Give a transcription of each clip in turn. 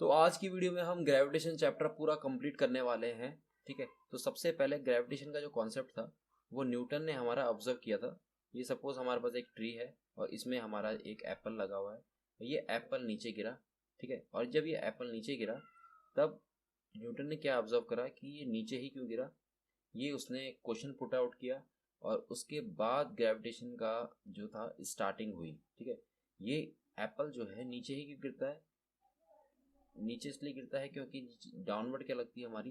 तो आज की वीडियो में हम ग्रेविटेशन चैप्टर पूरा कंप्लीट करने वाले हैं। ठीक है, तो सबसे पहले ग्रेविटेशन का जो कॉन्सेप्ट था वो न्यूटन ने हमारा ऑब्जर्व किया था। ये सपोज हमारे पास एक ट्री है और इसमें हमारा एक एप्पल लगा हुआ है। ये एप्पल नीचे गिरा, ठीक है, और जब ये एप्पल नीचे गिरा तब न्यूटन ने क्या ऑब्जर्व करा कि ये नीचे ही क्यों गिरा। ये उसने क्वेश्चन पुट आउट किया और उसके बाद ग्रेविटेशन का जो था स्टार्टिंग हुई। ठीक है, ये एप्पल जो है नीचे ही क्यों गिरता है, नीचे इसलिए गिरता है क्योंकि डाउनवर्ड क्या लगती है हमारी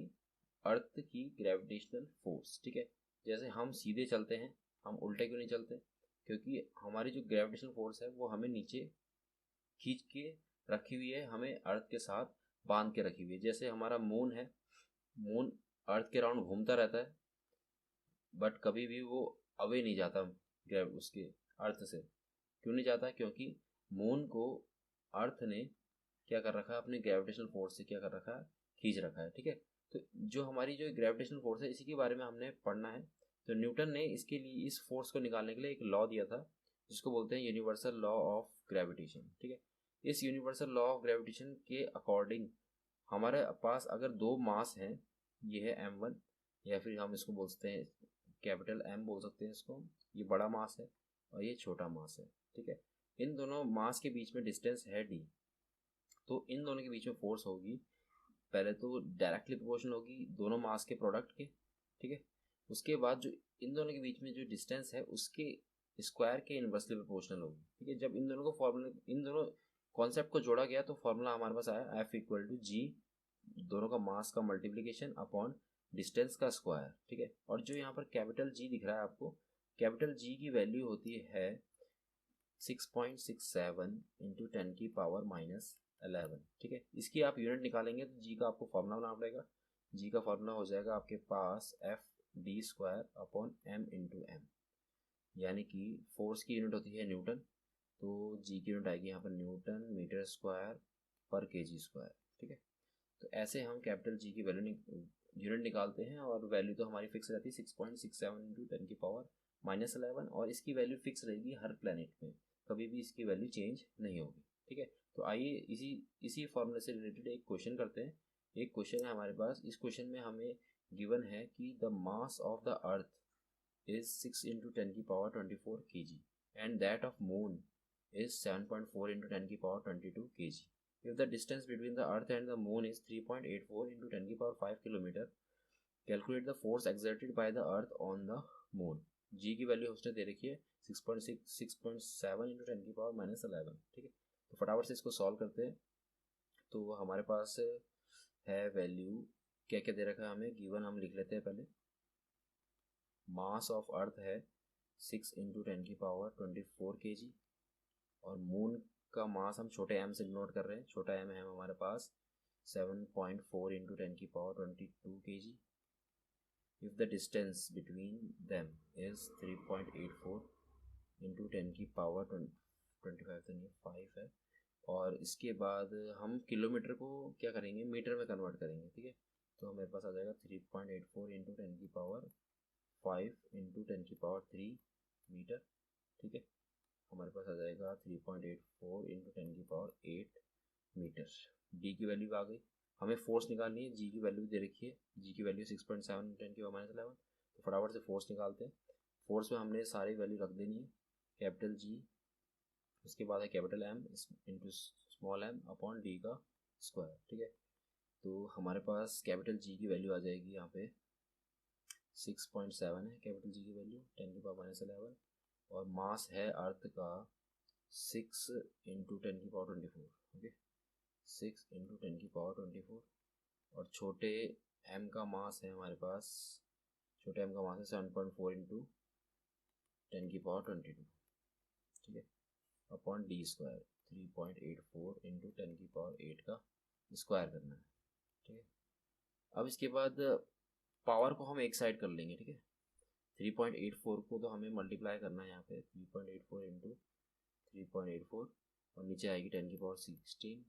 अर्थ की ग्रेविटेशनल फोर्स। ठीक है, जैसे हम सीधे चलते हैं, हम उल्टे क्यों नहीं चलते, क्योंकि हमारी जो ग्रेविटेशनल फोर्स है वो हमें नीचे खींच के रखी हुई है, हमें अर्थ के साथ बांध के रखी हुई है। जैसे हमारा मून है, मून अर्थ के राउंड घूमता रहता है बट कभी भी वो अवे नहीं जाता उसके अर्थ से। क्यों नहीं जाता, क्योंकि मून को अर्थ ने क्या कर रखा है, अपने ग्रेविटेशनल फोर्स से क्या कर रखा है, खींच रखा है। ठीक है, तो जो हमारी जो ग्रेविटेशनल फोर्स है इसी के बारे में हमने पढ़ना है। तो न्यूटन ने इसके लिए, इस फोर्स को निकालने के लिए एक लॉ दिया था जिसको बोलते हैं यूनिवर्सल लॉ ऑफ ग्रेविटेशन। ठीक है, इस यूनिवर्सल लॉ ऑफ ग्रेविटेशन के अकॉर्डिंग हमारे पास अगर दो मास हैं, ये है m1 या फिर हम इसको बोल सकते हैं कैपिटल M बोल सकते हैं इसको, ये बड़ा मास है और ये छोटा मास है। ठीक है, इन दोनों मास के बीच में डिस्टेंस है d, तो इन दोनों के बीच में फोर्स होगी पहले तो डायरेक्टली प्रोपोर्शनल होगी दोनों मास के प्रोडक्ट के। ठीक है, उसके बाद जो इन दोनों के बीच में जो डिस्टेंस है उसके स्क्वायर के इनवर्सली प्रोपोर्शनल होगी। ठीक है, जब इन दोनों को फॉर्मूला, इन दोनों कॉन्सेप्ट को जोड़ा गया तो फॉर्मूला हमारे पास आया F इक्वल टू जी, दोनों का मास का मल्टीप्लीकेशन अपॉन डिस्टेंस का स्क्वायर। ठीक है, और जो यहाँ पर कैपिटल जी दिख रहा है आपको, कैपिटल जी की वैल्यू होती है 6.67 इंटू 10 की पावर -11। ठीक है, इसकी आप यूनिट निकालेंगे तो जी का आपको फॉर्मूला बनाना पड़ेगा। जी का फॉर्मूला हो जाएगा आपके पास F D square upon M into M, यानी कि फोर्स की यूनिट होती है न्यूटन, तो जी की यूनिट आएगी यहाँ पर न्यूटन मीटर स्क्वायर पर के जी स्क्वायर। ठीक है, तो ऐसे हम कैपिटल जी की वैल्यू यूनिट निकालते हैं और वैल्यू तो हमारी फिक्स रहती है 6.67 इंटू 10 की पावर -11, और इसकी वैल्यू फिक्स रहेगी हर प्लेनेट में, कभी भी इसकी वैल्यू चेंज नहीं होगी। ठीक है, तो आइए इसी इसी फॉर्मूले से रिलेटेड एक क्वेश्चन करते हैं। एक क्वेश्चन है हमारे पास, इस क्वेश्चन में हमें गिवन है कि the mass of the earth is 6 into 10 की power 24 kg and that of moon is 7.4 into 10 की power 22 kg. If the distance between the earth and the moon is 3.84 into 10 की power 5 kilometre, calculate the force exerted by the earth on the moon. G की value उसने दे रखी है 6.7 into 10 की power -11। ठीक है, तो फटाफट से इसको सॉल्व करते हैं। तो हमारे पास है वैल्यू, क्या क्या दे रखा है हमें, गिवन हम लिख लेते हैं पहले। मास ऑफ अर्थ है 6 इंटू 10 की पावर 24 kg, और मून का मास हम छोटे m से डिनोट कर रहे हैं, छोटा m है हमारे पास 7.4 इंटू 10 की power 22 kg। If the distance between them is 3.84 into 10 की पावर 25, तो नहीं 5 है, और इसके बाद हम किलोमीटर को क्या करेंगे, मीटर में कन्वर्ट करेंगे। ठीक है, तो हमारे पास आ जाएगा 3.84 इंटू 10 की पावर 5 इंटू 10 की पावर 3 मीटर। ठीक है, हमारे पास आ जाएगा 3.84 इंटू 10 की पावर 8 मीटर। डी की वैल्यू आ गई, हमें फोर्स निकालनी है, जी की वैल्यू दे रखी है, जी की वैल्यू 6.7 इंटू 10 की पावर -11। तो फटाफट से फोर्स निकालते हैं। फोर्स में हमने सारी वैल्यू रख देनी है, कैपिटल जी, उसके बाद है capital M into small M upon D का स्क्वायर। ठीक है, तो हमारे पास कैपिटल जी की वैल्यू आ जाएगी यहाँ पे 6.7 है कैपिटल जी की वैल्यू 10 की पावर -11, और मास है अर्थ का 6 इंटू 10 की पावर 24। ओके, 6 इंटू 10 की पावर 24, और छोटे m का मास है हमारे पास, छोटे m का मास है 7.4 इंटू 10 की पावर 22। ठीक है, अपॉन डी स्क्वायर 3.84 इंटू 10 की पावर 8 का स्क्वायर करना है। ठीक है, अब इसके बाद पावर को हम एक साइड कर लेंगे। ठीक है, 3.84 को तो हमें मल्टीप्लाई करना है यहाँ पे, 3.84 इंटू 3.84, और नीचे आएगी 10 की पावर 16,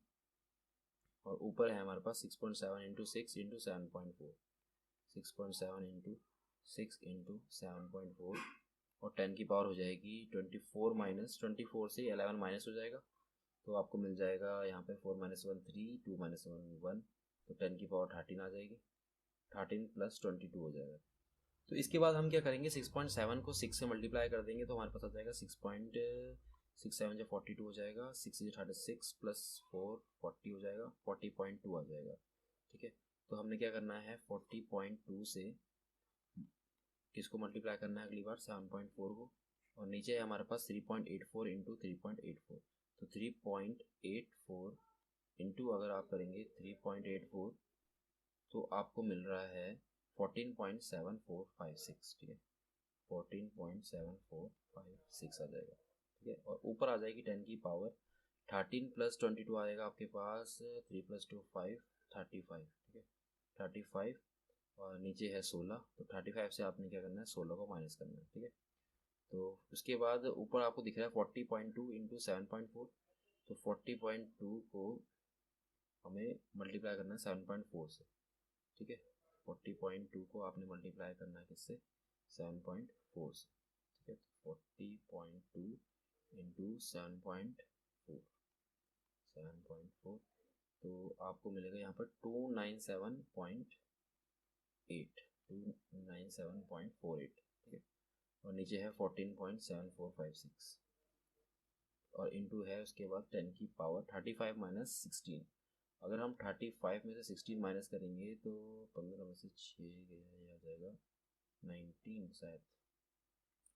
और ऊपर है हमारे पास 6.7 इंटू 6 इंटू 7.4, 6.7 इंटू 6 इंटू 7.4, और 10 की पावर हो जाएगी 24 माइनस 24 से 11 माइनस हो जाएगा, तो आपको मिल जाएगा यहाँ पे 4 - 1 3, 2 - 1 1, तो 10 की पावर 13 आ जाएगी, 13 + 22 हो जाएगा। तो इसके बाद हम क्या करेंगे, 6.7 को 6 से मल्टीप्लाई कर देंगे तो हमारे पास आ जाएगा 6.67 जो 42 हो जाएगा, 6 जो 36 + 4 40 हो जाएगा, 40.2 आ जाएगा। ठीक है, तो हमने क्या करना है, 40.2 से किसको मल्टीप्लाई करना है अगली बार, 7.4 को, और नीचे है हमारे पास 3.84 इंटू 3.84, तो 3.84 इंटू अगर आप करेंगे 3.84 तो आपको मिल रहा है 14.7456। ठीक है, 14.7456 आ जाएगा। ठीक है, और ऊपर आ जाएगी 10 की पावर 13 + 22 आएगा आपके पास, 3 + 2 5, 35। ठीक है, 35 और नीचे है 16, तो 35 से आपने क्या करना है, 16 को माइनस करना है। ठीक है, तो उसके बाद ऊपर आपको दिख रहा है 40.2 इंटू 7.4, तो 40.2 को हमें मल्टीप्लाई करना है 7.4 से। ठीक है, 40.2 को आपने मल्टीप्लाई करना है किससे, 7.4 से। ठीक है, तो 40.2 इंटू 7.4 तो आपको मिलेगा यहाँ पर 297.48। ठीक है, और नीचे है 14.7456 और इंटू है उसके बाद 10 की पावर 35 - 16। अगर हम 35 में से 16 माइनस करेंगे तो 15 में से 6 गया, ये आ जाएगा 19, शायद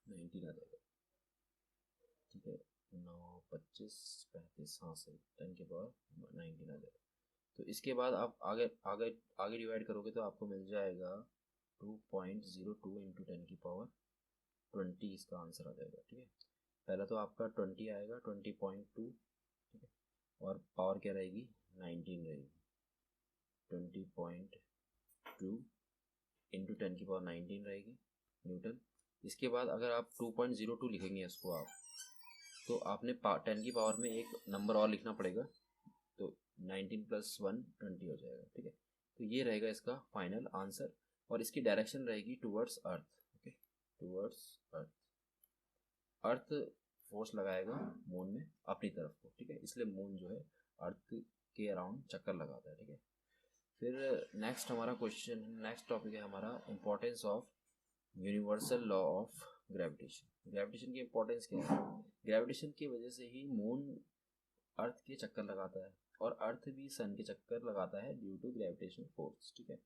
19 आ जाएगा। ठीक है, 9 25 35, हाँ सही, 10 के पावर 19 आ जाएगा। तो इसके बाद आप आगे आगे आगे डिवाइड करोगे तो आपको मिल जाएगा 2.02 इंटू 10 की पावर 20, इसका आंसर आ जाएगा। ठीक है, पहला तो आपका 20 आएगा, 20.2। ठीक है, और पावर क्या रहेगी, 19 रहेगी, 20.2 इंटू 10 की पावर 19 रहेगी न्यूटन। इसके बाद अगर आप 2.02 लिखेंगे इसको आप, तो आपने 10 की पावर में एक नंबर और लिखना पड़ेगा, तो 19 + 1 20 हो जाएगा। ठीक है, तो ये रहेगा इसका फाइनल आंसर, और इसकी डायरेक्शन रहेगी टूवर्ड्स अर्थ। ओके, टूवर्ड्स अर्थ। अर्थ फोर्स लगाएगा मून में अपनी तरफ को। ठीक है, इसलिए मून जो है अर्थ के अराउंड चक्कर लगाता है। ठीक है, फिर नेक्स्ट हमारा क्वेश्चन, नेक्स्ट टॉपिक है हमारा importance of universal law of gravitation. Gravitation की इम्पोर्टेंस क्या है, ग्रेविटेशन की वजह से ही मून अर्थ के चक्कर लगाता है और अर्थ भी सन के चक्कर लगाता है ड्यू टू ग्रेविटेशन फोर्स। ठीक है,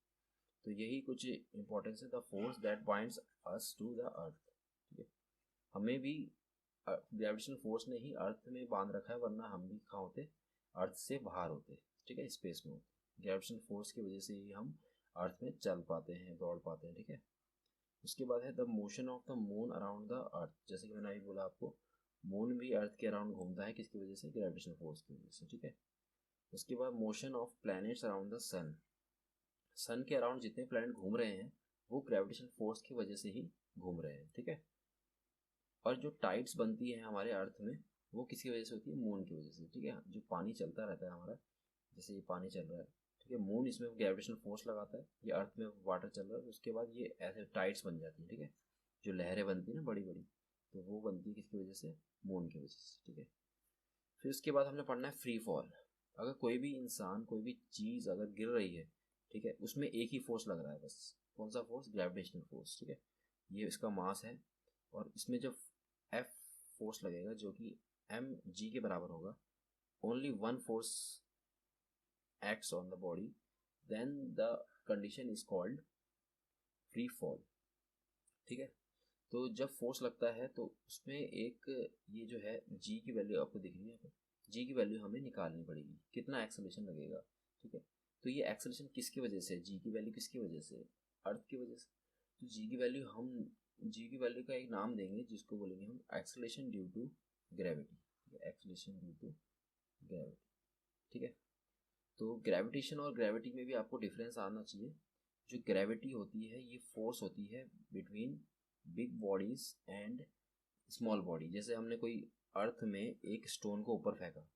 तो यही कुछ इम्पोर्टेंस है, the force that binds us to the earth. ठीक है, हमें भी ग्रेविटेशन फोर्स ने ही अर्थ में बांध रखा है, वरना हम भी कहाँ होते, अर्थ से बाहर होते। ठीक है, स्पेस में होते। ग्रेविटेशन फोर्स की वजह से ही हम अर्थ में चल पाते हैं, दौड़ पाते हैं। ठीक है, उसके बाद है the motion of the moon around the earth. जैसे कि मैंने अभी बोला आपको, मून भी अर्थ के अराउंड घूमता है, किसकी वजह से, ग्रेविटेशन फोर्स की वजह से। ठीक है, उसके बाद motion of planets around the sun. Sun के अराउंड जितने प्लैनेट घूम रहे हैं वो ग्रेविटेशन फोर्स की वजह से ही घूम रहे हैं। ठीक है, और जो टाइड्स बनती है हमारे अर्थ में वो किसकी वजह से होती है, मून की वजह से। ठीक है, जो पानी चलता रहता है हमारा, जैसे ये पानी चल रहा है, ठीक है, मून इसमें ग्रेविटेशन फोर्स लगाता है, ये अर्थ में वाटर चल रहा है, उसके बाद ये ऐसे टाइड्स बन जाती है। ठीक है, जो लहरें बनती है ना बड़ी बड़ी, तो वो बनती है किसकी वजह से, मून की वजह से। ठीक है, फिर उसके बाद हमने पढ़ना है फ्री फॉल। अगर कोई भी इंसान, कोई भी चीज़ अगर गिर रही है, ठीक है, उसमें एक ही फोर्स लग रहा है बस, कौन सा फोर्स, ग्रेविटेशनल फोर्स। ठीक है, ये इसका मास है, और इसमें जब एफ फोर्स लगेगा जो कि एम जी के बराबर होगा, only one force acts on the body, then the condition is called free fall। ठीक है, तो जब फोर्स लगता है तो उसमें एक ये जो है जी की वैल्यू आपको दिख रही है, जी की वैल्यू हमें निकालनी पड़ेगी, कितना एक्सेलरेशन लगेगा। ठीक है, तो ये एक्सेलरेशन किसकी वजह से, जी की वैल्यू किसकी वजह से, अर्थ की वजह से। तो जी की वैल्यू हम, जी की वैल्यू का एक नाम देंगे जिसको बोलेंगे हम acceleration due to gravity. Acceleration due to gravity. ठीक है, तो ग्रेविटेशन और ग्रेविटी में भी आपको डिफरेंस आना चाहिए। जो ग्रेविटी होती है ये फोर्स होती है between big bodies and small body. जैसे हमने कोई अर्थ में एक स्टोन को ऊपर फेंका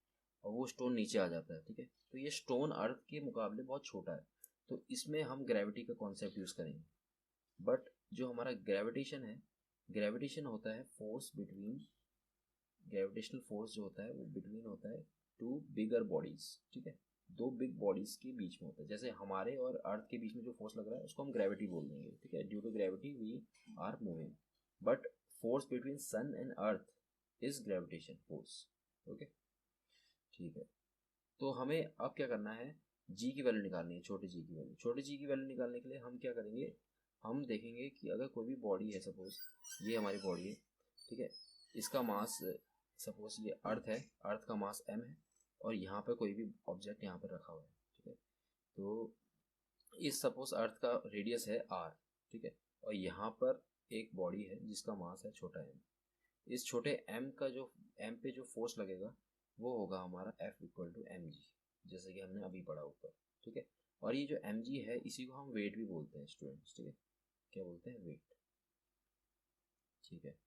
और वो स्टोन नीचे आ जाता है। ठीक है, तो ये स्टोन अर्थ के मुकाबले बहुत छोटा है, तो इसमें हम ग्रेविटी का कॉन्सेप्ट यूज़ करेंगे। बट जो हमारा ग्रेविटेशन है, ग्रेविटेशन होता है फोर्स बिटवीन, ग्रेविटेशनल फोर्स जो होता है वो बिटवीन होता है टू बिगर बॉडीज, ठीक है, दो बिग बॉडीज के बीच में होता है। जैसे हमारे और अर्थ के बीच में जो फोर्स लग रहा है उसको हम ग्रेविटी बोल देंगे, ठीक है, due to gravity we are moving, but force between sun and earth is gravitation force. Okay, ठीक है। तो हमें अब क्या करना है, जी की वैल्यू निकालनी है, छोटे जी की वैल्यू। छोटे जी की वैल्यू निकालने के लिए हम क्या करेंगे, हम देखेंगे कि अगर कोई भी बॉडी है, सपोज ये हमारी बॉडी है, ठीक है, इसका मास सपोज ये अर्थ है, अर्थ का मास m है, और यहाँ पे कोई भी ऑब्जेक्ट यहाँ पर रखा हुआ है, ठीक है, तो इस सपोज अर्थ का रेडियस है r, ठीक है, और यहाँ पर एक बॉडी है जिसका मास है छोटा m। इस छोटे m का जो m पे जो फोर्स लगेगा वो होगा हमारा F equal to M G, जैसे कि हमने अभी पढ़ा ऊपर, ठीक है। और ये जो एम जी है इसी को हम वेट भी बोलते हैं स्टूडेंट्स, ठीक है, क्या बोलते हैं, वेट, ठीक है।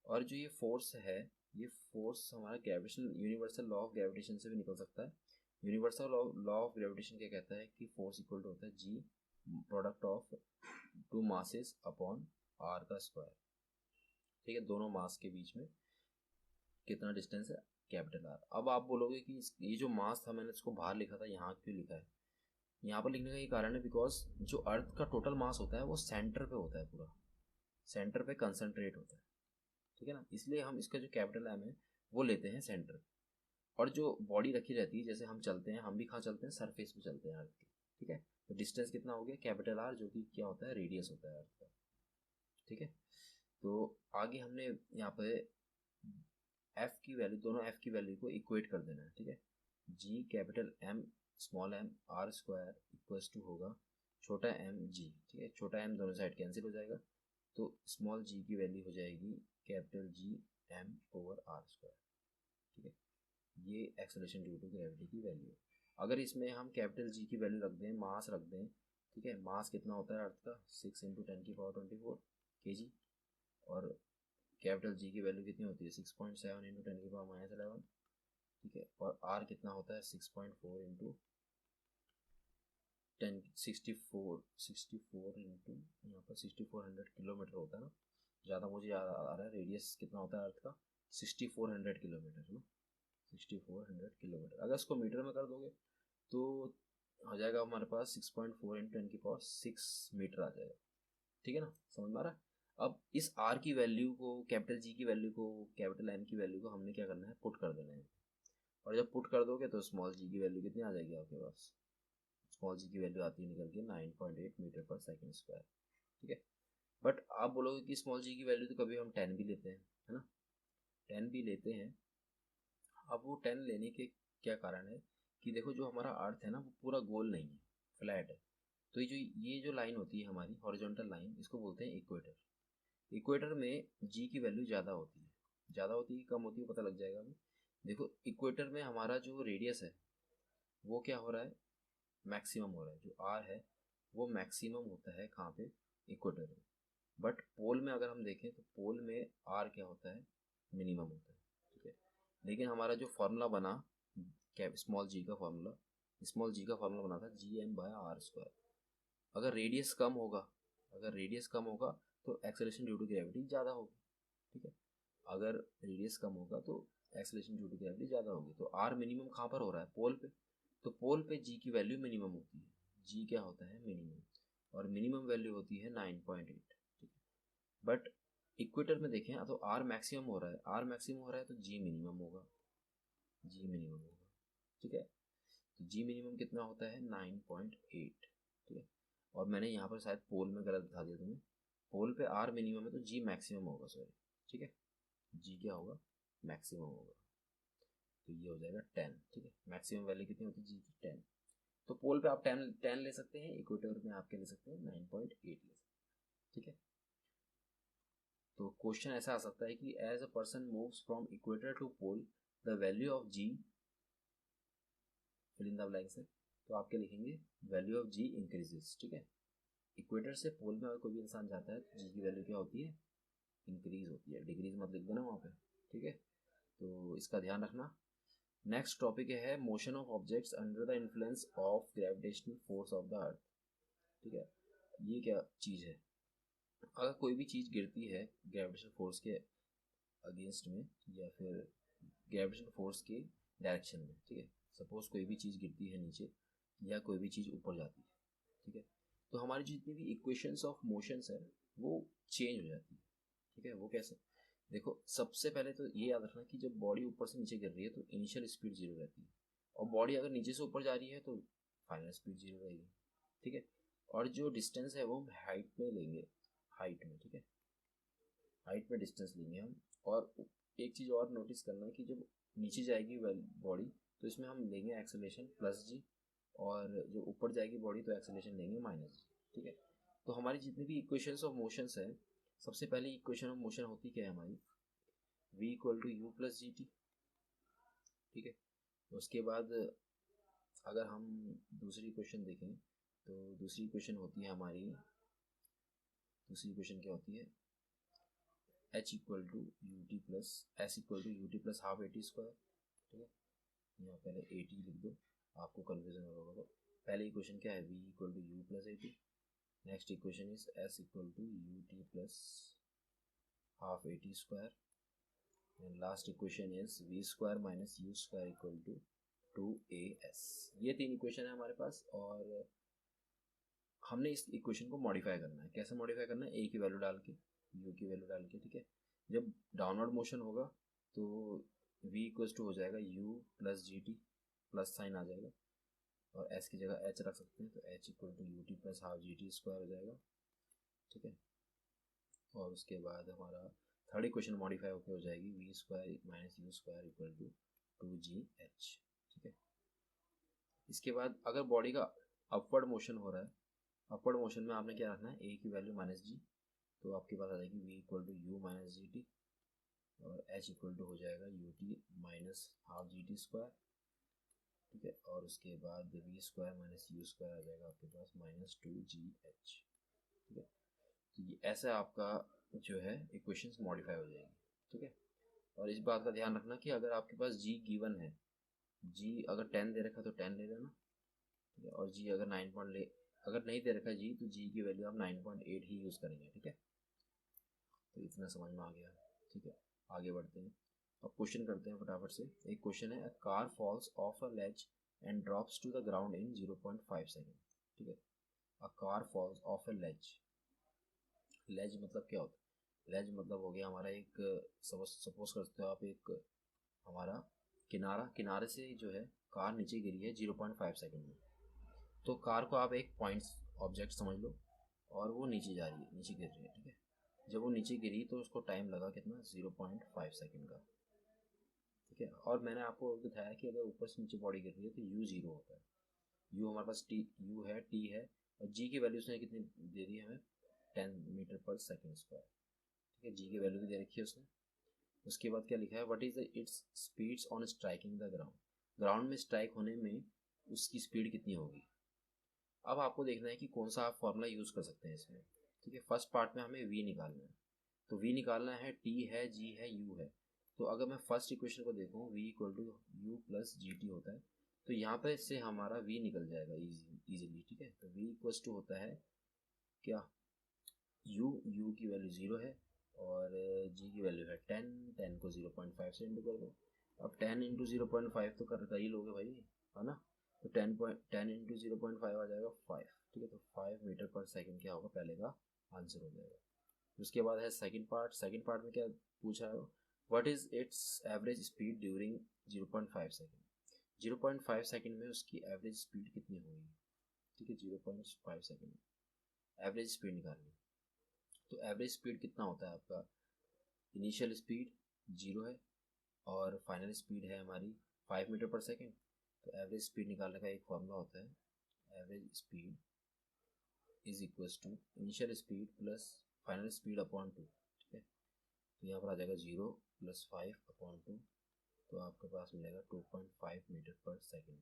और जो ये फोर्स है, ये फोर्स हमारा gravitation universal law of gravitation से भी निकल सकता है। यूनिवर्सल लॉ ऑफ ग्रेविटेशन क्या कहता है कि फोर्स इक्वल टू होता है G product of two masses upon R का स्क्वायर, ठीक है, दोनों मास के बीच में कितना डिस्टेंस है, कैपिटल आर। अब आप बोलोगे कि ये जो मास था मैंने इसको बाहर लिखा था, यहाँ क्यों लिखा है? यहाँ पर लिखने का ये कारण है बिकॉज जो अर्थ का टोटल मास होता है वो सेंटर पे होता है, पूरा सेंटर पे कंसंट्रेट होता है, ठीक है ना, इसलिए हम इसका जो कैपिटल एम है वो लेते हैं सेंटर। और जो बॉडी रखी रहती है, जैसे हम चलते हैं, हम भी कहाँ चलते हैं, सरफेस पे चलते हैं अर्थ के, ठीक है, तो डिस्टेंस कितना हो गया, कैपिटल आर, जो कि क्या होता है, रेडियस होता है अर्थ का, ठीक है। तो आगे हमने यहाँ पे एफ की वैल्यू, दोनों एफ की वैल्यू को इक्वेट कर देना है, ठीक है, G capital M small M R square equals to होगा छोटा एम जी, ठीक है, छोटा एम दोनों साइड कैंसिल हो जाएगा, तो स्मॉल जी की वैल्यू हो जाएगी capital G M over R square, ठीक है, ये एक्सेलरेशन ड्यू टू ग्रेविटी की वैल्यू है। अगर इसमें हम कैपिटल जी की वैल्यू रख दें, मास रख दें, ठीक है, मास कितना होता है अर्थ का 6 इंटू 10⁻24 kg, और कैपिटल जी की वैल्यू कितनी होती है 6.7 इंटू 10⁻11, ठीक है, और आर कितना होता है 6.4 इंटू 64 इंटू यहाँ पर 6400 किलोमीटर होता है ना, ज़्यादा मुझे आ रहा है, रेडियस कितना होता है अर्थ का 6400 किलोमीटर है ना, 6400 किलोमीटर। अगर इसको मीटर में कर दोगे तो हो जाएगा हमारे पास 6.4 इंटू 10⁻6 मीटर आ जाएगा, ठीक है ना, समझ में आ रहा है। अब इस आर की वैल्यू को, कैपिटल जी की वैल्यू को, कैपिटल एम की वैल्यू को हमने क्या करना है, पुट कर देना है, और जब पुट कर दोगे तो स्मॉल जी की वैल्यू कितनी आ जाएगी आपके पास, स्मॉल जी की वैल्यू आती है निकल के 9.8 मीटर पर सेकेंड स्क्वायर, ठीक है। बट आप बोलोगे कि स्मॉल जी की वैल्यू तो कभी हम 10 भी लेते हैं, है ना, 10 भी लेते हैं। अब वो 10 लेने के क्या कारण है कि देखो जो हमारा अर्थ है ना वो पूरा गोल नहीं है, फ्लैट है, तो ये जो लाइन होती है हमारी हॉरिजॉन्टल लाइन, इसको बोलते हैं इक्वेटर। इक्वेटर में जी की वैल्यू ज़्यादा होती है, ज़्यादा होती है कम होती है पता लग जाएगा अभी। देखो इक्वेटर में हमारा जो रेडियस है वो क्या हो रहा है, मैक्सिमम हो रहा है, जो आर है वो मैक्सिमम होता है कहाँ पे, इक्वेटर में। बट पोल में अगर हम देखें तो पोल में आर क्या होता है, मिनिमम होता है, ठीक है। लेकिन हमारा जो फॉर्मूला बना क्या, स्मॉल जी का फॉर्मूला, स्मॉल जी का फॉर्मूला बना था G M by R square. अगर रेडियस कम होगा, अगर रेडियस कम होगा तो एक्सेलरेशन ड्यू टू ग्रेविटी ज़्यादा होगी, ठीक है, अगर रेडियस कम होगा तो एक्सेलरेशन ड्यू टू ग्रेविटी ज़्यादा होगी। तो आर मिनिमम कहाँ पर हो रहा है, पोल पे, तो पोल पे जी की वैल्यू मिनिमम होती है, जी क्या होता है, मिनिमम, और मिनिमम वैल्यू होती है 9.8, ठीक है। बट इक्वेटर में देखें तो आर मैक्सिमम हो रहा है, आर मैक्सिमम हो रहा है तो जी मिनिमम होगा, जी मिनिमम होगा, ठीक है। तो जी मिनिमम कितना होता है 9.8, ठीक है। और मैंने यहाँ पर शायद पोल में गलत बता दिया तुम्हें, पोल पे आर मिनिमम है तो जी मैक्सिमम होगा, सॉरी, ठीक है, जी क्या होगा, मैक्सिमम होगा, तो ये हो जाएगा 10, ठीक है, मैक्सिमम वैल्यू कितनी होती है जी की 10। तो पोल पे आप 10 ले सकते हैं, इक्वेटर में आप क्या ले सकते हैं 9.8 ले सकते हैं, ठीक है। तो क्वेश्चन ऐसा आ सकता है कि as a person moves from equator to pole the value of G fill in the blanks है, तो आप क्या लिखेंगे, वैल्यू ऑफ जी इंक्रीजेस, ठीक है। इक्वेटर से पोल में अगर कोई भी इंसान जाता है तो जी की वैल्यू क्या होती है, इंक्रीज होती है, डिक्रीज मत लिख देना वहाँ पे, ठीक है, तो इसका ध्यान रखना। नेक्स्ट टॉपिक है motion of objects under the influence of gravitational force of the earth, ठीक है। ये क्या चीज़ है, अगर कोई भी चीज़ गिरती है ग्रेविटेशनल फोर्स के अगेंस्ट में या फिर ग्रेविटेशनल फोर्स के डायरेक्शन में, ठीक है। सपोज कोई भी चीज़ गिरती है नीचे या कोई भी चीज़ ऊपर जाती है, ठीक है, तो हमारी जितनी भी इक्वेशंस ऑफ मोशंस है वो चेंज हो जाती है, ठीक है। वो कैसे? देखो, सबसे पहले तो ये याद रखना कि जब बॉडी ऊपर से नीचे गिर रही है तो इनिशियल स्पीड 0 रहती है, और बॉडी अगर नीचे से ऊपर जा रही है तो फाइनल स्पीड 0 रहेगी, ठीक है। और जो डिस्टेंस है वो हम हाइट में लेंगे, हाइट में, ठीक है, हाइट में डिस्टेंस लेंगे हम। और एक चीज़ और नोटिस करना है कि जब नीचे जाएगी बॉडी तो इसमें हम लेंगे एक्सेलरेशन प्लस जी, और जो ऊपर जाएगी बॉडी तो एक्सेलरेशन लेंगे माइनस जी, ठीक है। तो हमारी जितनी भी इक्वेशंस ऑफ मोशंस है, सबसे पहले इक्वेशन ऑफ मोशन होती क्या है हमारी, v equal to U plus G T, ठीक है। उसके बाद अगर हम दूसरी इक्वेशन देखें तो दूसरी इक्वेशन होती है हमारी, दूसरी इक्वेशन क्या होती है, h equal to U T plus S equal to U T plus half A T square, ठीक है। यहाँ पहले ए टी लिख दो, आपको कन्फ्यूजन होगा। तो पहली इक्वेशन क्या है, v equal to U plus A T, next equation is s equal to U T plus half A T square, and last equation is v square minus you square equal to 2as। ये तीन equation है हमारे पास, और हमने इस equation को modify करना है। कैसे मॉडिफाई करना है, a की वैल्यू डाल के, u की वैल्यू डाल के, ठीक है। जब डाउनवर्ड मोशन होगा तो v इक्वल्स टू हो जाएगा u plus G T, plus sign आ जाएगा, और s की जगह h रख सकते हैं, तो h equal to U T plus half G T square हो जाएगा, ठीक है। और उसके बाद हमारा थर्ड इक्वेशन मॉडिफाई होकर हो जाएगी v square minus you square equal to 2gh, ठीक है। इसके बाद अगर बॉडी का अपवर्ड मोशन हो रहा है, अपवर्ड मोशन में आपने क्या रखना है, a की वैल्यू माइनस जी, तो आपके पास आ जाएगी v equal to you minus ji T, और h इक्वल टू हो जाएगा U T minus half G T square, ठीक है। और उसके बाद v square minus you square आ जाएगा आपके पास माइनस 2gh, ठीक है। तो ये ऐसा आपका जो है इक्वेशंस मॉडिफाई हो जाएगी, ठीक है। और इस बात का ध्यान रखना कि अगर आपके पास g गिवन है, g अगर 10 दे रखा तो 10 ले लेना, ठीक है। और g अगर 9 अगर नहीं दे रखा g तो g की वैल्यू आप 9.8 ही यूज़ करेंगे, ठीक है। तो इतना समझ में आ गया, ठीक है। आगे बढ़ते हैं, अब क्वेश्चन करते हैं फटाफट से। एक क्वेश्चन है, a car falls off a ledge and drops to the ground in 0.5 second, ठीक है। A car falls off a ledge, ledge मतलब क्या होता है, लेज मतलब हो गया हमारा एक, सपोज करते हो आप एक हमारा किनारा, किनारे से जो है कार नीचे गिरी है 0.5 सेकेंड में, तो कार को आप एक पॉइंट ऑब्जेक्ट समझ लो, और वो नीचे जा रही है, नीचे गिर रही है, ठीक है। जब वो नीचे गिरी तो उसको टाइम लगा कितना, 0.5 सेकेंड का, ठीक है। और मैंने आपको बताया कि अगर ऊपर से नीचे बॉडी गिर रही है तो यू 0 होता है, यू हमारे पास टी यू है, टी है, और जी की वैल्यू उसने कितनी दे दी है हमें, 10 मीटर पर सेकेंड स्क्वायर, ठीक है। जी की वैल्यू भी दे रखी है उसने। उसके बाद क्या लिखा है, what is the it's speeds on striking the ground, ground में स्ट्राइक होने में उसकी स्पीड कितनी होगी। अब आपको देखना है कि कौन सा आप फॉर्मूला यूज़ कर सकते हैं इसमें, ठीक है। फर्स्ट पार्ट में हमें v निकालना है, तो v निकालना है, t है, g है, u है। तो अगर मैं फर्स्ट इक्वेशन को देखूँ, v equal to U plus G T होता है, तो यहाँ पर इससे हमारा v निकल जाएगा इजीली, ठीक है। तो v इक्वल्स टू होता है क्या, u की वैल्यू 0 है, और g की वैल्यू है 10, 10 को 0.5 से इंटू कर दो। अब 10 इंटू 0.5 तो कर ही लोगे भाई, है ना। तो 10 इंटू 0.5 आ जाएगा 5, ठीक है। तो 5 मीटर पर सेकेंड क्या होगा, पहले का आंसर हो जाएगा। उसके बाद है सेकंड पार्ट, सेकंड पार्ट में क्या पूछा है, what is it's average speed during 0.5 second, 0.5 second में उसकी एवरेज स्पीड कितनी होगी, ठीक है। 0.5 सेकेंड में एवरेज स्पीड निकालनी, तो एवरेज स्पीड कितना होता है आपका, इनिशियल स्पीड 0 है, और फाइनल स्पीड है हमारी 5 मीटर पर सेकेंड। तो एवरेज स्पीड निकालने का एक फॉर्मूला होता है, average speed is equals to initial speed plus final speed upon 2, ठीक है। तो यहाँ पर आ जाएगा 0 प्लस 5 अपॉन 2, तो आपके पास मिलेगा 2.5 मीटर पर सेकेंड।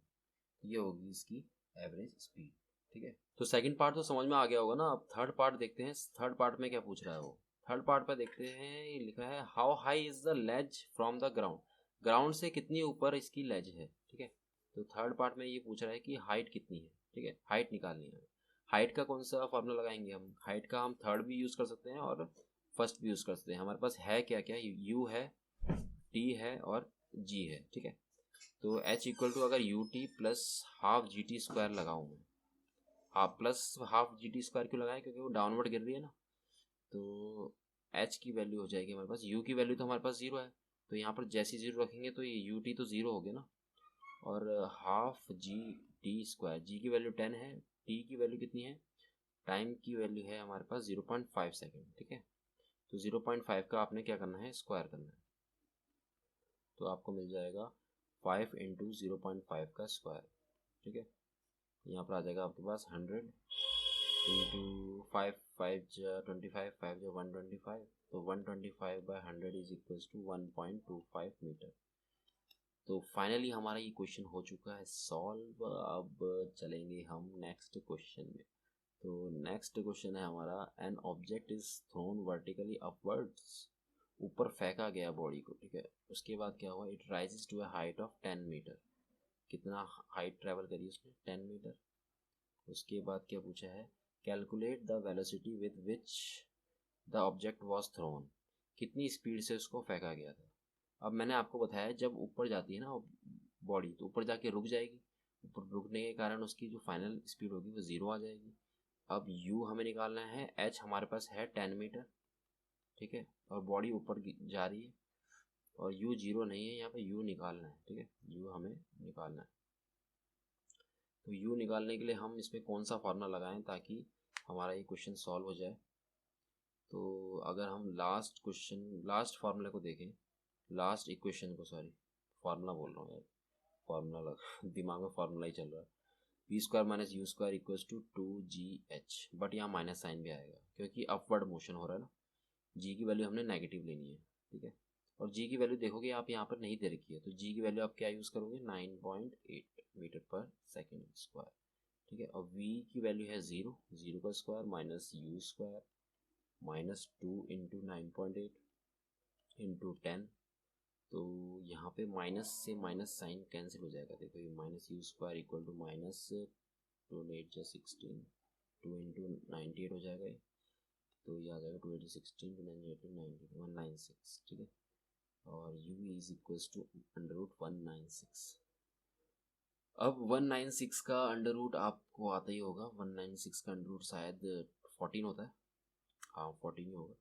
ये होगी इसकी एवरेज स्पीड, ठीक है। तो सेकंड पार्ट तो समझ में आ गया होगा ना। अब थर्ड पार्ट देखते हैं, थर्ड पार्ट में क्या पूछ रहा है वो। थर्ड पार्ट पर देखते हैं, ये लिखा है how high is the ledge from the ground, ground से कितनी ऊपर इसकी लेज है, ठीक है। तो थर्ड पार्ट में ये पूछ रहा है कि हाइट कितनी है, ठीक है, हाइट निकालनी है। हाइट का कौन सा फॉर्मूला लगाएंगे हम, हाइट का हम थर्ड भी यूज़ कर सकते हैं और फर्स्ट भी यूज़ कर सकते हैं। हमारे पास है क्या क्या, यू है, टी है और जी है, ठीक है। तो h इक्वल टू अगर U T plus half G T square लगाऊँ मैं, half plus half G T square क्यों लगाएं, क्योंकि वो डाउनवर्ड गिर रही है ना। तो h की वैल्यू हो जाएगी हमारे पास, u की वैल्यू तो हमारे पास 0 है, तो यहाँ पर जैसी 0 रखेंगे तो ये यू टी तो 0 हो गया ना, और half G T square, g की वैल्यू 10 है, टी की वैल्यू कितनी है, टाइम की वैल्यू है हमारे पास 0.5 सेकेंड, ठीक है। तो 0.5 का आपने क्या करना है, स्क्वायर करना है, तो आपको मिल जाएगा 5 इंटू 0.5 का स्क्वायर, ठीक है। यहाँ पर आ जाएगा आपके पास 100 इंटू 5, 5 जा 25, 5 जा 125, तो 125/100 इज इक्वल्स टू 1.25 मीटर। तो फाइनली हमारा ये क्वेश्चन हो चुका है सॉल्व। अब चलेंगे हम नेक्स्ट क्वेश्चन में। तो नेक्स्ट क्वेश्चन है हमारा, N object is thrown vertically upwards, ऊपर फेंका गया बॉडी को, ठीक है। उसके बाद क्या हुआ, it rises to a height of 10 metre, कितना हाइट ट्रेवल करी उसने, 10 मीटर। उसके बाद क्या पूछा है, calculate the velocity with which the object was thrown, कितनी स्पीड से उसको फेंका गया था। अब मैंने आपको बताया जब ऊपर जाती है ना बॉडी, तो ऊपर जाके रुक जाएगी, ऊपर रुकने के कारण उसकी जो फाइनल स्पीड होगी वो 0 आ जाएगी। अब u हमें निकालना है, h हमारे पास है 10 मीटर, ठीक है, और बॉडी ऊपर जा रही है, और u 0 नहीं है, यहाँ पे u निकालना है, ठीक है, u हमें निकालना है। तो u निकालने के लिए हम इसमें कौन सा फार्मूला लगाएं ताकि हमारा ये क्वेश्चन सॉल्व हो जाए। तो अगर हम लास्ट फार्मूले को देखें, लास्ट इक्वेशन को, सॉरी फार्मूला बोल रहा हूँ यार, फार्मूला दिमाग में फार्मूला ही चल रहा है, we square minus you square equals to 2gh, but यहाँ माइनस साइन भी आएगा क्योंकि अपवर्ड मोशन हो रहा है ना। जी की वैल्यू हमने नेगेटिव लेनी है, ठीक है, और जी की वैल्यू देखोगे आप यहाँ पर नहीं दे रखी है, तो जी की वैल्यू आप क्या यूज़ करोगे, 9.8 मीटर पर सेकेंड स्क्वायर, ठीक है। और वी की वैल्यू है 0, 0 का square minus you square minus 2 into 9.8 into 10, तो यहाँ पे माइनस से माइनस साइन कैंसिल हो जाएगा, देखो ये minus you square equal to minus 2 8 जा 16, 2 इंटू 98 हो जाएगा ये, तो ये आ जाएगा 2 8 16 2 9 18 19 196, ठीक है। और u is equals to under root 196। अब 196 का अंडर रूट आपको आता ही होगा, 196 का अंडर रूट शायद 14 होता है, हाँ 14 ही होगा,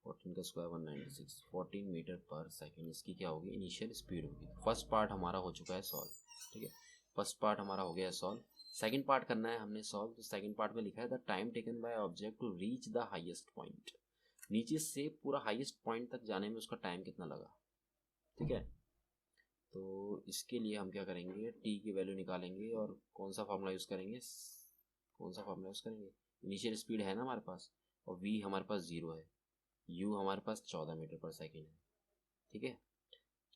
14 का स्क्वायर 196, 14 मीटर पर सेकेंड इसकी क्या होगी, इनिशियल स्पीड होगी। फर्स्ट पार्ट हमारा हो चुका है सॉल्व, ठीक है, फर्स्ट पार्ट हमारा हो गया है सॉल्व। सेकंड पार्ट करना है हमने सॉल्व, तो सेकंड पार्ट में लिखा है the time taken by object to reach the highest point, नीचे से पूरा हाईएस्ट पॉइंट तक जाने में उसका टाइम कितना लगा, ठीक है। तो इसके लिए हम क्या करेंगे, टी की वैल्यू निकालेंगे, और कौन सा फार्मूला यूज़ करेंगे, इनिशियल स्पीड है ना हमारे पास, और वी हमारे पास 0 है, u हमारे पास 14 मीटर पर सेकेंड है, ठीक है,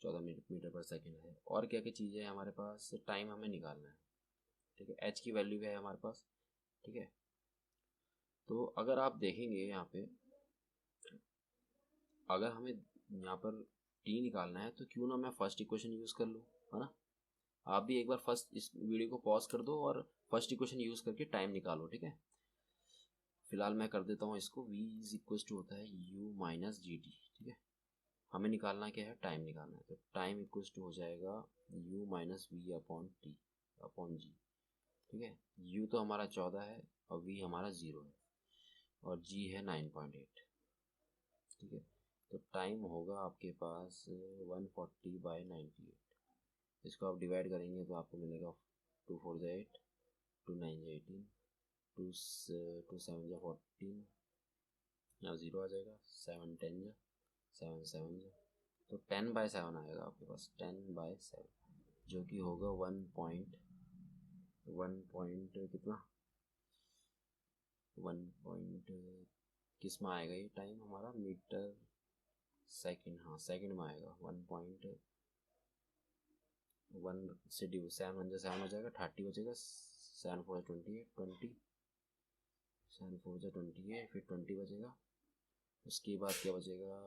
14 मीटर पर सेकेंड है। और क्या क्या चीज़ें हैं हमारे पास, टाइम हमें निकालना है, ठीक है, h की वैल्यू है हमारे पास, ठीक है। तो अगर आप देखेंगे यहाँ पे, अगर हमें यहाँ पर t निकालना है तो क्यों ना मैं फर्स्ट इक्वेशन यूज़ कर लूँ, है ना। आप भी एक बार फर्स्ट इस वीडियो को पॉज कर दो और फर्स्ट इक्वेशन यूज़ करके टाइम निकालो, ठीक है। फिलहाल मैं कर देता हूँ इसको, v इज इक्वल टू होता है u माइनस जी टी, ठीक है। हमें निकालना क्या है, टाइम निकालना है, तो टाइम इक्वल्स टू हो जाएगा u minus V upon T upon G, ठीक है। u तो हमारा 14 है और v हमारा 0 है और g है 9.8, ठीक है। तो टाइम होगा आपके पास 140/98, इसको आप डिवाइड करेंगे तो आपको मिलेगा 2 4 जा 8, 2 9 जा 18, 2 7 जा 14, यहाँ 0 आ जाएगा, 7 10 जा 7 7 जा, तो 10/7 आएगा आपके पास, 10/7, जो कि होगा 1 पॉइंट कितना, 1 पॉइंट किस में आएगा ये टाइम हमारा, मीटर सेकंड, हाँ सेकंड में आएगा, 1.1 से डिव 7 1 7 हो जाएगा, 30 बचेगा, 7 4 28 20, 7 4 28, फिर 20 बचेगा, उसके बाद क्या बचेगा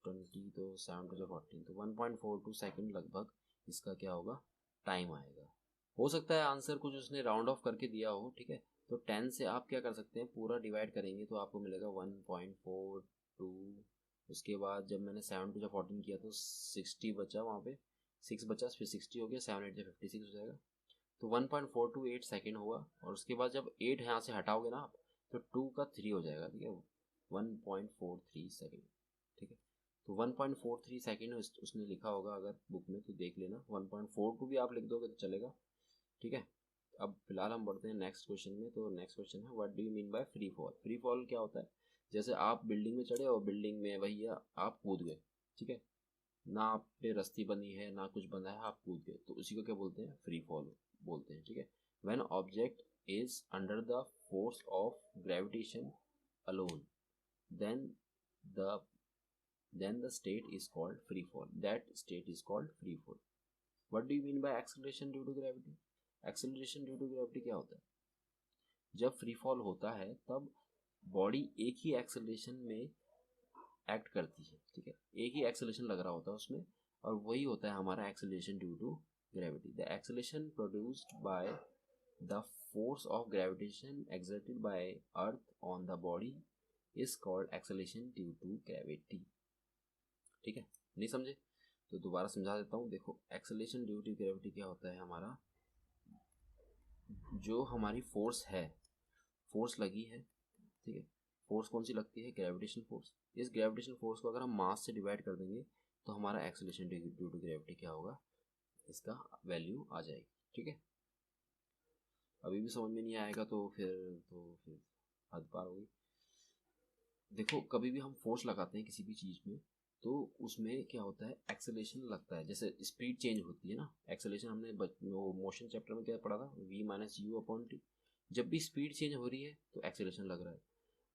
20, तो 7 2 14, तो 1.42 सेकेंड लगभग इसका क्या होगा, टाइम आएगा। हो सकता है आंसर कुछ उसने राउंड ऑफ करके दिया हो, ठीक है। तो 10 से आप क्या कर सकते हैं, पूरा डिवाइड करेंगे तो आपको मिलेगा 1.42, उसके बाद जब मैंने 7 2 14 किया तो 60 बचा वहाँ पे, 6 बचा, फिर 60 हो गया, 7 8 से 56 हो जाएगा, तो 1.428 सेकेंड होगा। और उसके बाद जब 8 यहाँ से हटाओगे ना आप, तो 2 का 3 हो जाएगा, ठीक है, 1.43 सेकेंड, ठीक है। तो 1.43 सेकेंड उसने लिखा होगा अगर बुक में, तो देख लेना, 1.42 भी आप लिख दोगे तो चलेगा, ठीक है। अब फिलहाल हम बढ़ते हैं नेक्स्ट क्वेश्चन में। तो नेक्स्ट क्वेश्चन है, what do you mean by free fall. Free fall क्या होता है, जैसे आप बिल्डिंग में चढ़े और बिल्डिंग में भैया आप कूद गए, ठीक है, ना आप पे रस्सी बनी है ना कुछ बंधा है, आप कूद गए, तो उसी को क्या बोलते हैं, फ्री फॉल बोलते हैं, ठीक है। When object is under the force of gravitation alone, then the the state is called free fall. That state is called free fall. What do you mean by acceleration due to gravity? Acceleration due to gravity क्या होता है, जब free fall होता है तब body एक ही acceleration में act करती है, ठीक है, एक ही एक्सेलरेशन लग रहा होता है उसमें, और वही होता है हमारा acceleration due to gravity. The acceleration produced by the force of gravitation exerted by earth on the body is called acceleration due to gravity, ठीक है। नहीं समझे तो दोबारा समझा देता हूँ। देखो, एक्सेलरेशन ड्यू टू ग्रेविटी क्या होता है, हमारा जो हमारी फोर्स है, फोर्स लगी है, ठीक है, फोर्स कौन सी लगती है, ग्रेविटेशन फोर्स। इस ग्रेविटेशन फोर्स को अगर हम मास से डिवाइड कर देंगे तो हमारा एक्सेलरेशन ड्यू टू ग्रेविटी क्या होगा, इसका वैल्यू आ जाएगी, ठीक है। अभी भी समझ में नहीं आएगा तो फिर हद पार होगी। देखो, कभी भी हम फोर्स लगाते हैं किसी भी चीज़ में तो उसमें क्या होता है, एक्सेलरेशन लगता है, जैसे स्पीड चेंज होती है ना, एक्सेलरेशन हमने वो मोशन चैप्टर में क्या पढ़ा था, v minus you upon T. जब भी स्पीड चेंज हो रही है तो एक्सेलरेशन लग रहा है।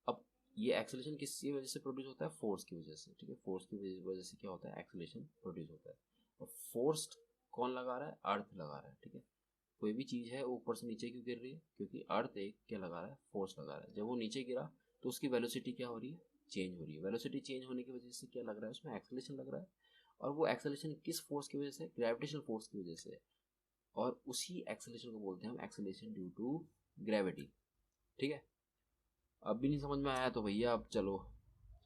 अब ये एक्सेलरेशन किसकी वजह से प्रोड्यूस होता है, फोर्स की वजह से, ठीक है, फोर्स की वजह से क्या होता है, एक्सेलरेशन प्रोड्यूस होता है। और फोर्स कौन लगा रहा है, अर्थ लगा रहा है, ठीक है। कोई भी चीज़ है ऊपर से नीचे क्यों गिर रही है, क्योंकि अर्थ एक क्या लगा रहा है, फोर्स लगा रहा है। जब वो नीचे गिरा तो उसकी वेलोसिटी क्या हो रही है, चेंज हो रही है। वेलोसिटी चेंज होने की वजह से क्या लग रहा है, उसमें एक्सेलरेशन लग रहा है। और वो एक्सेलरेशन किस फोर्स की वजह से, ग्रेविटेशनल फोर्स की वजह से। और उसी एक्सेलरेशन को बोलते हैं हम एक्सेलरेशन ड्यू टू ग्रेविटी, ठीक है। अब भी नहीं समझ में आया तो भैया अब चलो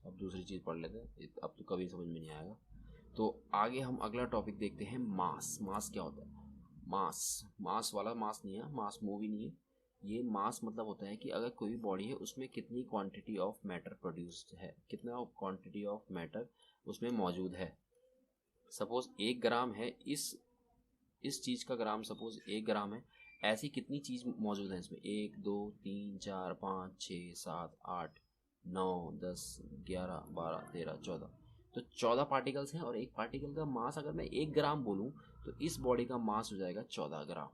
अब दूसरी चीज़ पढ़ लेते हैं, अब तो कभी समझ में नहीं आएगा। तो आगे हम अगला टॉपिक देखते हैं, मास। मास क्या होता है, मास वाला मास नहीं है, मास मूवी नहीं है ये। मास मतलब होता है कि अगर कोई बॉडी है उसमें कितनी क्वांटिटी ऑफ मैटर प्रोड्यूस्ड है, कितना क्वांटिटी ऑफ मैटर उसमें मौजूद है। सपोज 1 ग्राम है, इस चीज़ का ग्राम सपोज 1 ग्राम है, ऐसी कितनी चीज़ मौजूद है इसमें, 1 2 3 4 5 6 7 8 9 10 11 12 13 14, तो 14 पार्टिकल्स हैं। और एक पार्टिकल का मास अगर मैं 1 ग्राम बोलूँ तो इस बॉडी का मास हो जाएगा 14 ग्राम।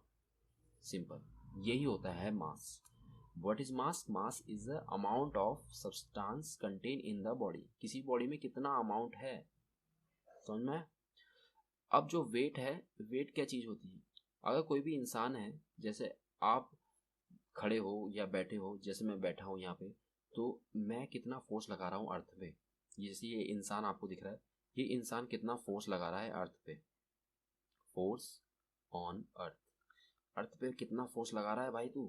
सिंपल, यही होता है mass. What is mass, mass is the amount of substance contain in the body. किसी बॉडी में कितना अमाउंट है, समझ में। अब जो वेट है, वेट क्या चीज़ होती है, अगर कोई भी इंसान है, जैसे आप खड़े हो या बैठे हो, जैसे मैं बैठा हूँ यहाँ पे, तो मैं कितना फोर्स लगा रहा हूँ अर्थ पे। जैसे ये इंसान आपको दिख रहा है, ये इंसान कितना फोर्स लगा रहा है अर्थ पे, फोर्स ऑन अर्थ। अर्थ पे कितना फोर्स लगा रहा है भाई तू,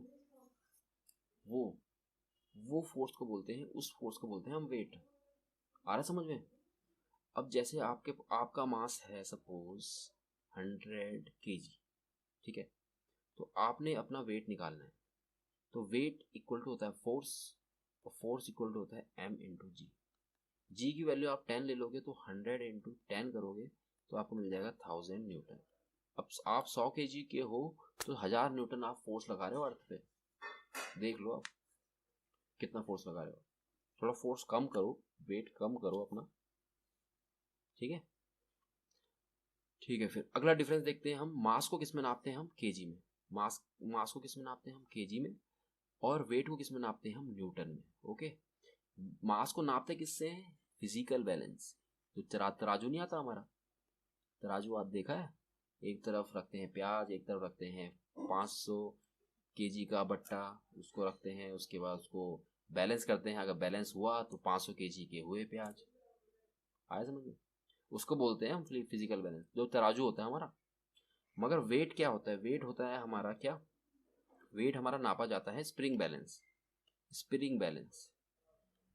वो फोर्स को बोलते हैं, उस फोर्स को बोलते हैं हम वेट। आ रहा समझ में। अब जैसे आपका मास है सपोज 100 kg, ठीक है, तो आपने अपना वेट निकालना है, तो वेट इक्वल टू होता है फोर्स, और फोर्स इक्वल टू होता है m इंटू जी। जी की वैल्यू आप 10 ले लोगे तो 100 इंटू 10 करोगे तो आपको मिल जाएगा 1000 न्यूटन। अब आप 100 kg के हो तो 1000 न्यूटन आप फोर्स लगा रहे हो अर्थ पे। देख लो आप कितना फोर्स लगा रहे हो, थोड़ा फोर्स कम करो, वेट कम करो अपना, ठीक है। ठीक है, फिर अगला डिफरेंस देखते हैं हम। मास को किस में नापते हैं हम, केजी में। मास को किस में नापते हैं हम, केजी में। और वेट को किस में नापते हैं हम, न्यूटन में। ओके, मास को नापते किससे हैं, फिजिकल बैलेंस। तो तराजू नहीं आता हमारा, तराजू आप देखा है, एक तरफ रखते हैं प्याज, एक तरफ रखते हैं 500 केजी का बट्टा, उसको रखते हैं, उसके बाद उसको बैलेंस करते हैं। अगर बैलेंस हुआ तो 500 केजी के हुए प्याज। आया समझ में, उसको बोलते हैं हम फिजिकल बैलेंस, जो तराजू होता है हमारा। मगर वेट क्या होता है, वेट होता है हमारा क्या, वेट हमारा नापा जाता है spring balance, spring balance,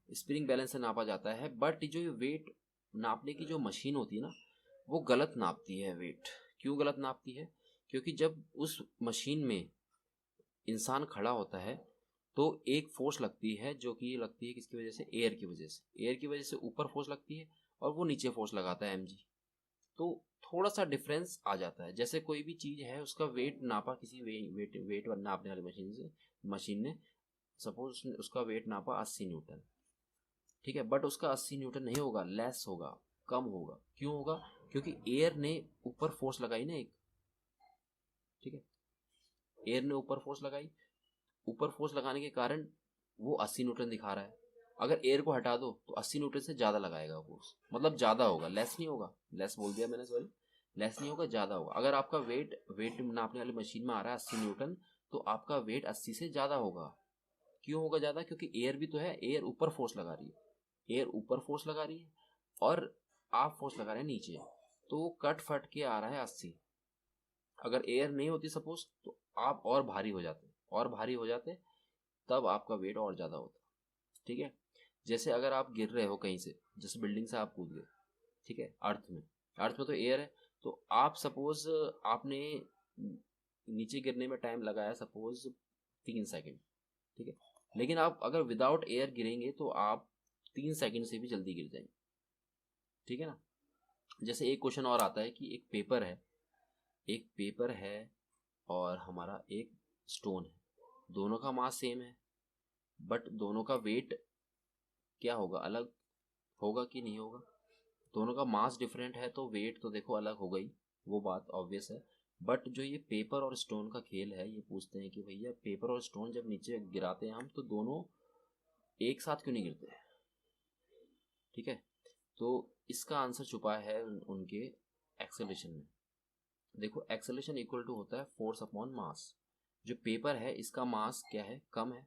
spring balance से नापा जाता है। बट जो वेट नापने की जो मशीन होती है ना, वो गलत नापती है वेट। क्यों गलत नापती है? क्योंकि जब उस मशीन में इंसान खड़ा होता है तो एक फोर्स लगती है, जो कि लगती है किसकी वजह से? एयर की वजह से। एयर की वजह से ऊपर फोर्स लगती है और वो नीचे फोर्स लगाता है mg। तो थोड़ा सा डिफरेंस आ जाता है। जैसे कोई भी चीज़ है, उसका वेट नापा किसी वेट नापने वाली मशीन ने सपोज उसका वेट नापा 80 न्यूटन, ठीक है, बट उसका 80 न्यूटन नहीं होगा, लेस होगा, कम होगा। क्यों होगा? क्योंकि एयर ने ऊपर फोर्स लगाई ना एक, ठीक है, एयर ने ऊपर फोर्स लगाई, ऊपर फोर्स लगाने के कारण वो 80 न्यूटन दिखा रहा है। अगर एयर को हटा दो तो 80 न्यूटन से ज़्यादा लगाएगा फोर्स, मतलब ज़्यादा होगा, लेस नहीं होगा। लेस बोल दिया मैंने, सॉरी, लेस नहीं होगा, ज़्यादा होगा। अगर आपका वेट नापने वाली मशीन में आ रहा है 80 न्यूटन, तो आपका वेट 80 से ज़्यादा होगा। क्यों होगा ज़्यादा? क्योंकि एयर भी तो है, एयर ऊपर फोर्स लगा रही है, एयर ऊपर फोर्स लगा रही है और आप फोर्स लगा रहे हैं नीचे, तो वो कट फट के आ रहा है 80। अगर एयर नहीं होती सपोज, तो आप और भारी हो जाते, और भारी हो जाते, तब आपका वेट और ज़्यादा होता, ठीक है। जैसे अगर आप गिर रहे हो कहीं से, जैसे बिल्डिंग से आप कूद गए, ठीक है, अर्थ में तो एयर है, तो आप सपोज आपने नीचे गिरने में टाइम लगाया सपोज 3 सेकंड, ठीक है, लेकिन आप अगर विदाउट एयर गिरेंगे तो आप 3 सेकंड से भी जल्दी गिर जाएंगे, ठीक है ना। जैसे एक क्वेश्चन और आता है कि एक पेपर है और हमारा एक स्टोन है, दोनों का मास सेम है, बट दोनों का वेट क्या होगा? अलग होगा कि नहीं होगा? दोनों का मास डिफरेंट है तो वेट तो देखो अलग होगा ही, वो बात ऑब्वियस है। बट जो ये पेपर और स्टोन का खेल है, ये पूछते हैं कि भैया पेपर और स्टोन जब नीचे गिराते हैं हम, तो दोनों एक साथ क्यों नहीं गिरते? ठीक है, तो इसका आंसर छुपा है उनके एक्सेलरेशन में। देखो, एक्सेलरेशन इक्वल टू होता है फोर्स अपॉन मास। जो पेपर है इसका मास क्या है? कम है,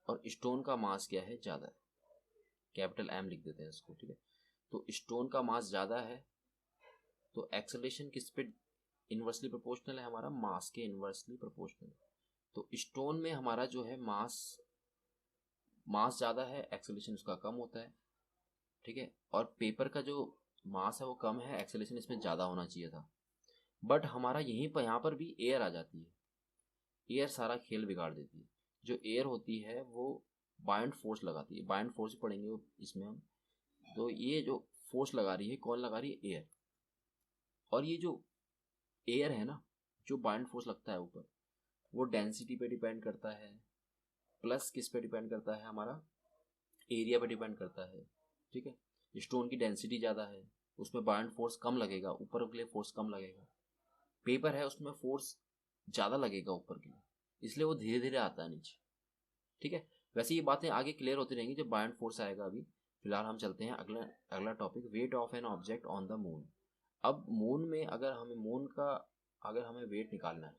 और स्टोन का मास क्या है? ज़्यादा है। कैपिटल एम लिख देते हैं इसको, ठीक है। तो स्टोन का मास ज़्यादा है, तो एक्सेलरेशन किस पे इन्वर्सली प्रोपोर्शनल है? हमारा मास के इन्वर्सली प्रोपोर्शनल। तो स्टोन में हमारा जो है मास ज़्यादा है, एक्सेलरेशन उसका कम होता है, ठीक है। और पेपर का जो मास है वो कम है, एक्सेलरेशन इसमें ज़्यादा होना चाहिए था। बट हमारा यहीं पर यहाँ पर भी एयर आ जाती है, एयर सारा खेल बिगाड़ देती है। जो एयर होती है वो बायंड फोर्स लगाती है, बायंड फोर्स पढ़ेंगे इसमें हम। तो ये जो फोर्स लगा रही है, कौन लगा रही है? एयर। और ये जो एयर है ना, जो बायंड फोर्स लगता है ऊपर, वो डेंसिटी पे डिपेंड करता है, प्लस किस पे डिपेंड करता है? हमारा एरिया पे डिपेंड करता है, ठीक है। स्टोन की डेंसिटी ज़्यादा है, उसमें बायंड फोर्स कम लगेगा, ऊपर के लिए फोर्स कम लगेगा। पेपर है, उसमें फोर्स ज़्यादा लगेगा ऊपर के लिए, इसलिए वो धीरे धीरे आता है नीचे, ठीक है। वैसे ये बातें आगे क्लियर होती रहेंगी जब बायंड फोर्स आएगा। अभी फिलहाल हम चलते हैं अगला topic, wait of an object on the moon. अब मून में अगर हमें वेट निकालना है,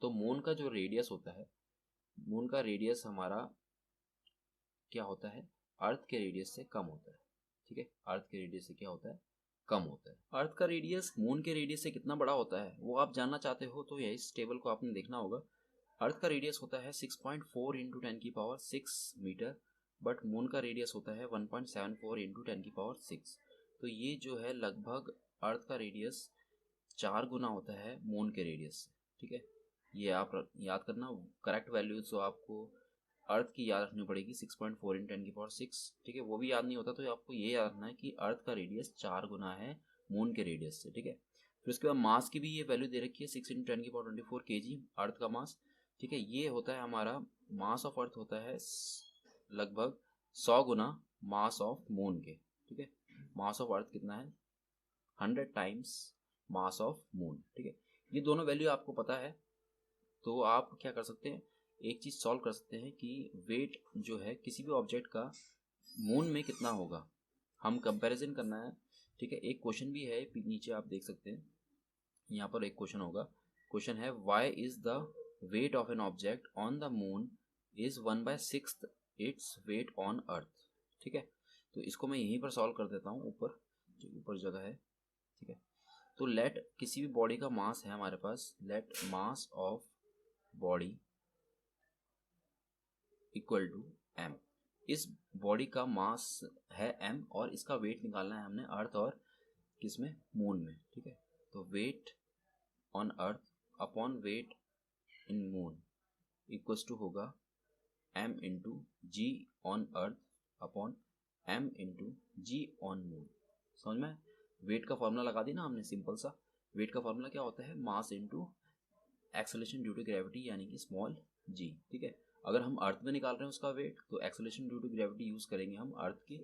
तो मून का जो रेडियस होता है, मून का रेडियस हमारा क्या होता है? अर्थ के रेडियस से कम होता है, ठीक है। अर्थ के रेडियस से क्या होता है? कम होता है। अर्थ का रेडियस मून के रेडियस से कितना बड़ा होता है वो आप जानना चाहते हो, तो ये इस टेबल को आपने देखना होगा। अर्थ का रेडियस होता है 6.4 इंटू 10⁶ मीटर, बट मून का रेडियस होता है 1.74 इंटू 10⁶। तो ये जो है लगभग अर्थ का रेडियस 4 गुना होता है मून के रेडियस से, ठीक है। ये आप याद करना, करेक्ट वैल्यू तो आपको अर्थ की याद रखनी पड़ेगी 6.4 इंटू 10⁶, ठीक है। वो भी याद नहीं होता तो आपको ये याद रखना है कि अर्थ का रेडियस 4 गुना है मून के रेडियस से, ठीक है। फिर उसके बाद मास की भी ये वैल्यू दे रखी है 6 इंटू 10⁻24 kg अर्थ का मास, ठीक है। ये होता है हमारा मास ऑफ अर्थ होता है लगभग 100 गुना मास ऑफ मून के, ठीक है। मास ऑफ अर्थ कितना है? 100 टाइम्स मास ऑफ मून, ठीक है। ये दोनों वैल्यू आपको पता है, तो आप क्या कर सकते हैं, एक चीज़ सॉल्व कर सकते हैं कि वेट जो है किसी भी ऑब्जेक्ट का मून में कितना होगा, हम कंपैरिजन करना है, ठीक है। एक क्वेश्चन भी है नीचे आप देख सकते हैं, यहाँ पर एक क्वेश्चन होगा। क्वेश्चन है, why is the weight of an object on the moon is 1/6 its weight on earth, ठीक है। तो इसको मैं यहीं पर सॉल्व कर देता हूँ, ऊपर जगह है, ठीक है। तो लेट किसी भी बॉडी का मास है हमारे पास, let mass of body equal to m। इस बॉडी का मास है m और इसका वेट निकालना है हमने अर्थ और किसमें? मून में, ठीक है। तो weight on earth upon weight in moon equals to होगा m into g on earth upon m into g on moon. समझ में? वेट का फॉर्मूला लगा दी ना हमने, सिंपल सा। वेट का फॉर्मूला क्या होता है? Mass into acceleration due to gravity यानी कि स्मॉल g। ठीक है, अगर हम अर्थ में निकाल रहे हैं उसका वेट तो acceleration due to gravity use करेंगे हम अर्थ की,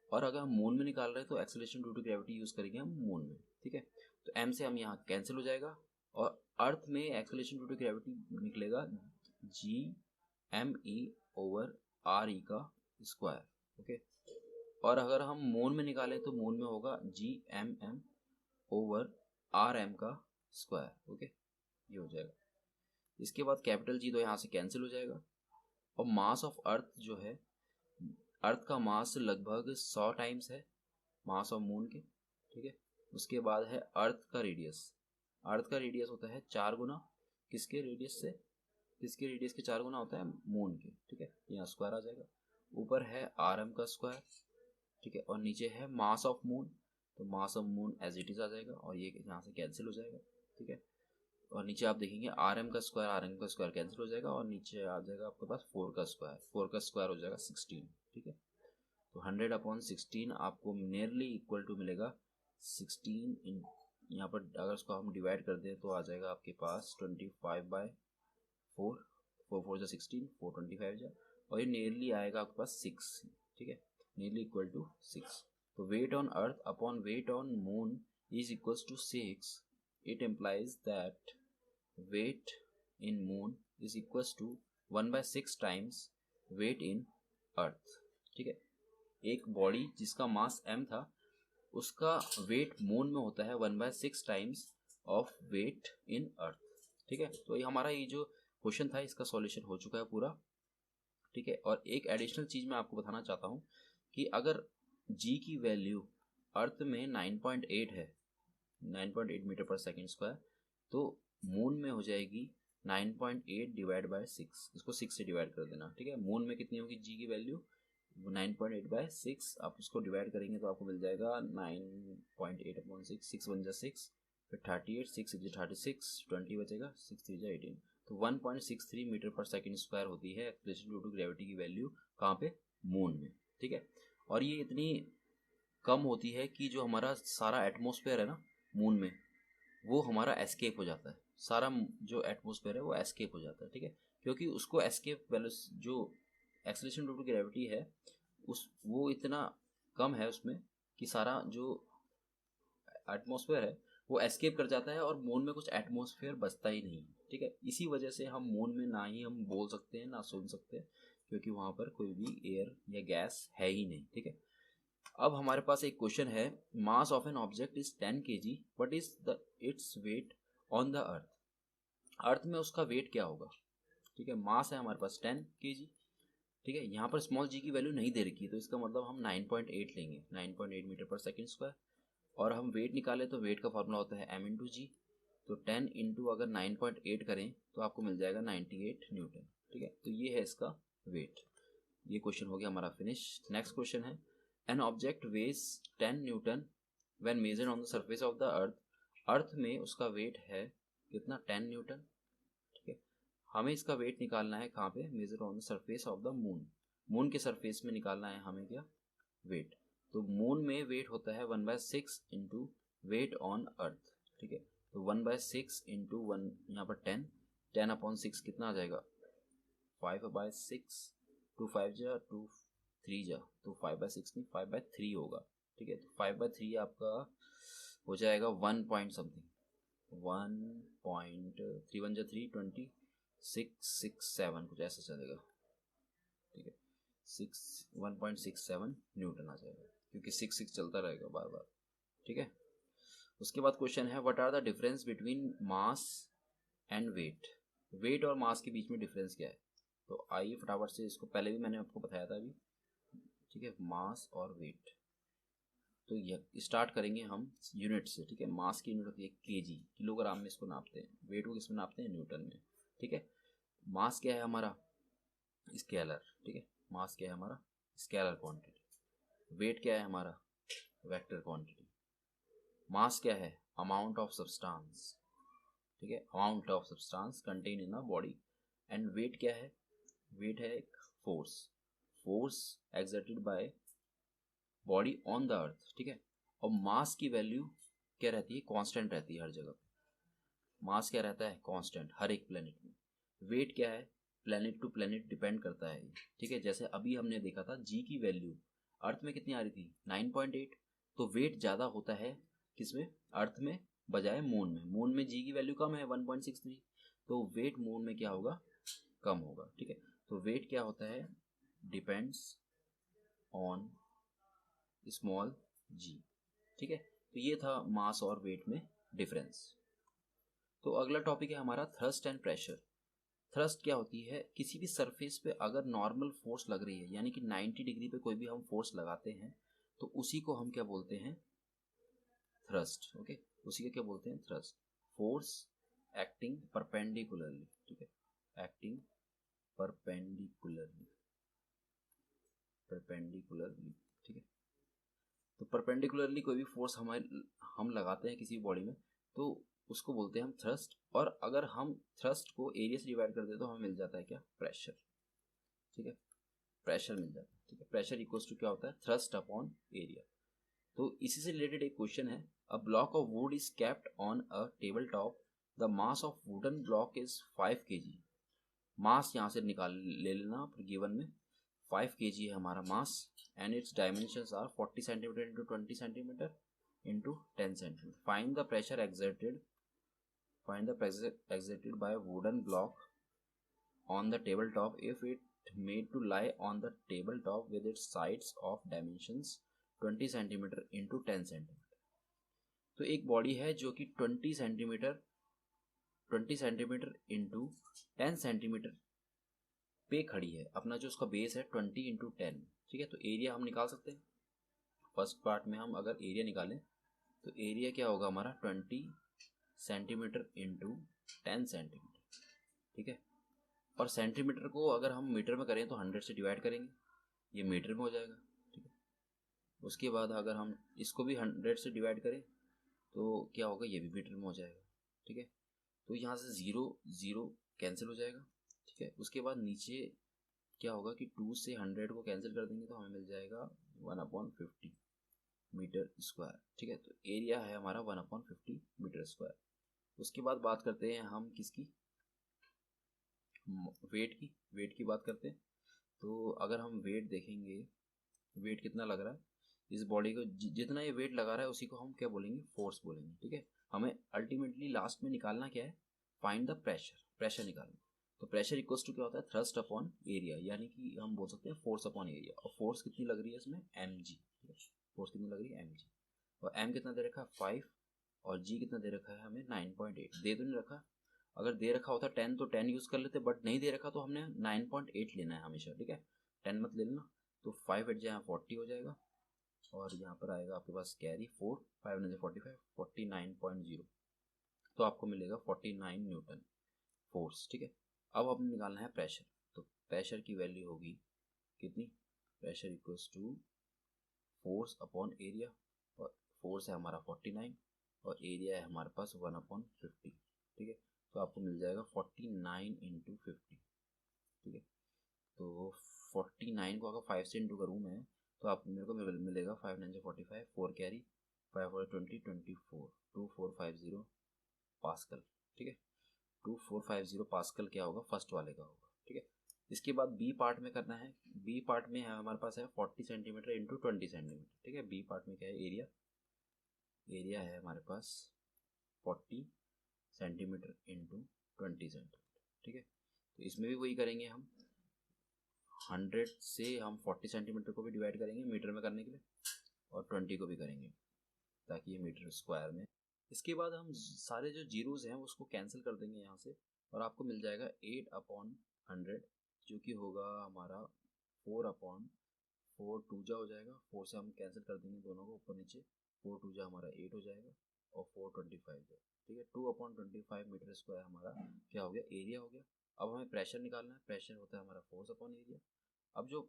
और अगर हम मून में निकाल रहे हैं तो acceleration due to gravity use करेंगे हम मून में। ठीक है, तो m से हम यहाँ कैंसिल हो जाएगा और अर्थ में एक्सेलरेशन ड्यू टू ग्रेविटी निकलेगा G M E over R E का स्क्वायर। ओके, और अगर हम मून में निकालें तो मून में होगा G M M over R M का स्क्वायर। ओके, ये हो जाएगा। इसके बाद कैपिटल जी तो यहाँ से कैंसिल हो जाएगा, और मास ऑफ अर्थ जो है, अर्थ का मास लगभग 100 टाइम्स है मास ऑफ मून के। ठीक है, उसके बाद है अर्थ का रेडियस। अर्थ का रेडियस होता है 4 गुना किसके रेडियस से? किसके रेडियस के 4 गुना होता है? मून के। ठीक है, यहाँ स्क्वायर आ जाएगा। ऊपर है आर एम का स्क्वायर। ठीक है, और नीचे है मास ऑफ मून, तो mass of moon as it is आ जाएगा और ये यहाँ से कैंसिल हो जाएगा। ठीक है, और नीचे आप देखेंगे आर एम का स्क्वायर कैंसिल हो जाएगा और नीचे आ जाएगा आपके पास 4 का स्क्वायर हो जाएगा 16। ठीक है, तो 100/16 आपको नियरली इक्वल टू मिलेगा 16 इन, यहाँ पर अगर उसको हम डिवाइड कर दें तो आ जाएगा आपके पास 25/4, 4 जा 16, 425 जा, और ये नियरली आएगा आपके पास 6। ठीक है, नियरली इक्वल टू 6। तो weight on earth upon weight on moon is equals to 6। It implies that weight in moon is equals to 1/6 times weight in earth. ठीक है, एक बॉडी जिसका मास m था उसका वेट मून में होता है 1/6 times of weight in earth. ठीक है, तो ये हमारा ये जो क्वेश्चन था इसका सॉल्यूशन हो चुका है पूरा। ठीक है, और एक एडिशनल चीज मैं आपको बताना चाहता हूँ कि अगर g की वैल्यू अर्थ में 9.8 है, 9.8 मीटर पर सेकेंड स्क्वायर, तो मून में हो जाएगी 9.8 डिवाइड बाय 6। इसको 6 से डिवाइड कर देना। ठीक है, मून में कितनी होगी g की वैल्यू? 9.8/6। आप उसको डिवाइड करेंगे तो आपको मिल जाएगा 9.8/6, 6 1 जा 6, फिर 38, 6 6 36, 20 बचेगा, 6 3 जा 18। तो 1.63 मीटर पर सेकेंड स्क्वायर होती है एक्सेलरेशन ड्यू टू ग्रेविटी की वैल्यू। कहाँ पे? मून में। ठीक है, और ये इतनी कम होती है कि जो हमारा सारा एटमॉस्फेयर है ना मून में, वो हमारा एस्केप हो जाता है। सारा जो एटमॉस्फेयर है वो एस्केप हो जाता है। ठीक है, क्योंकि उसको एस्केप जो एक्सेलरेशन ड्यू टू ग्रेविटी है वो इतना कम है उसमें कि सारा जो एटमॉस्फेयर है वो एस्केप कर जाता है और मून में कुछ एटमॉस्फेयर बचता ही नहीं है। ठीक है, इसी वजह से हम मून में ना ही हम बोल सकते हैं ना सुन सकते हैं, क्योंकि वहाँ पर कोई भी एयर या गैस है ही नहीं। ठीक है, अब हमारे पास एक क्वेश्चन है, mass of an object is 10 kg, what is the its weight on the earth. Earth में उसका वेट क्या होगा? ठीक है, मास है हमारे पास 10 kg। ठीक है, यहाँ पर स्मॉल g की वैल्यू नहीं दे रखी है, तो इसका मतलब हम 9.8 लेंगे, 9.8 मीटर पर सेकेंड स्क्वायर। और हम वेट निकाले तो वेट का फॉर्मूला होता है m इंटू जी, तो 10 इंटू अगर 9.8 करें तो आपको मिल जाएगा 98 न्यूटन। ठीक है, तो ये है इसका वेट। ये क्वेश्चन हो गया हमारा फिनिश। नेक्स्ट क्वेश्चन है, an object weighs 10 newton when measured on the surface of the earth. Earth में उसका वेट है कितना? 10 न्यूटन। ठीक है, हमें इसका वेट निकालना है कहाँ पे? Major on the surface of the moon. Moon के सरफेस में निकालना है हमें क्या? वेट। तो मून में वेट होता है 1/6 इंटू वेट ऑन अर्थ। ठीक है, तो 1/6 इंटू 1 यहाँ पर 10/6 कितना आ जाएगा? 5/6, 2 5 जा 2 3 जा, तो 5/6 नहीं 5/3 होगा। ठीक है, तो 5/3 आपका हो जाएगा 1 पॉइंट समथिंग, 1.3 1 जा 3 20 667 कुछ ऐसा चलेगा। ठीक है, 1.67 न्यूटन आ जाएगा, क्योंकि 6 चलता रहेगा बार बार। ठीक है, उसके बाद क्वेश्चन है, what are the difference between mass and weight. Weight और मास के बीच में डिफरेंस क्या है? तो आइए फटाफट से, इसको पहले भी मैंने आपको बताया था अभी। ठीक है, मास और वेट, तो ये स्टार्ट करेंगे हम यूनिट से। ठीक है, मास की यूनिट होती है केजी, किलोग्राम में इसको नापते हैं। वेट को किस में नापते हैं? न्यूटन में। ठीक है, मास क्या है हमारा? स्केलर। ठीक है, मास क्या है हमारा? Scalar quantity. वेट क्या है हमारा? Vector quantity. मास क्या है? अमाउंट ऑफ सब्सटेंस, ठीक है, amount of substance contain in a body. And weight क्या है, वेट है एक force exerted by body on the earth, ठीक है। और मास की वैल्यू क्या रहती है, कांस्टेंट रहती है हर जगह पे। मास क्या रहता है, कांस्टेंट हर एक प्लेनेट में। वेट क्या है, प्लेनेट टू प्लेनेट डिपेंड करता है, ठीक है। जैसे अभी हमने देखा था जी की वैल्यू अर्थ में कितनी आ रही थी, 9.8। तो वेट ज़्यादा होता है किसमें, अर्थ में बजाय मून में। मून में जी की वैल्यू कम है 1.63, तो वेट मून में क्या होगा, कम होगा, ठीक है। तो वेट क्या होता है, डिपेंड्स ऑन स्मॉल जी, ठीक है। तो ये था मास और वेट में डिफरेंस। तो अगला टॉपिक है हमारा थ्रस्ट एंड प्रेशर। थ्रस्ट क्या होती है, किसी भी सरफेस पे अगर नॉर्मल फोर्स लग रही है, यानी कि 90 डिग्री पे कोई भी हम फोर्स लगाते हैं, तो उसी को हम क्या बोलते हैं, थ्रस्ट, ओके। उसी को क्या बोलते हैं, थ्रस्ट। फोर्स एक्टिंग परपेंडिकुलरली, ठीक है, एक्टिंग परपेंडिकुलरली, ठीक है। तो परपेंडिकुलरली कोई भी फोर्स हम लगाते हैं किसी बॉडी में, तो उसको बोलते हैं हम थ्रस्ट। और अगर हम थ्रस्ट को एरिया से डिवाइड कर दे तो हमें मिल जाता है क्या, प्रेशर, ठीक है, प्रेशर मिल जाता है, ठीक है। प्रेशर इक्वल्स टू क्या होता है, थ्रस्ट अपॉन एरिया। तो इसी से रिलेटेड एक क्वेश्चन है, अ block of would is kept on a table top, the mass of wooden block is 5 kg। मास यहाँ से निकाल ले लेना आप, गिवन में 5 kg है हमारा mass, and its dimensions are 40 centimetre into 20 centimetre into 10 centimetre. Find the pressure exerted by a wooden block on the tabletop if it made to lie on the tabletop with its sides of dimensions 20 centimetre into 10 centimetre. तो एक body है जो कि 20 centimetre into 10 centimetre पे खड़ी है, अपना जो उसका बेस है 20 इंटू 10, ठीक है। तो एरिया हम निकाल सकते हैं। फर्स्ट पार्ट में हम अगर एरिया निकालें तो एरिया क्या होगा हमारा, 20 सेंटीमीटर इंटू 10 सेंटीमीटर, ठीक है। और सेंटीमीटर को अगर हम मीटर में करें तो 100 से डिवाइड करेंगे, ये मीटर में हो जाएगा, ठीक है। उसके बाद अगर हम इसको भी 100 से डिवाइड करें तो क्या होगा, ये भी मीटर में हो जाएगा, ठीक है। तो यहाँ से 0 0 कैंसिल हो जाएगा, ठीक है। उसके बाद नीचे क्या होगा कि 2 से 100 को कैंसिल कर देंगे तो हमें मिल जाएगा 1/50 मीटर स्क्वायर, ठीक है। तो एरिया है हमारा 1/50 मीटर स्क्वायर। उसके बाद बात करते हैं हम किसकी, वेट की बात करते हैं। तो अगर हम वेट देखेंगे, वेट कितना लग रहा है इस बॉडी को, जितना ये वेट लगा रहा है उसी को हम क्या बोलेंगे, फोर्स बोलेंगे, ठीक है। हमें अल्टीमेटली लास्ट में निकालना क्या है, फाइंड द प्रेशर, प्रेशर निकालना। तो प्रेशर इक्वल्स टू क्या होता है, थ्रस्ट अपॉन एरिया, यानी कि हम बोल सकते हैं फोर्स अपॉन एरिया। और फोर्स कितनी लग रही है इसमें, mg, ठीक है। फोर्स कितनी लग रही है, mg। और m कितना दे रखा है, 5, और g कितना दे रखा है हमें, 9.8। दे तो नहीं रखा, अगर दे रखा होता 10 तो 10 यूज कर लेते, बट नहीं दे रखा तो हमने 9.8 लेना है हमेशा, ठीक है। 10 मत ले लेना। तो 5 एट जाए 40 हो जाएगा, और यहाँ पर आएगा आपके पास कैरी 4, 5 9 45, 49.0। तो आपको मिलेगा 49 न्यूटन फोर्स, ठीक है। अब हमें निकालना है प्रेशर। तो प्रेशर की वैल्यू होगी कितनी, pressure equals to force upon area, और फोर्स है हमारा 49 और एरिया है हमारे पास 1/50, ठीक है। तो आपको मिल जाएगा 49 इंटू 50, ठीक है। तो 49 को अगर 5 से इंटू करूँ मैं तो आप मेरे को मिलेगा 5 9 45, 4 कैरी, 5 4 20 24, 2450 पास्कल, ठीक है। 2450 पास्कल क्या होगा, फर्स्ट वाले का होगा, ठीक है। इसके बाद बी पार्ट में करना है। बी पार्ट में है हमारे पास है 40 सेंटीमीटर इंटू 20 सेंटीमीटर, ठीक है। बी पार्ट में क्या है, एरिया, एरिया है हमारे पास 40 सेंटीमीटर इंटू 20 सेंटीमीटर, ठीक है। तो इसमें भी वही करेंगे हम, 100 से हम 40 सेंटीमीटर को भी डिवाइड करेंगे मीटर में करने के लिए, और 20 को भी करेंगे ताकि ये मीटर स्क्वायर में। इसके बाद हम सारे जो जीरोज हैं उसको कैंसिल कर देंगे यहाँ से, और आपको मिल जाएगा 8/100, जो कि होगा हमारा 4/4, 2 जा हो जाएगा, 4 से हम कैंसिल कर देंगे दोनों को ऊपर नीचे, 4 2 जा हमारा 8 हो जाएगा, और 4 25 है, ठीक है। 2/25 मीटर स्क्वायर हमारा क्या हो गया, एरिया हो गया। अब हमें प्रेशर निकालना है। प्रेशर होता है हमारा फोर्स अपॉन एरिया। अब जो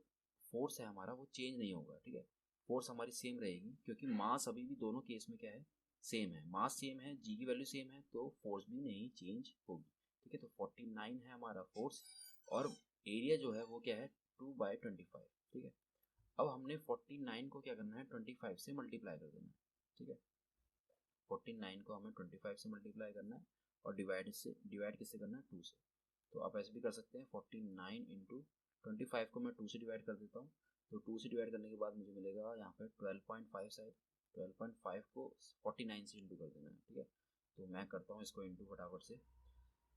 फोर्स है हमारा वो चेंज नहीं होगा, ठीक है, फोर्स हमारी सेम रहेगी, क्योंकि मास अभी भी दोनों केस में क्या है, सेम है, मास सेम है, जी की वैल्यू सेम है, तो फोर्स भी नहीं चेंज होगी। ठीक है, तो 49 है हमारा फोर्स और एरिया जो है वो क्या है 2/25। ठीक है, अब हमने 49 को क्या करना है 25 से मल्टीप्लाई कर देना है। ठीक है, 49 को हमें 25 से मल्टीप्लाई करना है और डिवाइड किससे करना है 2 से। तो आप ऐसे भी कर सकते हैं 49 इंटू 25 को मैं 2 से डिवाइड कर देता हूँ, तो 2 से डिवाइड करने के बाद मुझे मिलेगा यहाँ पे 12.5 शायद, 12.5 को 49 से इंटू कर देना है। ठीक है, तो मैं करता हूँ इसको इंटू फटाफट से,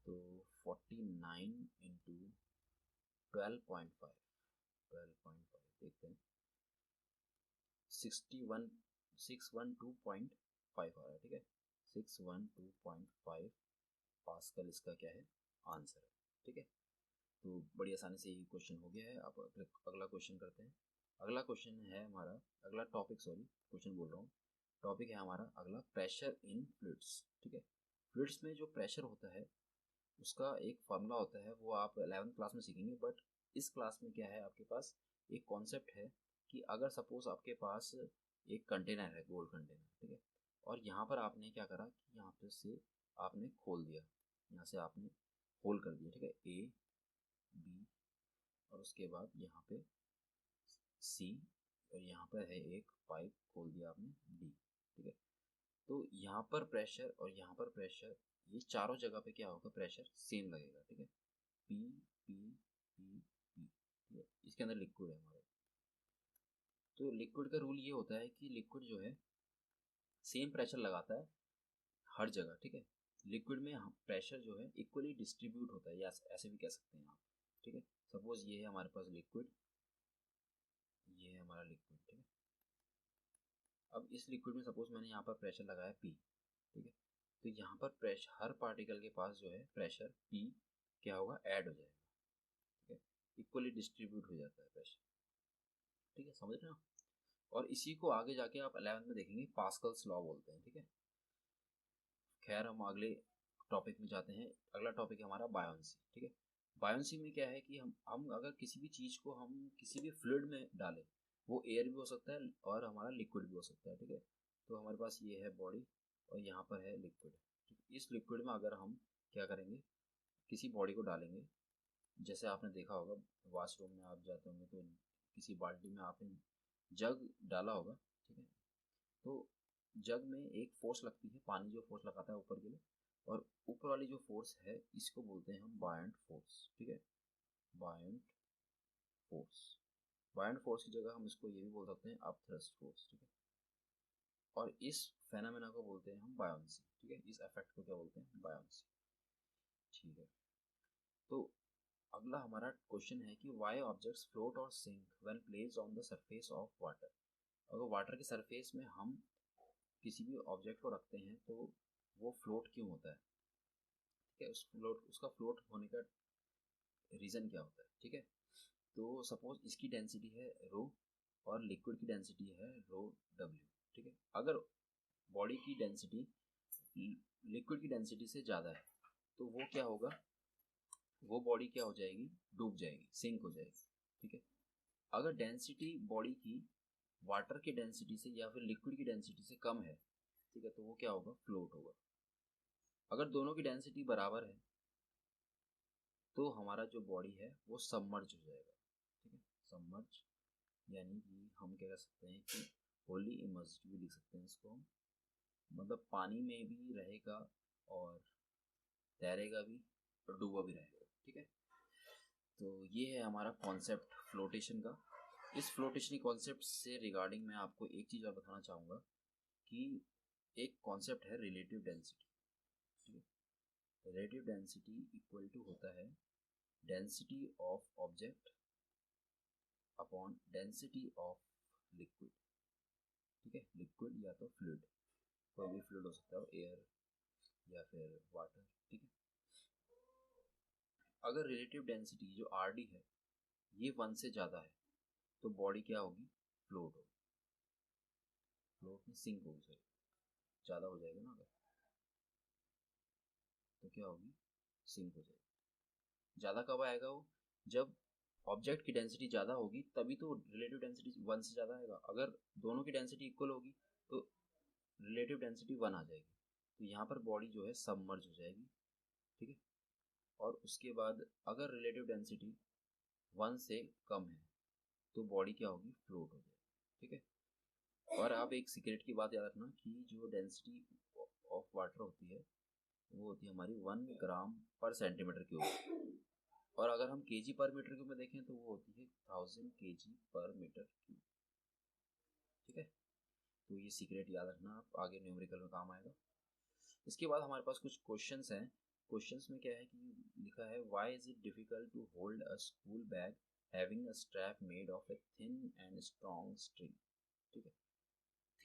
तो 49 इंटू 12.5, 12.5 देखते हैं 612.5 आ रहा है। ठीक है, 612.5 पास्कल इसका क्या है आंसर है। ठीक है, तो बड़ी आसानी से ये क्वेश्चन हो गया है। अब अगला क्वेश्चन करते हैं। अगला क्वेश्चन है हमारा, अगला टॉपिक, सॉरी क्वेश्चन बोल रहा हूँ, टॉपिक है हमारा अगला प्रेशर इन फ्लूइड्स। ठीक है, फ्लूइड्स में जो प्रेशर होता है उसका एक फार्मूला होता है, वो आप 11th क्लास में सीखेंगे, बट इस क्लास में क्या है आपके पास एक कॉन्सेप्ट है कि अगर सपोज आपके पास एक कंटेनर है, गोल्ड कंटेनर। ठीक है, और यहाँ पर आपने क्या करा कि यहाँ पे से आपने खोल दिया, यहाँ से आपने होल कर दिया। ठीक है, ए बी और उसके बाद यहाँ पे सी और यहाँ पर है एक पाइप खोल दिया आपने डी। ठीक है, तो यहाँ पर प्रेशर और यहाँ पर प्रेशर, ये चारों जगह पे क्या होगा प्रेशर सेम लगेगा। ठीक है, पी पी पी पी। ठीक है, इसके अंदर लिक्विड है हमारे, तो लिक्विड का रूल ये होता है कि लिक्विड जो है सेम प्रेशर लगाता है हर जगह। ठीक है, लिक्विड में प्रेशर जो है इक्वली डिस्ट्रीब्यूट होता है, या ऐसे भी कह सकते हैं आप। ठीक है, सपोज ये है हमारे पास लिक्विड, ये है हमारा लिक्विड। ठीक है, अब इस लिक्विड में सपोज मैंने यहाँ पर प्रेशर लगाया P। ठीक है, तो यहाँ पर प्रेशर हर पार्टिकल के पास जो है प्रेशर P क्या होगा ऐड हो जाएगा। ठीक है, इक्वली डिस्ट्रीब्यूट हो जाता है प्रेशर। ठीक है, समझ रहे हो, और इसी को आगे जाके आप 11th में देखेंगे, पास्कल्स लॉ बोलते हैं। ठीक है, खैर हम अगले टॉपिक में जाते हैं। अगला टॉपिक है हमारा बायोन्सी। ठीक है, बायोन्सी में क्या है कि हम अगर किसी भी चीज़ को हम किसी भी फ्लूइड में डालें, वो एयर भी हो सकता है और हमारा लिक्विड भी हो सकता है। ठीक है, तो हमारे पास ये है बॉडी और यहाँ पर है लिक्विड। ठीक है, इस लिक्विड में अगर हम क्या करेंगे किसी बॉडी को डालेंगे, जैसे आपने देखा होगा वॉशरूम में आप जाते होंगे तो किसी बाल्टी में आपने जग डाला होगा। ठीक है, तो जग में एक फोर्स लगती है, पानी जो फोर्स लगाता है ऊपर के लिए, और ऊपर वाली जो फोर्स है इसको बोलते हैं हम बायंट फोर्स। ठीक है, बायंट फोर्स, बायंट फोर्स की जगह हम इसको ये भी बोल सकते हैं अपथ्रस्ट फोर्स। ठीक है, और इस फेनोमेना को बोलते हैं हम बायोन्सी। ठीक है, इस इफेक्ट को क्या बोलते हैं बायोन्सी। ठीक है, तो अगला हमारा क्वेश्चन है कि वाई ऑब्जेक्ट्स फ्लोट और sink when placed on the surface of water. अगर वाटर के सरफेस में हम किसी भी ऑब्जेक्ट को रखते हैं तो वो फ्लोट क्यों होता है। ठीक है, उसका फ्लोट होने का रीज़न क्या होता है। ठीक है, तो सपोज इसकी डेंसिटी है रो और लिक्विड की डेंसिटी है रो डब्ल्यू। ठीक है, अगर बॉडी की डेंसिटी लिक्विड की डेंसिटी से ज़्यादा है तो वो क्या होगा, वो बॉडी क्या हो जाएगी डूब जाएगी, सिंक हो जाएगी। ठीक है, अगर डेंसिटी बॉडी की वाटर की डेंसिटी से या फिर लिक्विड की डेंसिटी से कम है, ठीक है, तो वो क्या होगा फ्लोट होगा। अगर दोनों की डेंसिटी बराबर है तो हमारा जो बॉडी है वो सबमर्ज हो जाएगा। ठीक है, सबमर्ज यानी कि हम क्या कर सकते हैं कि होली इमर्ज्ड भी लिख सकते हैं इसको हम, मतलब पानी में भी रहेगा और तैरेगा भी और डूबा भी रहेगा। ठीक है, तो ये है हमारा कॉन्सेप्ट फ्लोटेशन का। इस फ्लोटेशन कॉन्सेप्ट से रिगार्डिंग मैं आपको एक चीज़ और बताना चाहूँगा कि एक कॉन्सेप्ट है रिलेटिव डेंसिटी। ठीक है, रिलेटिव डेंसिटी इक्वल टू होता है density of object upon density of liquid. ठीक है, लिक्विड या तो फ्लूइड, कोई भी फ्लूइड हो सकता है, एयर या फिर वाटर। ठीक है, अगर रिलेटिव डेंसिटी जो आर डी है ये 1 से ज़्यादा है तो बॉडी क्या होगी फ्लोट होगी, फ्लोट में सिंक होगी, सॉरी ज़्यादा हो जाएगा ना, अगर तो क्या होगी सिंक हो जाएगी। ज़्यादा कब आएगा वो, जब ऑब्जेक्ट की डेंसिटी ज़्यादा होगी तभी तो रिलेटिव डेंसिटी 1 से ज़्यादा आएगा। अगर दोनों की डेंसिटी इक्वल होगी तो रिलेटिव डेंसिटी 1 आ जाएगी, तो यहाँ पर बॉडी जो है सबमर्ज हो जाएगी, ठीक है। और उसके बाद अगर रिलेटिव डेंसिटी 1 से कम है तो बॉडी क्या होगी, फ्लोट हो जाएगी, ठीक है। और आप एक सीक्रेट की बात याद रखना कि जो डेंसिटी ऑफ वाटर होती है वो होती है हमारी 1 ग्राम पर सेंटीमीटर क्यूब, और अगर हम केजी पर मीटर क्यूब में देखें तो वो होती है 1000 केजी पर मीटर क्यूब, ठीक है। तो ये सीक्रेट याद रखना, आप आगे न्यूमेरिकल में काम आएगा। इसके बाद हमारे पास कुछ क्वेश्चंस हैं। क्वेश्चंस में क्या है कि लिखा है why is it difficult to hold a school bag having a strap made of a thin and strong string, ठीक है।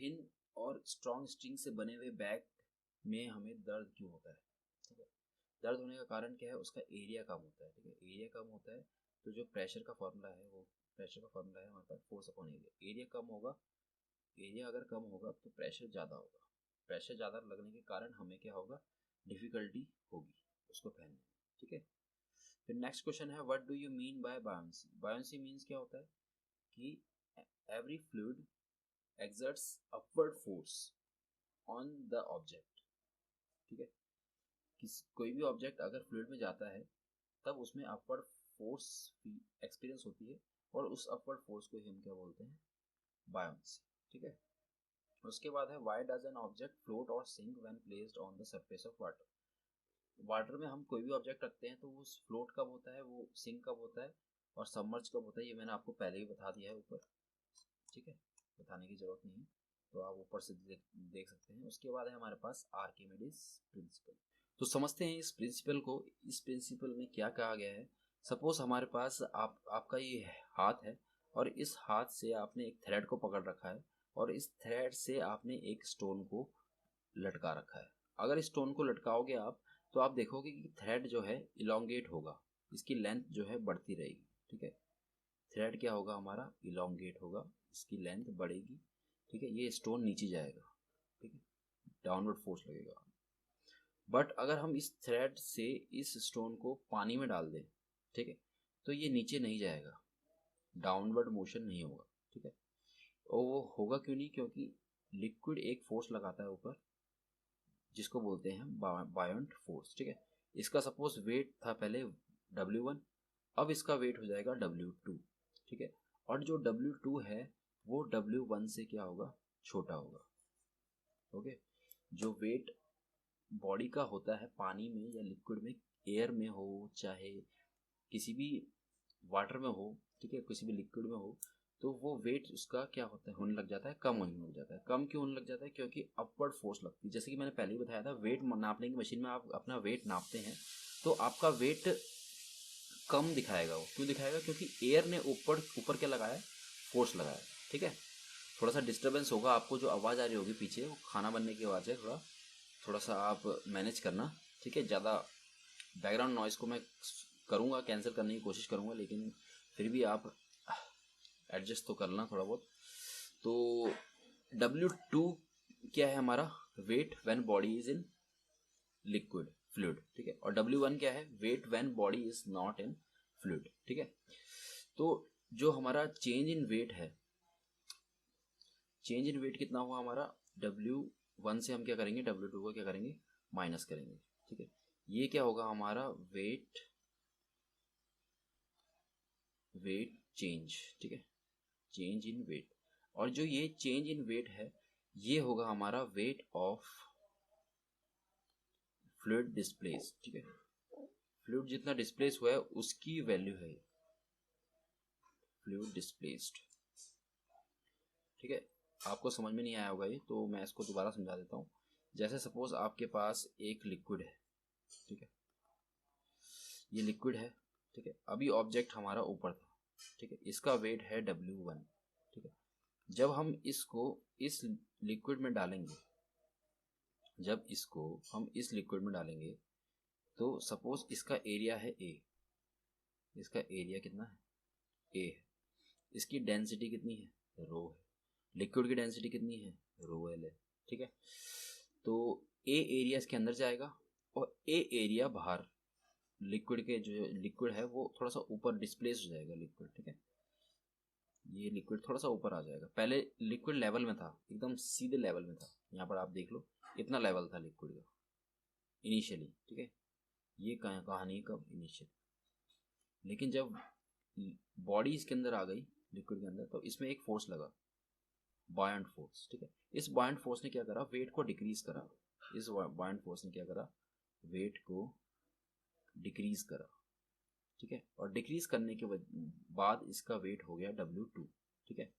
थिन और स्ट्रॉन्ग स्ट्रिंग से बने हुए बैग में हमें दर्द क्यों होता है, ठीक है। दर्द होने का कारण क्या है, उसका एरिया कम होता है, ठीक है। एरिया कम होता है तो जो प्रेशर का फॉर्मूला है वो प्रेशर का फॉर्मूला है हमारे पास फोर्स अपॉन एरिया। एरिया कम होगा, एरिया अगर कम होगा तो प्रेशर ज़्यादा होगा, प्रेशर ज़्यादा लगने के कारण हमें क्या होगा, डिफिकल्टी होगी उसको पहनने में, ठीक है। फिर नेक्स्ट क्वेश्चन है what do you mean by buoyancy. Buoyancy means क्या होता है कि every fluid exerts upward force on the object, ठीक है। कोई भी ऑब्जेक्ट अगर फ्लूइड में जाता है तब उसमें अपवर्ड फोर्स एक्सपीरियंस होती है, और उस अपवर्ड फोर्स को हम क्या बोलते हैं, बायोंसी, ठीक है। उसके बाद है why does an object float और sink when placed on the surface of water. Water में हम कोई भी ऑब्जेक्ट रखते हैं तो वो फ्लोट कब होता है, वो सिंक कब होता है, और सबमर्ज कब होता है, ये मैंने आपको पहले ही बता दिया है ऊपर, ठीक है, बताने की जरूरत नहीं है, तो आप ऊपर से देख सकते हैं। उसके बाद है हमारे पास आर्किमिडीज प्रिंसिपल। तो समझते हैं इस प्रिंसिपल को। इस प्रिंसिपल में क्या कहा गया है, सपोज हमारे पास आपका ये हाथ है और इस हाथ से आपने एक थ्रेड को पकड़ रखा है और इस थ्रेड से आपने एक स्टोन को लटका रखा है। अगर इस स्टोन को लटकाओगे आप तो आप देखोगे कि थ्रेड जो है इलोंगेट होगा, इसकी लेंथ जो है बढ़ती रहेगी, ठीक है। थ्रेड क्या होगा हमारा, इलोंगेट होगा, इसकी लेंथ बढ़ेगी, ठीक है। ये स्टोन नीचे जाएगा, ठीक है, डाउनवर्ड फोर्स लगेगा। बट अगर हम इस थ्रेड से इस स्टोन को पानी में डाल दें, ठीक है, तो ये नीचे नहीं जाएगा, डाउनवर्ड मोशन नहीं होगा, ठीक है। और वो होगा क्यों नहीं, क्योंकि लिक्विड एक फोर्स लगाता है ऊपर जिसको बोलते हैं बायोंट फोर्स, ठीक है। इसका सपोज वेट था पहले W1, अब इसका वेट हो जाएगा W2, ठीक है। और जो W2 है वो W1 से क्या होगा, छोटा होगा, ओके। जो वेट बॉडी का होता है पानी में या लिक्विड में, एयर में हो चाहे किसी भी वाटर में हो, ठीक है, किसी भी लिक्विड में हो, तो वो वेट उसका क्या होता है, होने लग जाता है, कम होने लग जाता है। कम क्यों होने लग जाता है, क्योंकि अपवर्ड फोर्स लगती है। जैसे कि मैंने पहले ही बताया था, वेट नापने की मशीन में आप अपना वेट नापते हैं तो आपका वेट कम दिखाएगा। वो क्यों दिखाएगा, क्योंकि एयर ने ऊपर ऊपर क्या लगाया है, फोर्स लगाया है, ठीक है। थोड़ा सा डिस्टर्बेंस होगा, आपको जो आवाज़ आ रही होगी पीछे वो खाना बनने की आवाज़ है, थोड़ा सा आप मैनेज करना, ठीक है। ज़्यादा बैकग्राउंड नॉइज़ को मैं करूँगा, कैंसिल करने की कोशिश करूँगा, लेकिन फिर भी आप एडजस्ट तो करना थोड़ा बहुत। तो W2 क्या है हमारा, weight when body is in liquid fluid, ठीक है। और W1 क्या है, weight when body is not in fluid, ठीक है। तो जो हमारा चेंज इन वेट है, चेंज इन वेट कितना हुआ हमारा, W1 से हम क्या करेंगे, W2 को क्या करेंगे, माइनस करेंगे, ठीक है। ये क्या होगा हमारा वेट चेंज, ठीक है, चेंज इन वेट। और जो ये चेंज इन वेट है ये होगा हमारा वेट ऑफ फ्लूइड डिस्प्लेस, ठीक है। फ्लूइड जितना डिस्प्लेस हुआ है उसकी वैल्यू है फ्लूइड डिस्प्लेस्ड, ठीक है। आपको समझ में नहीं आया होगा ये, तो मैं इसको दोबारा समझा देता हूँ। जैसे सपोज आपके पास एक लिक्विड है, ठीक है, ये लिक्विड है, ठीक है। अभी ऑब्जेक्ट हमारा ऊपर था, ठीक है, इसका वेट है W1, ठीक है। जब हम इसको इस लिक्विड में डालेंगे, जब इसको हम इस लिक्विड में डालेंगे तो सपोज इसका एरिया है A, इसका एरिया कितना है, A है। इसकी डेंसिटी कितनी है, रो है। लिक्विड की डेंसिटी कितनी है, रो एल है, ठीक है। तो A एरिया इसके अंदर जाएगा और A एरिया बाहर, लिक्विड के जो लिक्विड है वो थोड़ा सा ऊपर डिस्प्लेस हो जाएगा लिक्विड, ठीक है। ये लिक्विड थोड़ा सा ऊपर आ जाएगा। पहले लिक्विड लेवल में था, एकदम सीधे लेवल में था, यहाँ पर आप देख लो इतना लेवल था लिक्विड का इनिशियली, ठीक है। ये कहानी कब इनिशियल, लेकिन जब बॉडी इसके अंदर आ गई लिक्विड के अंदर, तो इसमें एक फोर्स लगा, बायंट फोर्स, ठीक है। इस बायंट फोर्स ने क्या करा, वेट को डिक्रीज करा। इस बायंट फोर्स ने क्या करा, वेट को डिक्रीज करा, ठीक है। और डिक्रीज करने के बाद इसका वेट हो गया W2, ठीक है।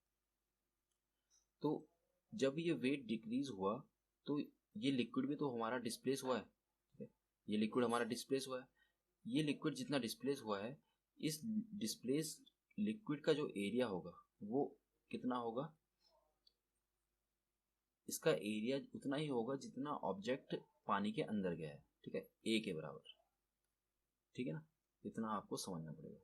तो जब ये वेट डिक्रीज हुआ तो ये लिक्विड भी तो हमारा डिस्प्लेस हुआ है, ठीक है। ये लिक्विड हमारा डिस्प्लेस हुआ है। ये लिक्विड जितना डिस्प्लेस हुआ है, इस डिस्प्लेस लिक्विड का जो एरिया होगा वो कितना होगा, इसका एरिया उतना ही होगा जितना ऑब्जेक्ट पानी के अंदर गया है, ठीक है, A के बराबर, ठीक है ना। इतना आपको समझना पड़ेगा।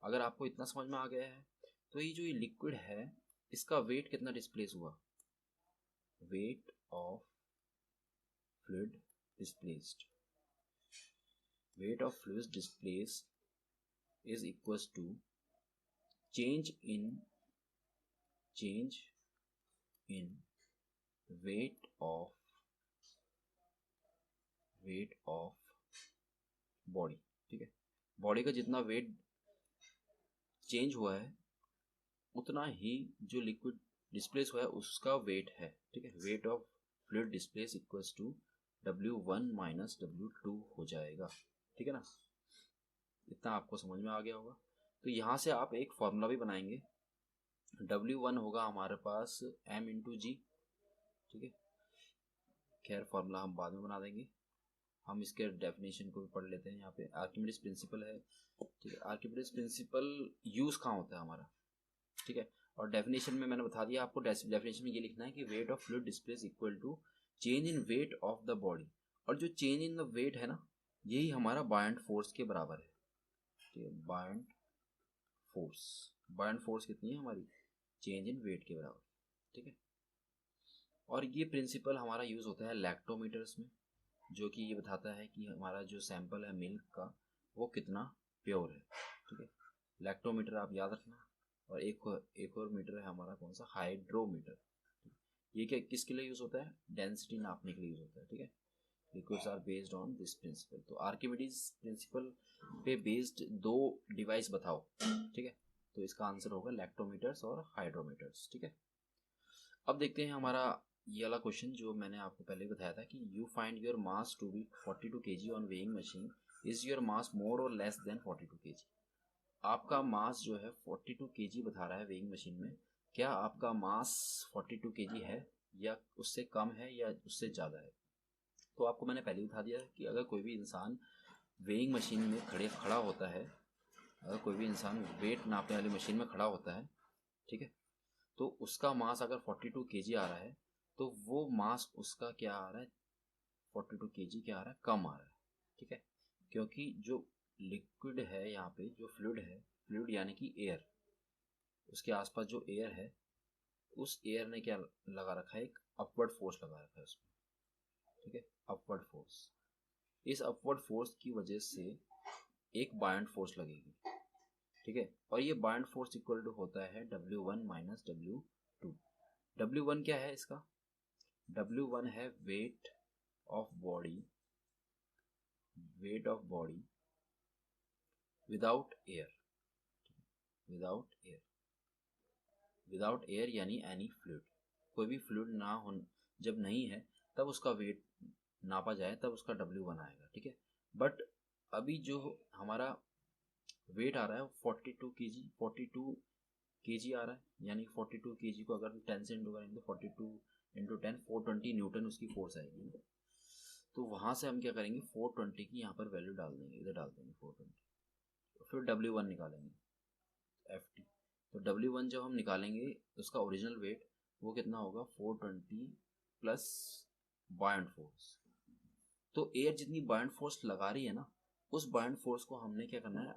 अगर आपको इतना समझ में आ गया है तो ये जो ये लिक्विड है इसका वेट कितना डिस्प्लेस हुआ, weight of fluid displaced, weight of fluid displaced is equals to change in weight of body, ठीक है। बॉडी का जितना वेट चेंज हुआ है उतना ही जो लिक्विड डिस्प्लेस हुआ है उसका वेट है, ठीक है। Weight of fluid displace equals to W1 minus W2 हो जाएगा, ठीक है ना। इतना आपको समझ में आ गया होगा। तो यहाँ से आप एक फॉर्मूला भी बनाएंगे। W1 होगा हमारे पास M इंटू जी, ठीक है। खैर फॉर्मूला हम बाद में बना देंगे, हम इसके डेफिनेशन को भी पढ़ लेते हैं। यहाँ पे आर्किमिडीज प्रिंसिपल है, ठीक है। आर्किमिडीज प्रिंसिपल यूज कहाँ होता है हमारा, ठीक है। और डेफिनेशन में मैंने बता दिया आपको, डेफिनेशन में ये लिखना है कि weight of fluid displace equal to change in weight of the body. और जो चेंज इन द वेट है ना, यही हमारा बायंट फोर्स के बराबर है, ठीक है। बायंट फोर्स कितनी है हमारी, चेंज इन वेट के बराबर, ठीक है। और ये प्रिंसिपल हमारा यूज होता है लैक्टोमीटर्स में, जो कि ये बताता है कि हमारा जो सैंपल है मिल्क का वो कितना प्योर है, ठीक है। लैक्टोमीटर आप याद रखना। और एक और मीटर है हमारा, कौन सा, हाइड्रोमीटर। ये क्या किसके लिए यूज होता है, डेंसिटी नापने के लिए यूज होता है, ठीक है। Liquids are based on this principle. तो आर्किमिडीज प्रिंसिपल पे बेस्ड दो डिवाइस बताओ, ठीक है। तो इसका आंसर होगा लैक्टोमीटर्स और हाइड्रोमीटर्स, ठीक है। अब देखते हैं हमारा ये वाला क्वेश्चन जो मैंने आपको पहले बताया था कि you find your mass to be 42 kg on weighing machine, is your mass more or less then 42 kg। आपका मास जो है 42 kg बता रहा है वेइंग मशीन में, क्या आपका मास 42 kg है या उससे कम है या उससे ज़्यादा है। तो आपको मैंने पहले ही बता दिया कि अगर कोई भी इंसान वेइंग मशीन में खड़ा होता है, अगर कोई भी इंसान वेट नापने वाली मशीन में खड़ा होता है, ठीक है, तो उसका मास अगर 42 kg आ रहा है तो वो मास उसका क्या आ रहा है, 42 kg क्या आ रहा है, कम आ रहा है, ठीक है। क्योंकि जो लिक्विड है यहाँ पे, जो फ्लूइड है, फ्लूइड यानी कि एयर, उसके आसपास जो एयर है, उस एयर ने क्या लगा रखा है, एक अपवर्ड फोर्स लगा रखा है उसमें, ठीक है, अपवर्ड फोर्स। इस अपवर्ड फोर्स की वजह से एक बायंट फोर्स लगेगी, ठीक है। और ये बायंट फोर्स इक्वल टू होता है W1 माइनस W2। W1 क्या है इसका, W1 है weight of body without air यानी एनी फ्लूइड। कोई भी फ्लूइड ना हो, जब नहीं है तब उसका वेट नापा जाए तब उसका W1 आएगा, ठीक है। बट अभी जो हमारा वेट आ रहा है 42 kg आ रहा है, यानी 42 kg को अगर 10 से इंटू करेंगे तो 42 इंटू 10 420 न्यूटन उसकी फोर्स आएगी। तो वहाँ से हम क्या करेंगे, 420 की यहाँ पर वैल्यू डाल देंगे, इधर डाल देंगे 420, तो फिर W1 निकालेंगे FT। तो W1 जब हम निकालेंगे उसका ओरिजिनल वेट वो कितना होगा, 420 प्लस बायंट फोर्स। तो एयर जितनी बायंट फोर्स लगा रही है ना, उस बायंट फोर्स को हमने क्या करना है,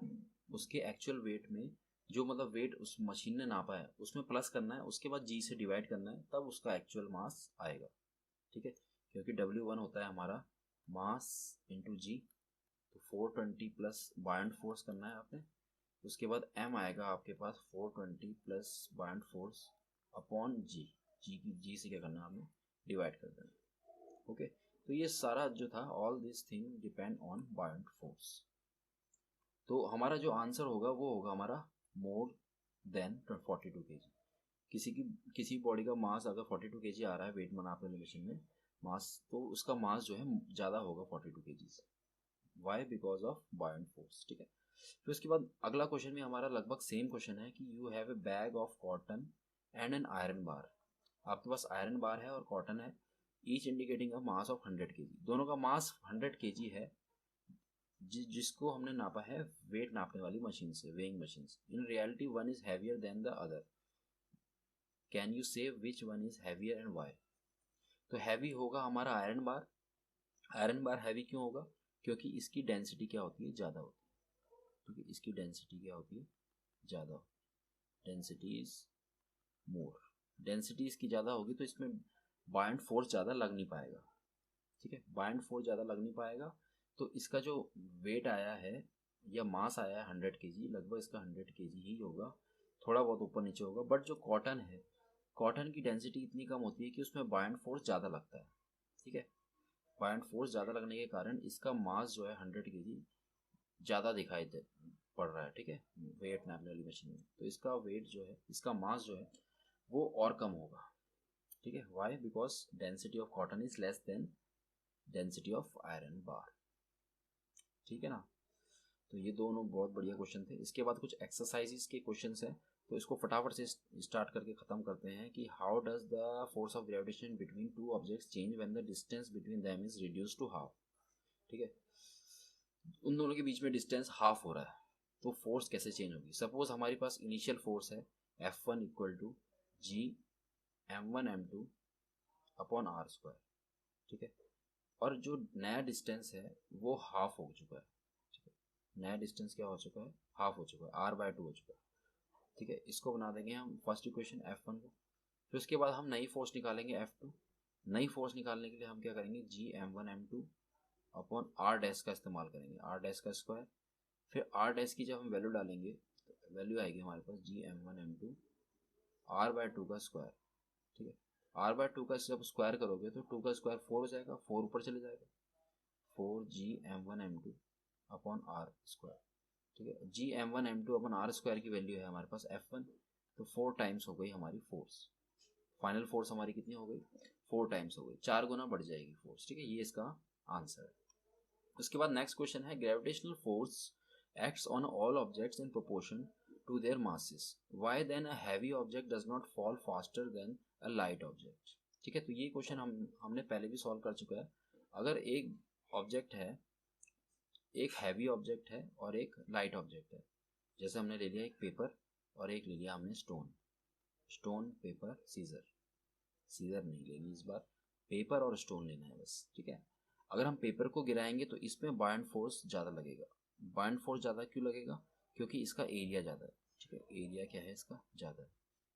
उसके एक्चुअल वेट में, जो मतलब वेट उस मशीन ने नापा है उसमें प्लस करना है, उसके बाद G से डिवाइड करना है, तब उसका एक्चुअल मास आएगा, ठीक है। क्योंकि W1 होता है हमारा मास इंटू G, तो 420 प्लस बायंट फोर्स करना है आपने, उसके बाद m आएगा आपके पास 420 प्लस बायंट फोर्स अपॉन जी से क्या करना है, हमें डिवाइड कर देना। ओके, तो ये सारा जो था all this thing depend on buoyant force. तो हमारा जो आंसर होगा वो होगा हमारा मोर देन 42 kg। किसी बॉडी का मास अगर 42 kg आ रहा है वेट नापने वाली मशीन में मास, तो उसका मास जो है ज़्यादा होगा 42 kg से। Why? Because of buoyant force. ठीक है, फिर उसके बाद अगला क्वेश्चन में हमारा लगभग सेम क्वेश्चन है कि you have a bag of cotton and an iron bar. आपके पास आयरन बार है और कॉटन है, each indicating a mass of 100 kg। दोनों का मास 100 kg है, जिसको हमने नापा है वेट नापने वाली मशीन से, वेइंग मशीन से। In reality one is heavier than the other, can you say which one is heavier and why? तो हैवी होगा हमारा iron bar. Iron bar heavy क्यों होगा? क्योंकि इसकी डेंसिटी क्या होती है, ज़्यादा होती है। क्योंकि इसकी डेंसिटी क्या होती है, ज़्यादा। Density is more. डेंसिटी इसकी ज़्यादा होगी तो इसमें बायंट फोर्स ज़्यादा लग नहीं पाएगा। ठीक है, बायंट फोर्स ज़्यादा लग नहीं पाएगा, तो इसका जो वेट आया है या मास आया है 100 kg, लगभग इसका 100 kg ही होगा, थोड़ा बहुत ऊपर नीचे होगा। बट जो कॉटन है, कॉटन की डेंसिटी इतनी कम होती है कि उसमें बायंट फोर्स ज़्यादा लगता है। ठीक है, बायंट फोर्स ज़्यादा लगने के कारण इसका मास जो है 100 kg ज़्यादा दिखाई दे पड़ रहा है। ठीक है, वेट नापने वाली मशीन में, तो इसका वेट जो है, इसका मास जो है वो और कम होगा। ठीक है, why? Because density of cotton is less than density of iron bar. ठीक है ना, तो ये दोनों बहुत बढ़िया क्वेश्चन थे। इसके बाद कुछ एक्सरसाइजेस के क्वेश्चंस हैं, तो इसको फटाफट से स्टार्ट करके ख़त्म करते हैं कि how does the force of gravitation between two objects change when the distance between them is reduce to half. ठीक है, उन दोनों के बीच में डिस्टेंस हाफ हो रहा है, तो फोर्स कैसे चेंज होगी? सपोज हमारे पास इनिशियल फोर्स है F1 equal to G m1m2 upon R square. ठीक है, और जो नया डिस्टेंस है वो हाफ हो चुका है। ठीक है, नया डिस्टेंस क्या हो चुका है, हाफ हो चुका है, r/2 हो चुका है। ठीक है, इसको बना देंगे हम फर्स्ट इक्वेशन F1 को। फिर उसके बाद हम नई फोर्स निकालेंगे F2। नई फोर्स निकालने के लिए हम क्या करेंगे, जी m1m2 अपॉन आर डैश का इस्तेमाल करेंगे, आर डैश का स्क्वायर। फिर आर डैश की जब हम वैल्यू डालेंगे तो वैल्यू आएगी हमारे पास जी m1m2 r/2 का स्क्वायर। ठीक है, r/2 का जब स्क्वायर करोगे तो 2 का स्क्वायर 4 हो जाएगा, 4 ऊपर चले जाएगा, 4g m1m2 upon R square. ठीक है, g m1m2 upon R square की वैल्यू है हमारे पास F1, तो 4 टाइम्स हो गई हमारी फोर्स। फाइनल फोर्स हमारी कितनी हो गई, 4 टाइम्स हो गई, 4 गुना बढ़ जाएगी फोर्स। ठीक है, ये इसका आंसर है। उसके बाद नेक्स्ट क्वेश्चन है gravitational force acts on all objects in proportion to their masses, why then a heavy object does not fall faster than a light object. ठीक है, तो ये क्वेश्चन हमने पहले भी सॉल्व कर चुका है। अगर एक ऑब्जेक्ट है, एक हैवी ऑब्जेक्ट है और एक लाइट ऑब्जेक्ट है, जैसे हमने ले लिया एक पेपर और एक ले लिया हमने स्टोन पेपर सीजर नहीं लेनी इस बार, पेपर और स्टोन लेना है बस। ठीक है, अगर हम पेपर को गिराएंगे तो इसमें बायंट फोर्स ज़्यादा लगेगा। बायंट फोर्स ज़्यादा क्यों लगेगा? क्योंकि इसका एरिया ज़्यादा है। ठीक है, एरिया क्या है इसका, ज़्यादा है।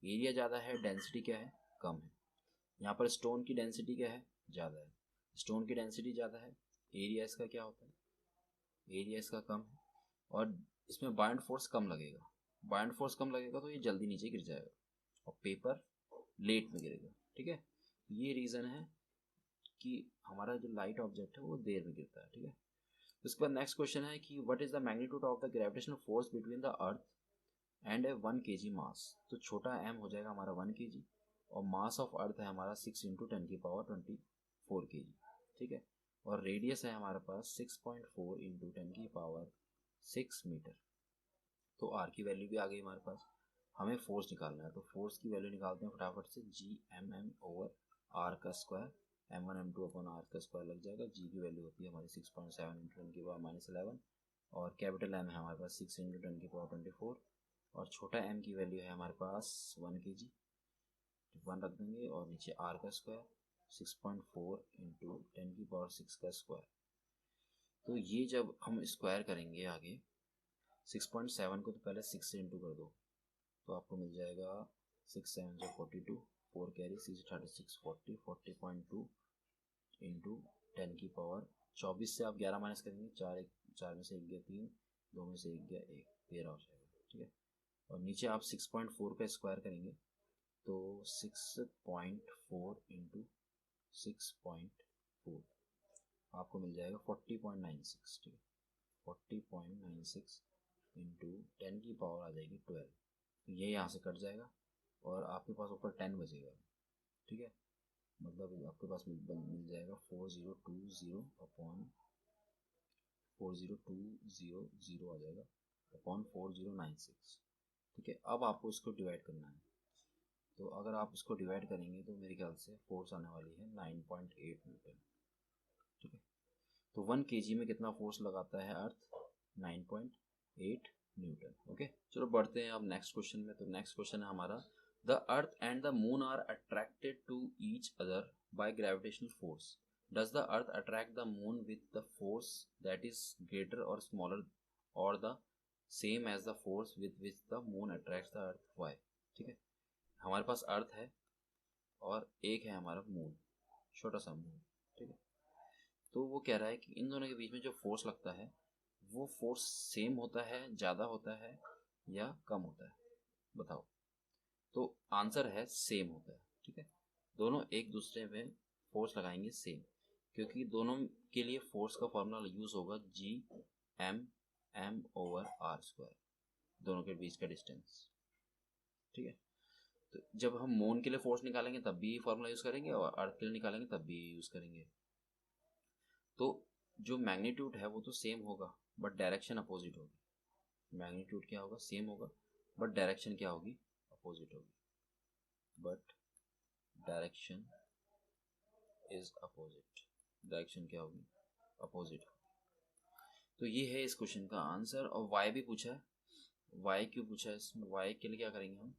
एरिया ज़्यादा है, डेंसिटी क्या है, कम है। यहाँ पर स्टोन की डेंसिटी क्या है, ज़्यादा है। स्टोन की डेंसिटी ज़्यादा है, एरिया इसका क्या होता है, एरिया इसका कम है, और इसमें बायंट फोर्स कम लगेगा। बायंट फोर्स कम लगेगा तो ये जल्दी नीचे गिर जाएगा और पेपर लेट में गिरेगा। ठीक है, ये रीज़न है कि हमारा जो लाइट ऑब्जेक्ट है वो देर में गिरता है। ठीक है, उसके बाद नेक्स्ट क्वेश्चन है कि what is the magnitude of the gravitational force between the earth and A 1 kg मास। तो छोटा m हो जाएगा हमारा 1 kg और मास ऑफ अर्थ है हमारा 6 × 10⁻24 kg। ठीक है, और रेडियस है हमारे पास 6.4 × 10⁻6 मीटर। तो r की वैल्यू भी आ गई हमारे पास। हमें फोर्स निकालना है, तो फोर्स की वैल्यू निकालते हैं फटाफट से, G/m/r का स्क्वायर, m1m2 अपॉन r का स्क्वायर लग जाएगा। g की वैल्यू होती है हमारी 6.7 × 10⁻11 और कैपिटल m है हमारे पास 6 × 10⁻24 और छोटा m की वैल्यू है हमारे पास 1 kg, 1 रख देंगे और नीचे r का स्क्वायर 6.4 × 10⁻6 का स्क्वायर। तो ये जब हम स्क्वायर करेंगे आगे 6.7 को तो पहले 6 से इंटू कर दो तो आपको मिल जाएगा 6 7 से 42, 4 कैरी 6 36 40, 40.2 इंटू 10⁻24 से आप 11 माइनस करेंगे, 4 में से 1 गया 3, 2 में से 1 गया 1, 13 हो जाएगा। ठीक है। और नीचे आप 6.4 का स्क्वायर करेंगे तो 6.4 इंटू 6.4 आपको मिल जाएगा 40.96, ठीक है। 40.96 इंटू 10 की पावर आ जाएगी 12, तो ये यहाँ से कट जाएगा और आपके पास ऊपर 10 बचेगा, ठीक है। मतलब आपके पास मिल जाएगा 4020 अपॉन 40200 आ जाएगा अपॉन 4096, ठीक है। अब आपको इसको डिवाइड करना है, तो अगर आप इसको डिवाइड करेंगे तो मेरे ख्याल से फोर्स आने वाली है 9.8 न्यूटन, ठीक है। तो 1 kg में कितना फोर्स लगाता है अर्थ? 9.8 न्यूटन, ओके। चलो बढ़ते हैं अब नेक्स्ट क्वेश्चन में। तो नेक्स्ट क्वेश्चन है हमारा, the earth and the moon are attracted to each other by gravitational force, does the earth attract the moon with the force that is greater और smaller और the same as the force with which the moon attracts the earth, why? ठीक है, हमारे पास अर्थ है और एक है हमारा मून, छोटा सा मून, ठीक है। तो वो कह रहा है कि इन दोनों के बीच में जो फोर्स लगता है वो फोर्स सेम होता है, ज़्यादा होता है या कम होता है, बताओ। तो आंसर है सेम होता है, ठीक है। दोनों एक दूसरे में फोर्स लगाएंगे सेम, क्योंकि दोनों के लिए फोर्स का फॉर्मूला यूज होगा G/m/r², दोनों के बीच का डिस्टेंस, ठीक है। तो जब हम मून के लिए फोर्स निकालेंगे तब भी फॉर्मूला यूज करेंगे और अर्थ के लिए निकालेंगे तब भी यूज करेंगे। तो जो मैग्नीट्यूड है वो तो सेम होगा बट डायरेक्शन अपोजिट होगी। मैग्नीट्यूड क्या होगा? सेम होगा बट डायरेक्शन क्या होगी? अपोजिट होगी। But direction is opposite, direction क्या होगी? अपोजिट। तो ये है इस क्वेश्चन का आंसर। और वाई भी पूछा है। वाई क्यों पूछा है? इसमें वाई के लिए क्या करेंगे हम?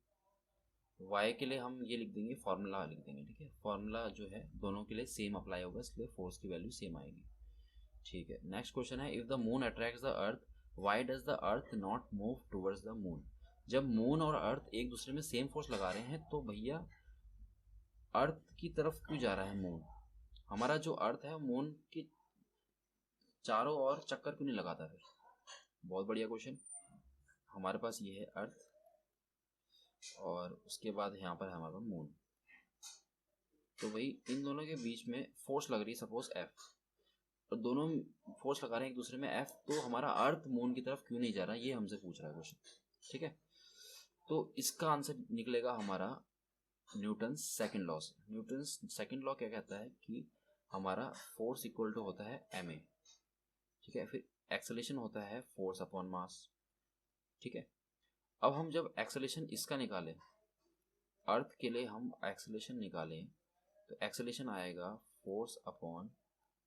वाई के लिए हम ये लिख देंगे, फॉर्मूला लिख देंगे, ठीक है। फॉर्मूला जो है दोनों के लिए सेम अप्लाई होगा, इसलिए फोर्स की वैल्यू सेम आएगी, ठीक है। नेक्स्ट क्वेश्चन है, if the moon attracts the earth why does the earth not move towards the moon? जब मून और अर्थ एक दूसरे में सेम फोर्स लगा रहे हैं तो भैया अर्थ की तरफ क्यों जा रहा है मून? हमारा जो अर्थ है मून के चारों ओर चक्कर क्यों नहीं लगाता फिर? बहुत बढ़िया क्वेश्चन। हमारे पास ये है अर्थ और उसके बाद यहाँ पर हमारा मून, तो भाई इन दोनों के बीच में फोर्स लग रही है सपोज F, और दोनों फोर्स लगा रहे हैं एक दूसरे में F, तो हमारा अर्थ मून की तरफ क्यों नहीं जा रहा, ये हमसे पूछ रहा है क्वेश्चन, ठीक है। तो इसका आंसर निकलेगा हमारा न्यूटन सेकंड लॉ से। न्यूटन सेकंड लॉ क्या कहता है कि हमारा फोर्स इक्वल टू होता है ma, ठीक है। फिर एक्सेलेरेशन होता है फोर्स अपॉन मास, ठीक है। अब हम जब एक्सेलेरेशन इसका निकालें, अर्थ के लिए हम एक्सेलेरेशन निकालें तो एक्सेलेरेशन आएगा फोर्स अपॉन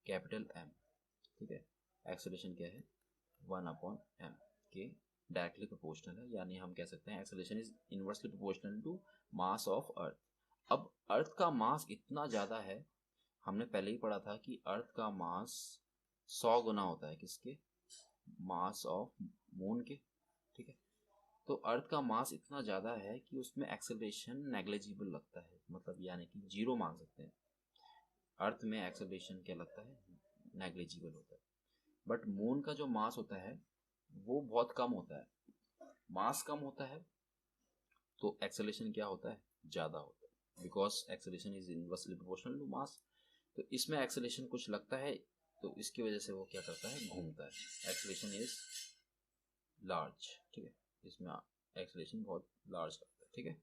कैपिटल M, ठीक है। एक्सेलेरेशन क्या है? 1/m के डायरेक्टली प्रोपोर्शनल है, यानी हम कह सकते हैं acceleration is inversely proportional to mass of earth. अब अर्थ का मास इतना ज़्यादा है, हमने पहले ही पढ़ा था कि अर्थ का मास 100 गुना होता है किसके? मास ऑफ मून के, ठीक है। तो अर्थ का मास इतना ज़्यादा है कि उसमें एक्सेलरेशन नेग्लिजिबल लगता है, मतलब यानी कि जीरो मान सकते हैं। अर्थ में एक्सेलरेशन क्या लगता है? नेग्लिजिबल होता है। बट मून का जो मास होता है वो बहुत कम होता है। मास कम होता है तो एक्सेलरेशन क्या होता है? ज़्यादा होता है, because acceleration is inversely proportional to mass. तो इसमें एक्सेलरेशन कुछ लगता है तो इसकी वजह से वो क्या करता है? घूमता है। एक्सेलरेशन इज लार्ज, ठीक है। इसमें एक्सेलरेशन बहुत लार्ज करता है, ठीक है।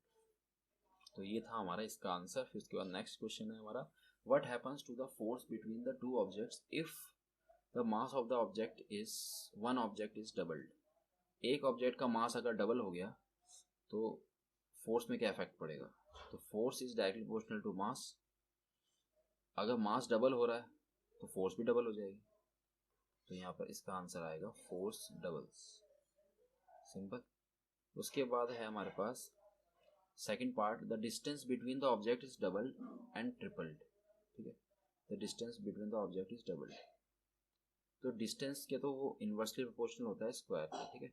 तो ये था हमारा इसका आंसर। फिर उसके बाद नेक्स्ट क्वेश्चन है हमारा, what happens to the force between the two objects if the mass of the object is one object is doubled? एक ऑब्जेक्ट का मास अगर डबल हो गया तो फोर्स में क्या इफेक्ट पड़ेगा? तो force is directly proportional to mass. अगर मास डबल हो रहा है तो फोर्स भी डबल हो जाएगी, तो यहाँ पर इसका आंसर आएगा फोर्स डबल्स, सिंपल। उसके बाद है हमारे पास second part, the distance between the object is doubled and tripled, ठीक है। The distance between the object is doubled, तो डिस्टेंस के तो वो इनवर्सली प्रोपोर्शनल होता है स्क्वायर पे, ठीक है।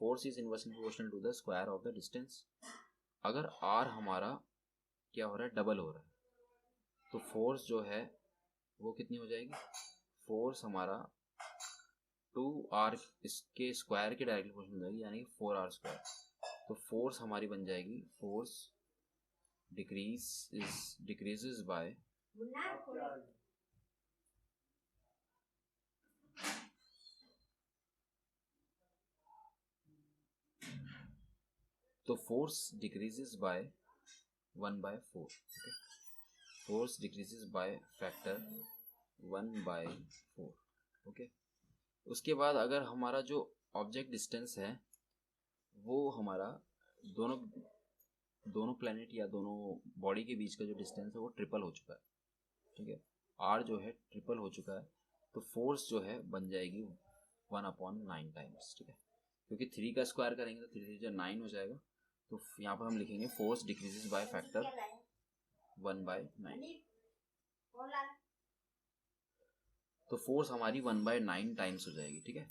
Force is inversely proportional to the square of the distance. अगर आर हमारा क्या हो रहा है? डबल हो रहा है, तो फोर्स जो है वो कितनी हो जाएगी? फोर्स हमारा 2r इसके स्क्वायर के डायरेक्टली प्रोपोर्शनल हो जाएगी, यानी कि 4r स्क्वायर। तो फोर्स हमारी बन जाएगी, फोर्स डिक्रीजेस बाय तो force decreases by 1/4। Okay, force decreases by factor 1/4। Okay, उसके बाद अगर हमारा जो ऑब्जेक्ट डिस्टेंस है वो हमारा दोनों प्लैनेट या दोनों बॉडी के बीच का जो डिस्टेंस है वो ट्रिपल हो चुका है, ठीक है, आर जो है ट्रिपल हो चुका है, तो फोर्स जो है बन जाएगी 1/9 टाइम्स, ठीक है, क्योंकि 3 का स्क्वायर करेंगे तो 3 9 हो जाएगा। तो यहाँ पर हम लिखेंगे फोर्स डिक्रीजेस बाय फैक्टर 1/9। तो फोर्स हमारी 1/9 टाइम्स हो जाएगी, ठीक है।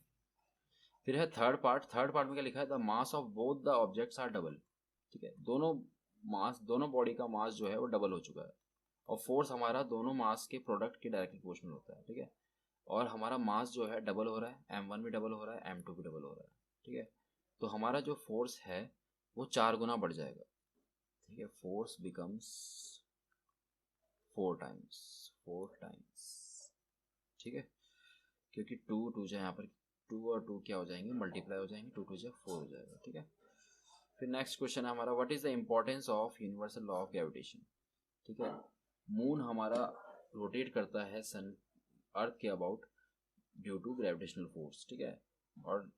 फिर है थर्ड पार्ट में क्या लिखा है, the mass of both the objects are double, ठीक है, दोनों बॉडी का मास जो है वो डबल हो चुका है, और फोर्स हमारा दोनों मास के प्रोडक्ट के डायरेक्टली प्रोपोर्शनल होता है, ठीक है, और हमारा मास जो है डबल हो रहा है, m1 भी डबल हो रहा है, m2 भी डबल हो रहा है, ठीक है। तो हमारा जो फोर्स है वो 4 गुना बढ़ जाएगा, ठीक है, फोर्स बिकम्स 4 टाइम्स, ठीक है, क्योंकि 2 जो यहाँ पर 2 और 2 क्या हो जाएंगे, मल्टीप्लाई हो जाएंगे, 2 2 4 हो जाएगा, ठीक है। फिर नेक्स्ट क्वेश्चन है हमारा, what is the importance of universal law of gravitation, ठीक है। मून हमारा रोटेट करता है सन अर्थ के about due to gravitational force, ठीक है, और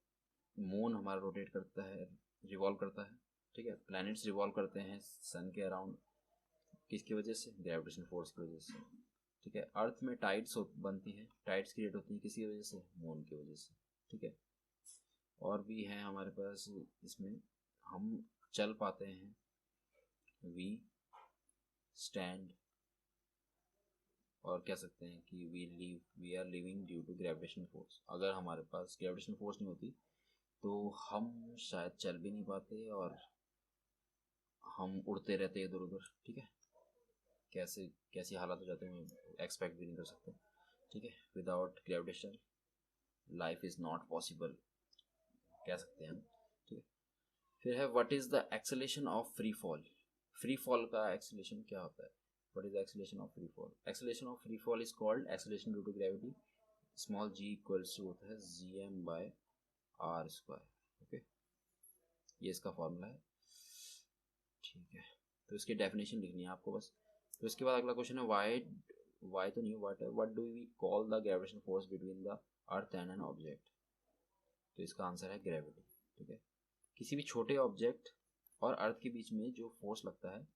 मून हमारा रोटेट करता है, रिवॉल्व करता है, ठीक है, प्लैनेट्स रिवॉल्व करते हैं सन के अराउंड, किसकी वजह से, ग्रेविटेशनल फोर्स की वजह से, ठीक है। अर्थ में टाइड्स बनती है, टाइड्स क्रिएट होती है किसी वजह से, मून की वजह से, ठीक है। और भी हैं हमारे पास, इसमें हम चल पाते हैं, वी स्टैंड, और कह सकते हैं कि we are living due to gravitational force. अगर हमारे पास ग्रेविटेशनल फोर्स नहीं होती तो हम शायद चल भी नहीं पाते और हम उड़ते रहते इधर उधर, ठीक है, कैसी हालत हो जाते हैं एक्सपेक्ट भी नहीं कर सकते, ठीक है। Without gravitation life is not possible, कह सकते हैं हम, ठीक है। फिर है what is the acceleration of free fall का एक्सेलेरेशन क्या होता है, what is the acceleration of free fall, acceleration of free fall is called acceleration due to gravity, small g equals to होता है gm/r², ओके, ये इसका formula है, ठीक है। तो इसकी डेफिनेशन लिखनी है आपको बस। तो इसके बाद अगला क्वेश्चन है वाई तो नहीं, what do we call the gravitational force between the earth and an object, तो इसका आंसर है ग्रेविटी, ठीक है। किसी भी छोटे ऑब्जेक्ट और अर्थ के बीच में जो फोर्स लगता है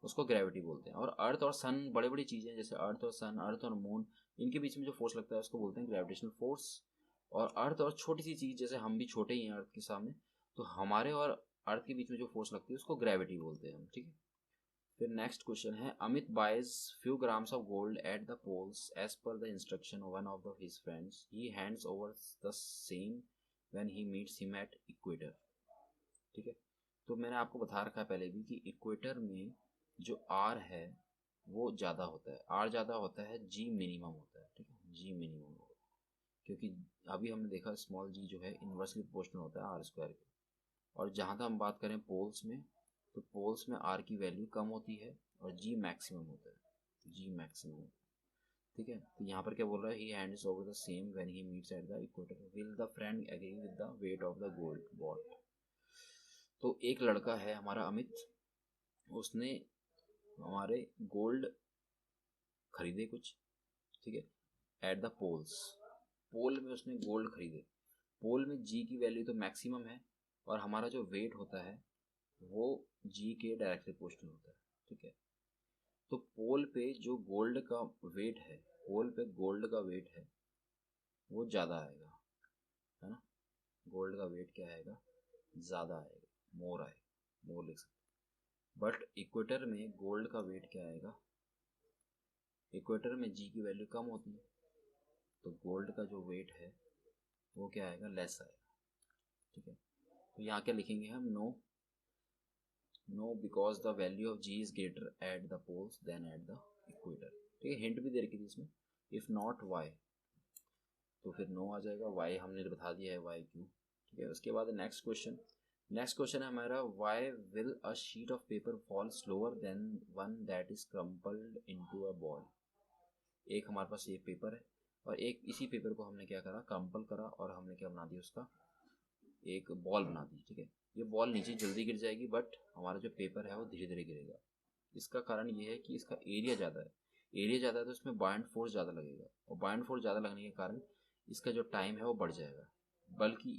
उसको ग्रेविटी बोलते हैं, और अर्थ और सन बड़ी बड़ी चीज़ें जैसे अर्थ और सन, अर्थ और मून, इनके बीच में जो फोर्स लगता है उसको बोलते हैं ग्रेविटेशनल फोर्स। और अर्थ और छोटी सी चीज़ जैसे हम भी छोटे ही हैं अर्थ के सामने, तो हमारे और अर्थ के बीच में जो फोर्स लगती है उसको ग्रेविटी बोलते हैं हम, ठीक है। फिर नेक्स्ट क्वेश्चन है, Amit buys few grams of gold at the poles as per the instruction one of the his friends, he hands over the same when he meets him at equator, ठीक है। तो मैंने आपको बता रखा है पहले भी कि इक्वेटर में जो आर है वो ज़्यादा होता है, आर ज़्यादा होता है, जी मिनिमम होता है, ठीक है, जी मिनिमम होगा, क्योंकि अभी हमने देखा स्मॉल जी जो है इन्वर्सली प्रोपोर्शनल होता है आर स्क्वायर के। और जहाँ तक हम बात करें पोल्स में, तो पोल्स में आर की वैल्यू कम होती है और जी मैक्सिमम होता है, जी मैक्सिमम, ठीक है। तो यहाँ पर क्या बोल रहा है, he hands over the same when he meets at the equator, will the friend agree with the weight of the gold bought. तो एक लड़का है हमारा अमित, उसने हमारे गोल्ड खरीदे कुछ, ठीक है, एट द पोल्स, पोल में उसने गोल्ड खरीदे, पोल में जी की वैल्यू तो मैक्सिमम है और हमारा जो वेट होता है वो जी के डायरेक्टली प्रोपोर्शनल होता है, ठीक है। तो पोल पे जो गोल्ड का वेट है, पोल पे गोल्ड का वेट है वो ज़्यादा आएगा, है ना, गोल्ड का वेट क्या आएगा, ज़्यादा आएगा, मोर आएगा, मोर लिख सकते। बट इक्वेटर में गोल्ड का वेट क्या आएगा, इक्वेटर में जी की वैल्यू कम होती है, तो गोल्ड का जो वेट है वो क्या आएगा, लेस आएगा, ठीक है। तो यहाँ क्या लिखेंगे हम, no because the value of g is greater at the poles than at the equator, ठीक है। हिंट भी दे रखी थी इसमें, इफ नॉट वाई, तो फिर 9 आ जाएगा। y हमने बता दिया है y क्यू, ठीक है। उसके बाद नेक्स्ट क्वेश्चन है हमारा, why will a sheet of paper fall slower than one that is crumpled into a ball. एक हमारे पास ये पेपर है और एक इसी पेपर को हमने क्या करा, क्रम्पल करा और हमने क्या बना दिया, उसका एक बॉल बना दी, ठीक है। ये बॉल नीचे जल्दी गिर जाएगी बट हमारा जो पेपर है वो धीरे धीरे गिरेगा। इसका कारण ये है कि इसका एरिया ज़्यादा है, एरिया ज़्यादा है तो इसमें बाइंड फोर्स ज़्यादा लगेगा और बाइंड फोर्स ज़्यादा लगने के कारण इसका जो टाइम है वो बढ़ जाएगा, बल्कि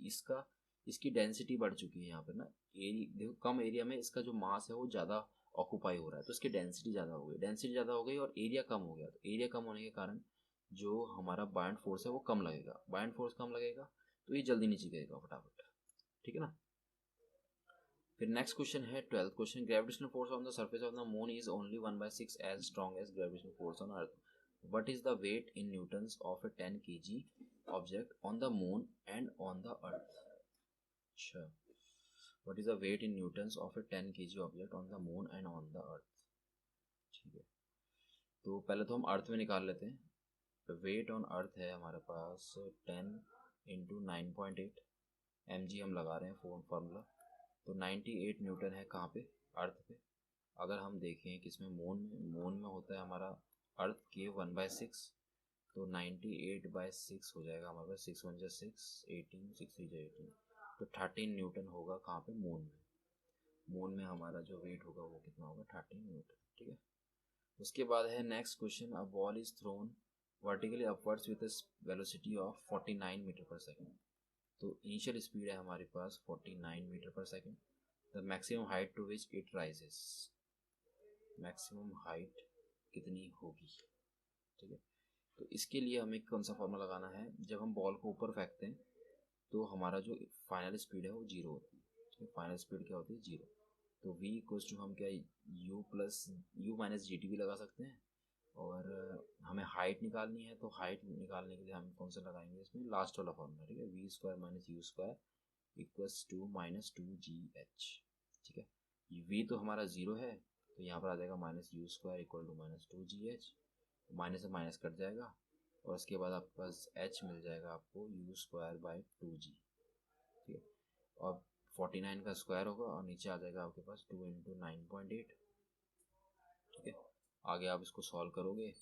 इसकी डेंसिटी बढ़ चुकी है यहाँ पर ना। एरिया देखो, कम एरिया में इसका जो मास है वो ज़्यादा ऑक्यूपाई हो रहा है, तो इसकी डेंसिटी ज़्यादा हो गई, डेंसिटी ज़्यादा हो गई और एरिया कम हो गया। तो एरिया कम होने के कारण जो हमारा बाइंड फोर्स है वो कम लगेगा, बाइंड फोर्स कम लगेगा तो ये जल्दी नीचे गिरेगा फटाफट, ठीक है ना। फिर नेक्स्ट क्वेश्चन है 12th question, gravitational force on the surface of the moon is only 1/6 as strong as gravitational force on earth. What is the weight in newtons of a 10 kg object on the moon and on the earth. अच्छा, what is the weight in newtons of a 10 kg object on the moon and on the earth, ठीक है। तो पहले तो हम अर्थ में निकाल लेते हैं। वेट ऑन अर्थ है हमारे पास 10 इंटू 9.8 mg हम लगा रहे हैं फॉर्मूला। तो 98 न्यूटन है कहाँ पे, अर्थ पे। अगर हम देखें कि इसमें मून में होता है हमारा अर्थ के 1/6, तो 98/6 हो जाएगा हमारे पास। 6 1 6, 18, 6 3 18, तो 13 न्यूटन होगा कहाँ पे, मून में। मून में हमारा जो वेट होगा वो कितना होगा, 13 न्यूटन, ठीक है। उसके बाद है next question, a ball is thrown vertically upwards with velocity of 49 metre पर सेकेंड। तो इनिशियल स्पीड है हमारे पास 49 मीटर पर second. The maximum height to which it rises, maximum height कितनी होगी, ठीक है। तो इसके लिए हमें कौन सा फॉर्मूला लगाना है, जब हम बॉल को ऊपर फेंकते हैं तो हमारा जो फाइनल स्पीड है वो जीरो होती है, ठीक है। फाइनल स्पीड क्या होती है, जीरो। तो v इक्वल्स टू हम क्या u माइनस जी टी भी लगा सकते हैं। और हमें हाइट निकालनी है, तो हाइट निकालने के लिए हम कौन सा लगाएंगे, इसमें लास्ट वाला फॉर्मूला, ठीक है। We square minus you square equals to minus 2gh, ठीक है। v तो हमारा जीरो है तो यहाँ पर आ जाएगा minus you square equal to minus 2gh, minus से माइनस कट जाएगा और उसके बाद आपके पास h मिल जाएगा आपको u स्क्वायर बाई 2g, ठीक है। और 49 का स्क्वायर होगा और नीचे आ जाएगा आपके पास 2 इंटू 9.8, ठीक है। आगे आप इसको सॉल्व करोगे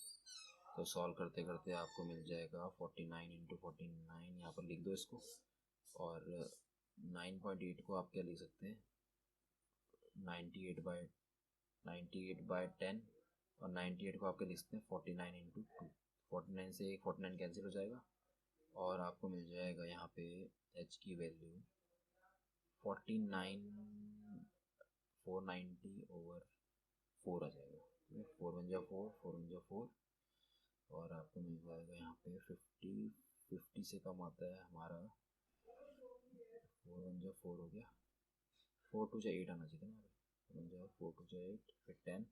तो सॉल्व करते करते आपको मिल जाएगा 49 इंटू 49, यहाँ पर लिख दो इसको। और 9.8 को आप क्या लिख सकते हैं, 98/10, और 98 को आप क्या लिख सकते हैं 49 इंटू 2। 49 से 49 कैंसिल हो जाएगा और आपको मिल जाएगा यहाँ पे h की वैल्यू 490/4 आ जाएगा। 4 1 4, 4 1 4, और आपको मिल जाएगा यहाँ पे 50 से कम आता है हमारा, 4 1 4 हो गया, 4 2 8 आना चाहिए ना, 4 2 8, फिर 10,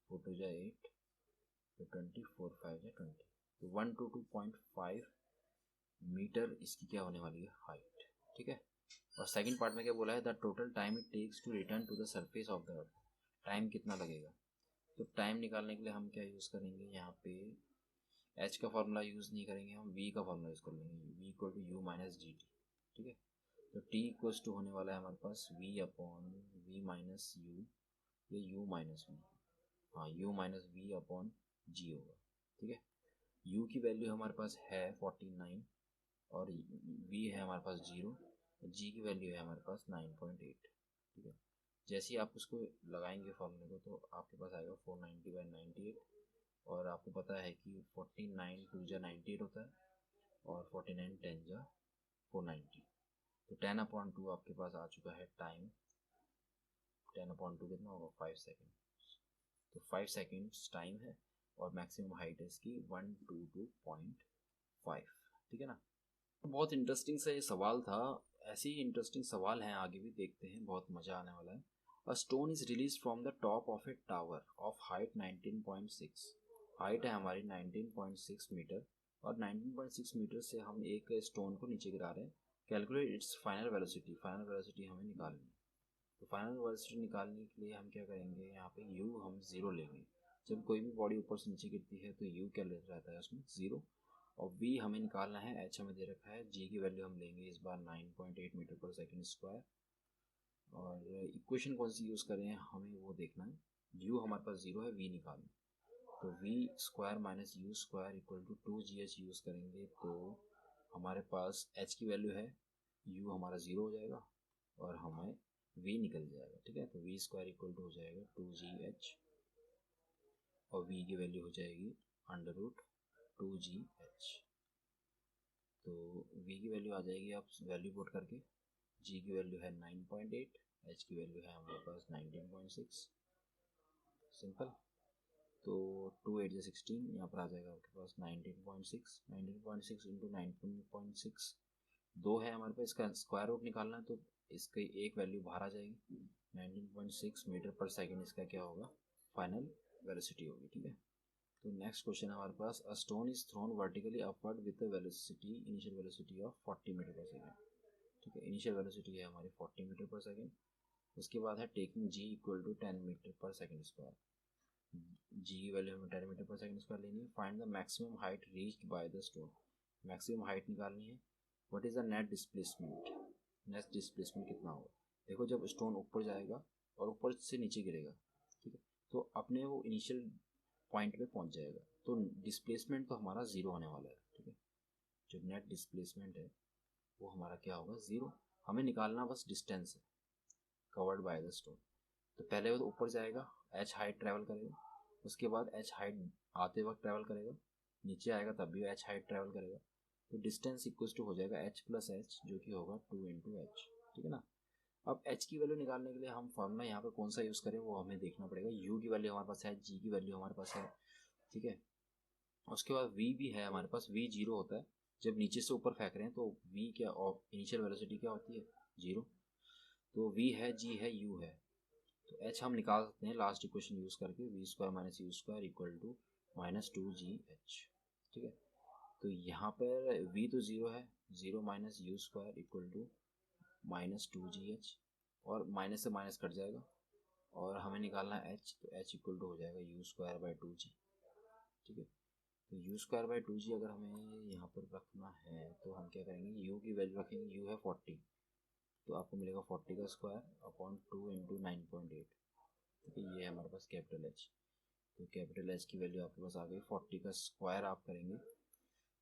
4 2 8, फिर 20, 4 5 20, तो 122.5 मीटर इसकी क्या होने वाली है, हाइट, ठीक है। और सेकंड पार्ट में क्या बोला है, the total time it takes to return to the surface of the earth. Time कितना लगेगा, तो टाइम निकालने के लिए हम क्या यूज़ करेंगे, यहाँ पे h का फॉर्मूला यूज़ नहीं करेंगे, हम v का फॉर्मूला यूज़ कर लेंगे, v equal to you minus G T, ठीक है। तो t इक्वल्स टू होने वाला है हमारे पास v upon v minus you, ये u माइनस वी, हाँ u माइनस वी अपॉन जी होगा, ठीक है। u की वैल्यू हमारे पास है 49 और v है हमारे पास 0, g की वैल्यू है हमारे पास 9.8, ठीक है। जैसे ही आप उसको लगाएंगे फॉर्मूले को तो आपके पास आएगा 490/98, और आपको पता है कि 49 2 जा 98 होता है और 49 10 जा 490, तो 10/2 आपके पास आ चुका है टाइम। 10/2 कितना होगा, 5 सेकेंड, तो 5 सेकेंड्स टाइम है और मैक्सिमम हाइट है इसकी 122.5, ठीक है ना। बहुत इंटरेस्टिंग सा ये सवाल था, ऐसे ही इंटरेस्टिंग सवाल हैं आगे भी, देखते हैं, बहुत मज़ा आने वाला है। अ stone is release from the top of a tower of height 19.6, height है हमारी 19.6 मीटर और 19.6 मीटर से हम एक स्टोन को नीचे गिरा रहे हैं। Calculate its final velocity, final velocity हमें निकालनी है। तो फाइनल वेलोसिटी निकालने के लिए हम क्या करेंगे, यहाँ पे u हम 0 लेंगे। जब कोई भी बॉडी ऊपर से नीचे गिरती है तो u क्या रहता है उसमें, 0, और v हमें निकालना है, h हमें दे रखा है, g की वैल्यू हम लेंगे इस बार 9.8 मीटर पर सेकेंड स्क्वायर। और इक्वेशन कौन सी यूज़ करें हमें वो देखना है। u हमारे पास 0 है, v निकालना, तो v square minus you square equal to 2gh use करेंगे तो हमारे पास h की वैल्यू है, u हमारा 0 हो जाएगा और हमें v निकल जाएगा। ठीक है, तो v स्क्वायर इक्वल टू हो जाएगा 2gh और v की वैल्यू हो जाएगी अंडर रूट 2gh। तो v की वैल्यू आ जाएगी, आप वैल्यू पुट करके, g की वैल्यू है 9.8, h की वैल्यू है हमारे पास 19.6, सिंपल। तो 2 8 16 यहाँ पर आ जाएगा आपके पास 19.6, 19.6 इंटू 19.6 दो है हमारे पास, इसका स्क्वायर रूट निकालना है तो इसकी एक वैल्यू बाहर आ जाएगी, 19.6 मीटर पर सेकेंड इसका क्या होगा, फाइनल वेलोसिटी होगी। ठीक है, तो नेक्स्ट क्वेश्चन है हमारे पास, a stone is thrown vertically upward with velocity, initial velocity of 40 metre पर सेकेंड। ठीक है, इनिशियल वेलोसिटी है हमारी 40 मीटर पर सेकेंड। उसके बाद है taking g equal to 10 metre पर सेकेंड स्क्वायर, जी की वैल्यू हमें 10 मीटर पर सेकेंड स्क्वायर लेनी है। Find the maximum height reached by the stone, maximum height निकालनी है। What is the net displacement, net displacement कितना होगा। देखो जब स्टोन ऊपर जाएगा और ऊपर से नीचे गिरेगा, ठीक है, तो अपने वो इनिशियल पॉइंट पे पहुंच जाएगा, तो डिस्प्लेसमेंट तो हमारा 0 होने वाला है। ठीक है, जो नेट डिस्प्लेसमेंट है वो हमारा क्या होगा, 0। हमें निकालना बस डिस्टेंस है कवर्ड बाय द स्टोन। तो पहले वो तो ऊपर जाएगा, h हाइट ट्रैवल करेगा, उसके बाद h हाइट आते वक्त ट्रैवल करेगा, नीचे आएगा तब भी h हाइट ट्रैवल करेगा, तो डिस्टेंस इक्वल टू हो जाएगा h प्लस h, जो कि होगा 2 इंटू एच। ठीक है ना। अब h की वैल्यू निकालने के लिए हम फॉर्मूला यहाँ पे कौन सा यूज़ करें वो हमें देखना पड़ेगा। u की वैल्यू हमारे पास है, g की वैल्यू हमारे पास है। ठीक है, उसके बाद v भी है हमारे पास, v 0 होता है जब नीचे से ऊपर फेंक रहे हैं, तो v क्या, और इनिशियल वेलोसिटी क्या होती है, 0। तो v है, g है, u है, तो h हम निकाल सकते हैं लास्ट इक्वेशन यूज़ करके, v square minus you square equal to minus 2gh। ठीक है, तो यहाँ पर v तो 0 है, 0 minus you square equal to minus 2gh, और माइनस से माइनस कट जाएगा और हमें निकालना है h, तो h इक्वल टू हो जाएगा यू स्क्वायर बाई 2g। ठीक है, तो यू स्क्वायर बाई 2g अगर हमें यहाँ पर रखना है तो हम क्या करेंगे, u की वैल्यू रखेंगे, u है 40, तो आपको मिलेगा 40 का स्क्वायर अपॉन 2 इंटू 9.8। ठीक है, ये है हमारे पास कैपिटल एच। तो कैपिटल एच की वैल्यू आपके पास आ गई, 40 का स्क्वायर आप करेंगे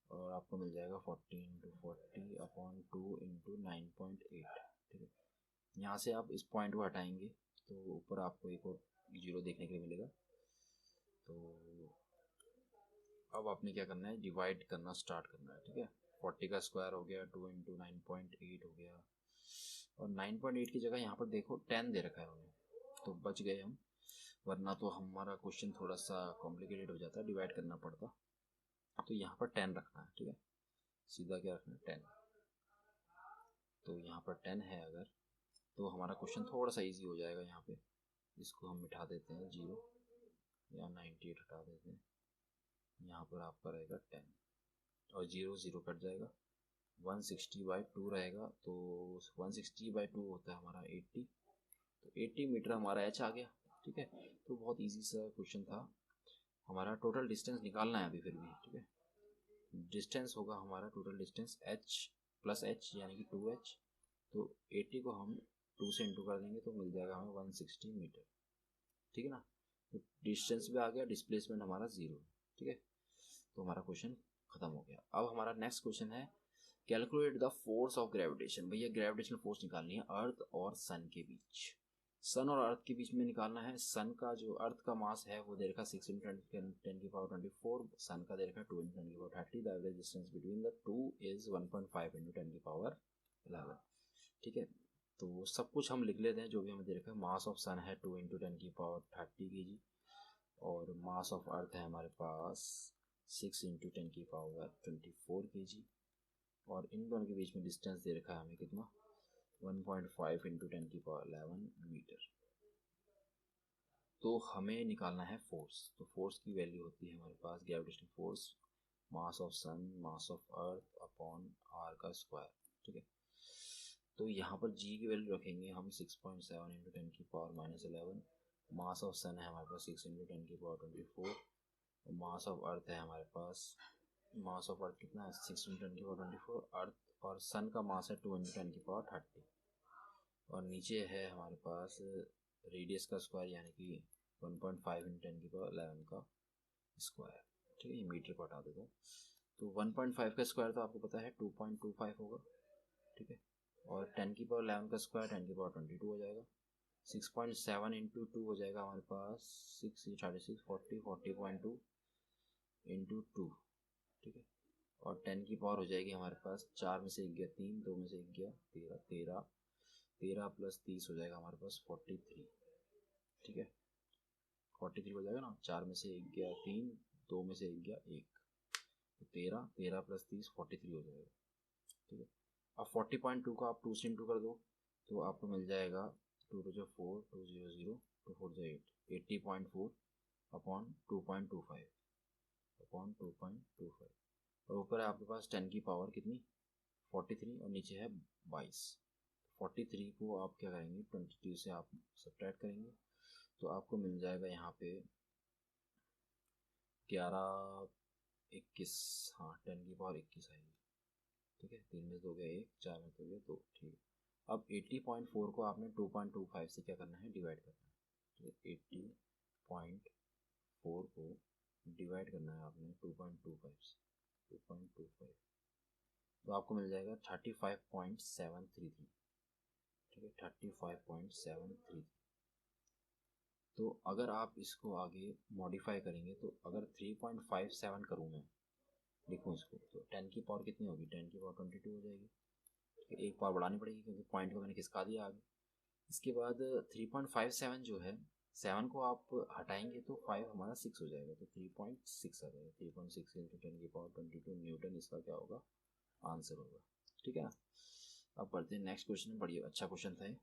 और आपको मिल जाएगा 40 इंटू 40 अपॉन 2 इंटू 9.8। ठीक है, यहाँ से आप इस पॉइंट को हटाएंगे तो ऊपर आपको एक और 0 देखने के लिए मिलेगा। तो अब आपने क्या करना है, डिवाइड करना स्टार्ट करना है। ठीक है, 40 का स्क्वायर हो गया, 2 इंटू 9.8 हो गया, और 9.8 की जगह यहाँ पर देखो 10 दे रखा है उन्होंने, तो बच गए हम, वरना तो हमारा क्वेश्चन थोड़ा सा कॉम्प्लिकेटेड हो जाता, डिवाइड करना पड़ता। तो यहाँ पर 10 रखना है। ठीक है, सीधा क्या रखना है, 10। तो यहाँ पर 10 है अगर, तो हमारा क्वेश्चन थोड़ा सा इजी हो जाएगा। यहाँ पे इसको हम मिटा देते हैं 0 या 98 हटा देते हैं, यहाँ पर आपका रहेगा 10 और 0 0 कट जाएगा, 160/2 रहेगा, तो 160/2 होता है हमारा 80, तो 80 मीटर हमारा एच आ गया। ठीक है, तो बहुत इजी सा क्वेश्चन था। हमारा टोटल डिस्टेंस निकालना है अभी फिर भी। ठीक है, डिस्टेंस होगा हमारा total distance h plus h यानी कि 2h, तो 80 को हम 2 से इंटू कर देंगे तो मिल जाएगा हमें 160 मीटर। ठीक है ना, तो डिस्टेंस भी आ गया, डिस्प्लेसमेंट हमारा 0। ठीक है, तो हमारा क्वेश्चन खत्म हो गया। अब हमारा नेक्स्ट क्वेश्चन है, calculate the force of gravitation. भैया ग्रेविटेशनल फोर्स निकालनी है अर्थ और सन के बीच, सन और अर्थ के बीच में निकालना है। सन का जो अर्थ का मास है वो दे रखा 6 × 10⁻²4, सन का दे रखा 2 × 10⁻30। The average distance between the two is 1.5 × 10⁻11। ठीक है, तो सब कुछ हम लिख लेते हैं जो भी हमें दे रखा है। मास ऑफ सन है 2 × 10⁻30 kg, और मास ऑफ अर्थ है हमारे पास 6 × 10⁻24 kg, और इन दोनों के बीच में डिस्टेंस दे रखा है हमें कितना, 1.5 × 10⁻11 मीटर। तो हमें निकालना है फोर्स। तो फोर्स की वैल्यू होती है हमारे पास gravitational force, mass of sun mass of earth upon R का स्क्वायर। ठीक है, तो यहाँ पर g की वैल्यू रखेंगे हम 6.7 × 10⁻11। मास ऑफ सन है हमारे पास 6 × 10⁻24, और मास ऑफ अर्थ है हमारे पास मास ऑफ अर्थ कितना है 6 × 10⁻24 अर्थ, और सन का मास है 2 × 10⁻30, और नीचे है हमारे पास रेडियस का स्क्वायर यानी कि 1.5 × 10⁻11 का स्क्वायर। ठीक है, ये मीटर को हटा देता हूँ। तो 1.5 का स्क्वायर तो आपको पता है 2.25 होगा। ठीक है, और 10⁻11 का स्क्वायर 10⁻22 हो जाएगा। 6.7 × 2 हो जाएगा हमारे पास 6 36 40 40.2 × 2। ठीक है, और 10 की पावर हो जाएगी हमारे पास 4 में से 1 गया 3, 2 में से 1 गया 13, 13 + 30 हो जाएगा हमारे पास 43। ठीक है, 43 हो जाएगा ना, 4 में से 1 गया 3, 2 में से 1 गया 1, तो 13 + 30 43 हो जाएगा। ठीक है, अब 40.2 को आप 2 से इंटू कर दो तो आपको मिल जाएगा 2 × 4 2 0 0 2 4 8 80.4 अपॉन 2.25 अपॉन 2.25, और ऊपर है आपके पास 10 की पावर कितनी 43 और नीचे है 22। 43 को आप क्या करेंगे 22 से आप सब्ट्रैक्ट करेंगे तो आपको मिल जाएगा यहाँ पे 11 21, हाँ 10 की पावर 21 आएगी। ठीक है, 3 में से 2 गया 1, 4 में 2 गया 2। ठीक है, अब 80.4 को आपने 2.25 से क्या करना है डिवाइड करना है। ठीक है, 80.4 को डिवाइड करना है आपने 2.25 से 2.25, तो आपको मिल जाएगा 35.733। ठीक है, 35.733। तो अगर आप इसको आगे मॉडिफाई करेंगे तो अगर 3.57 करूँ मैं लिखूँ इसको तो 10 की पावर कितनी होगी 10 की पावर 22 हो जाएगी। ठीक है, एक पावर बढ़ानी पड़ेगी क्योंकि पॉइंट को मैंने खिसका दिया आगे। इसके बाद 3.57 जो है 7 को आप हटाएंगे तो 5 हमारा 6 हो जाएगा, तो 3.6 आ जाएगा। 3.6 × 10 की पावर 22 न्यूटन इसका क्या होगा आंसर होगा। ठीक है ना, अब पढ़ते हैं नेक्स्ट क्वेश्चन। बढ़िया अच्छा क्वेश्चन था।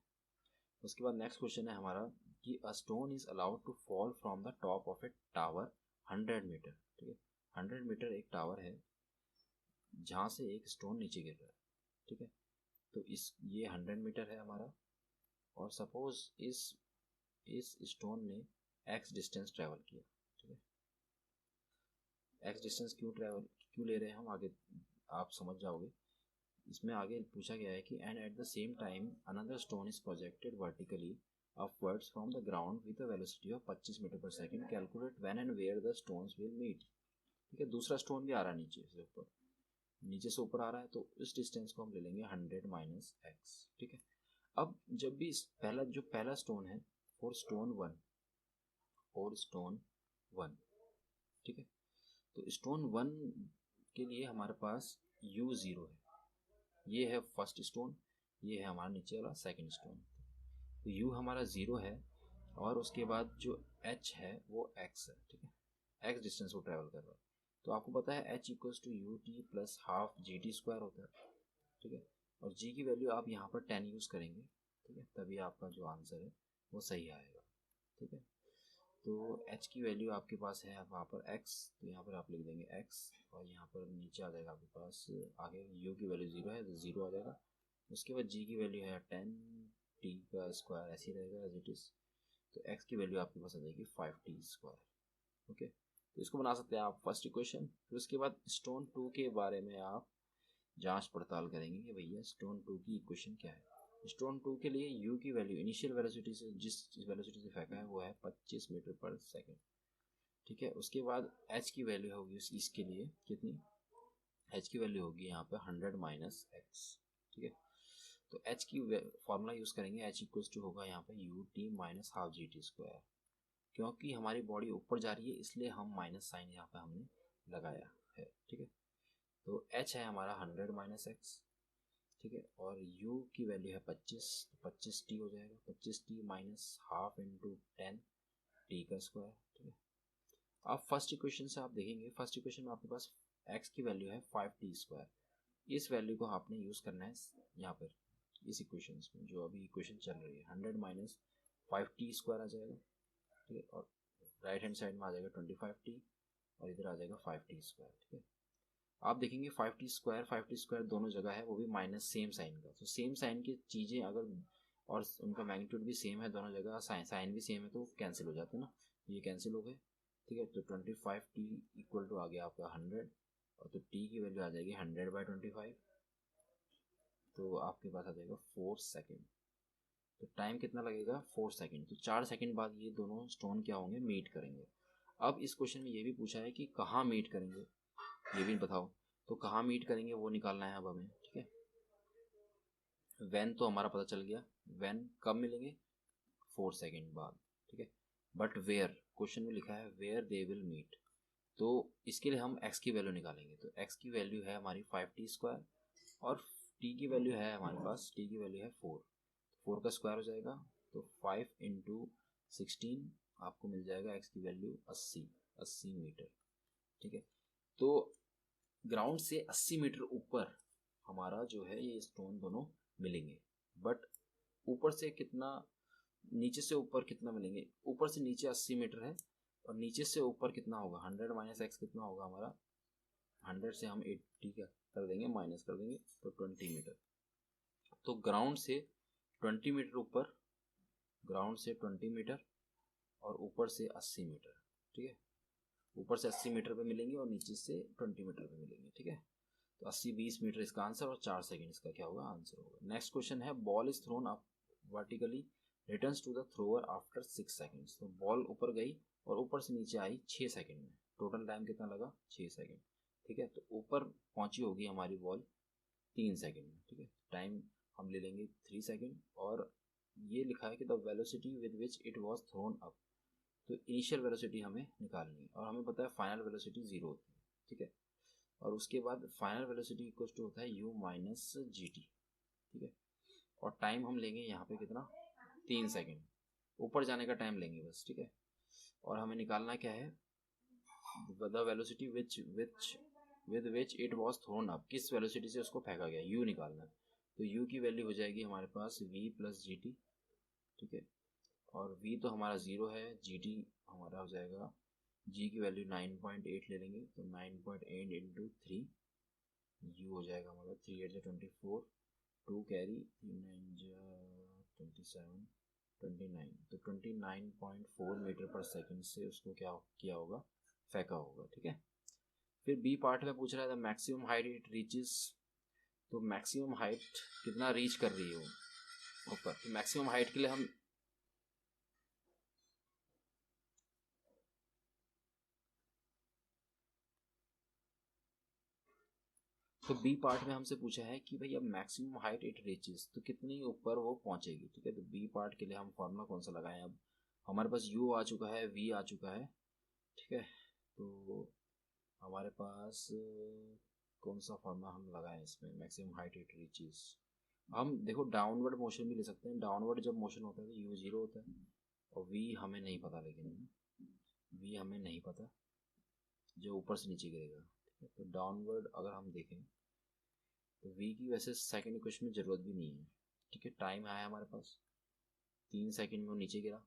उसके बाद नेक्स्ट क्वेश्चन है हमारा कि a stone is allowed to fall from the top of a tower 100 metre. ठीक है, 100 मीटर एक टावर है जहाँ से एक स्टोन नीचे गिर रहा है। ठीक है, तो ये 100 मीटर है हमारा, और सपोज इस स्टोन ने x डिस्टेंस ट्रेवल किया। ठीक है, x डिस्टेंस क्यों ले रहे हैं हम आगे आप समझ जाओगे। इसमें आगे पूछा गया है कि and at the same time another stone is projected vertically upwards from the ground with a velocity of 25 metre per second, calculate when and where the stones will meet. ठीक है, दूसरा स्टोन भी आ रहा है नीचे से ऊपर आ रहा है, तो इस डिस्टेंस को हम ले लेंगे 100 - x। ठीक है, अब जब भी पहला स्टोन है फॉर स्टोन 1, ठीक है, तो स्टोन 1 के लिए हमारे पास u0 है, ये है फर्स्ट स्टोन, ये है हमारा नीचे वाला सेकंड स्टोन। तो u हमारा 0 है और उसके बाद जो h है वो x है। ठीक है, x डिस्टेंस वो ट्रेवल कर रहा है, तो आपको पता है h = ut + ½ gt² होता है। ठीक है, और g की वैल्यू आप यहाँ पर 10 यूज़ करेंगे। ठीक है, तभी आपका जो आंसर है वो सही आएगा। ठीक है, तो h की वैल्यू आपके पास है वहाँ पर x, तो यहाँ पर आप लिख देंगे x, और यहाँ पर नीचे आ जाएगा आपके पास आगे u की वैल्यू 0 है तो 0 आ जाएगा। उसके बाद g की वैल्यू है 10, t का स्क्वायर ऐसे ही रहेगा एज इट इज़, तो x की वैल्यू आपके पास आ जाएगी 5t²। ओके, तो इसको बना सकते हैं आप फर्स्ट इक्वेशन। फिर उसके बाद स्टोन 2 के बारे में आप जांच पड़ताल करेंगे कि भैया स्टोन 2 की इक्वेशन क्या है। स्टोन 2 के लिए u की वैल्यू इनिशियल वेलोसिटी से जिस वेलोसिटी से फेंका है वो है 25 मीटर पर सेकंड। ठीक है, उसके बाद h की वैल्यू होगी इसके लिए कितनी, h की वैल्यू होगी यहाँ पे 100 - x। ठीक है, तो h की फॉर्मूला यूज़ करेंगे, h = होगा यहाँ पे ut - ½ gt²। क्योंकि हमारी बॉडी ऊपर जा रही है इसलिए हम माइनस साइन यहाँ पे हमने लगाया है। ठीक है, तो h है हमारा 100 - x। ठीक है, और u की वैल्यू है 25, तो 25t हो जाएगा, 25t - ½ × 10 t²। ठीक है, आप फर्स्ट इक्वेशन से आप देखेंगे, फर्स्ट इक्वेशन में आपके पास x की वैल्यू है 5t²। इस वैल्यू को आपने यूज़ करना है यहाँ पर इस इक्वेशन में जो अभी इक्वेशन चल रही है, 100 - 5t² आ जाएगा। ठीक है, और राइट हैंड साइड में आ जाएगा 25t और इधर आ जाएगा 5t²। ठीक है, आप देखेंगे 5t² दोनों जगह है, वो भी माइनस सेम साइन का। तो सेम साइन की चीज़ें अगर और उनका मैग्नीट्यूड भी सेम है दोनों जगह, साइन भी सेम है, तो कैंसिल हो जाते हैं ना, ये कैंसिल हो गए। ठीक है, तो 25t = आ गया आपका 100 और तो टी की वैल्यू आ जाएगी 100/25, तो आपके पास आ जाएगा 4 सेकेंड। तो टाइम कितना लगेगा 4 सेकेंड। तो 4 सेकेंड बाद ये दोनों स्टोन क्या होंगे, मीट करेंगे। अब इस क्वेश्चन में ये भी पूछा है कि कहाँ मीट करेंगे, ये भी बताओ। तो कहाँ मीट करेंगे वो निकालना है अब हमें, ठीक है। व्हेन तो हमारा पता चल गया, व्हेन कब मिलेंगे, 4 सेकेंड बाद, ठीक है। बट वेयर, क्वेश्चन में लिखा है वेयर दे विल मीट, तो इसके लिए हम x की वैल्यू निकालेंगे। तो x की वैल्यू है हमारी 5t² और t की वैल्यू है हमारे पास, t की वैल्यू है 4, 4 का स्क्वायर हो जाएगा, तो 5 × 16 आपको मिल जाएगा x की वैल्यू 80 मीटर, ठीक है। तो ग्राउंड से 80 मीटर ऊपर हमारा जो है ये स्टोन दोनों मिलेंगे। बट ऊपर से कितना, नीचे से ऊपर कितना मिलेंगे, ऊपर से नीचे 80 मीटर है और नीचे से ऊपर कितना होगा, 100 - x कितना होगा हमारा, 100 से हम 80 का कर देंगे, माइनस कर देंगे, तो 20 मीटर। तो ग्राउंड से 20 मीटर ऊपर, ग्राउंड से 20 मीटर और ऊपर से 80 मीटर, ठीक है। ऊपर से 80 मीटर पे मिलेंगे और नीचे से 20 मीटर पे मिलेंगे, ठीक है। तो 80-20 मीटर इसका आंसर और 4 सेकेंड इसका क्या होगा, आंसर होगा। नेक्स्ट क्वेश्चन है ball is thrown up vertically returns to the thrower after 6 seconds. तो बॉल ऊपर गई और ऊपर से नीचे आई 6 सेकेंड में, टोटल टाइम कितना लगा, 6 सेकेंड, ठीक है। तो ऊपर पहुंची होगी हमारी बॉल 3 सेकेंड में, ठीक है। टाइम हम ले लेंगे 3 सेकेंड और ये लिखा है कि the velocity with which it was throne up, तो इनिशियल वेलोसिटी हमें निकालनी है और हमें पता है फाइनल वेलोसिटी 0 होती है, ठीक है। और उसके बाद फाइनल वेलोसिटी इक्वल टू होता है u - gt, ठीक है। और टाइम हम लेंगे यहाँ पे कितना, 3 सेकेंड, ऊपर जाने का टाइम लेंगे बस, ठीक है। और हमें निकालना क्या है, the velocity with which it was throne up, किस वेलोसिटी से उसको फेंका गया, u निकालना है। तो u की वैल्यू हो जाएगी हमारे पास v + gt, ठीक है। और v तो हमारा 0 है, gt हमारा हो जाएगा, g की वैल्यू 9.8 ले लेंगे, तो 9.8 × 3, u हो जाएगा हमारा 3 × 8 = 24, 2 कैरी, 3 × 9 = 27, 29, तो 29.4 मीटर पर सेकंड से उसको क्या किया होगा, फेंका होगा, ठीक है। फिर बी पार्ट में पूछ रहा है the maximum height it reaches, तो मैक्सिमम हाइट कितना रीच कर रही है वो ऊपर, तो मैक्सिमम हाइट के लिए हम तो बी पार्ट में हमसे पूछा है कि भाई अब मैक्सिमम हाइट इट रीचेस, तो कितनी ऊपर वो पहुंचेगी, ठीक है। तो बी पार्ट के लिए हम फॉर्मूला कौन सा लगाएं, अब हमारे पास u आ चुका है, v आ चुका है, ठीक है। तो हमारे पास कौन सा फॉर्मूला हम लगाएं इसमें, मैक्सिमम हाइट इट रीचेस, हम देखो डाउनवर्ड मोशन भी ले सकते हैं। डाउनवर्ड जब मोशन होता है तो u 0 होता है और v हमें नहीं पता, लेकिन v हमें नहीं पता जो ऊपर से नीचे गिरेगा, ठीक है। तो डाउनवर्ड अगर हम देखें तो v की वैसे सेकंड इक्वेशन में ज़रूरत भी नहीं है, ठीक है। टाइम आया हमारे पास 3 सेकंड में वो नीचे गिरा,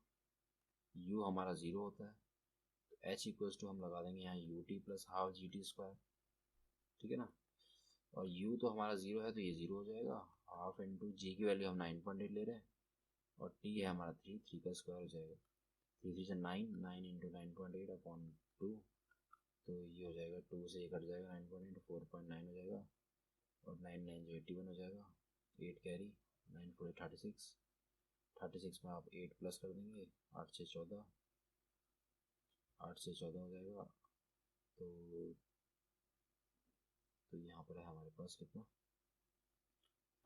u हमारा 0 होता है, तो h = हम लगा देंगे यहाँ ut + ½ gt², ठीक है ना। और u तो हमारा 0 है तो ये 0 हो जाएगा, ½ × g की वैल्यू हम 9.8 ले रहे हैं और t है हमारा 3 का स्क्वायर हो जाएगा, 3 3 9, 9 × 9.8/2, तो ये हो जाएगा, 2 से ये कट जाएगा, 9.8 4.9 हो जाएगा और 9 9 जो 81 हो जाएगा, 8 कैरी, 9 4 36, 36 में आप 8 प्लस कर देंगे, 8 से 14, 8 से 14 हो जाएगा, तो यहाँ पर है हमारे पास कितना,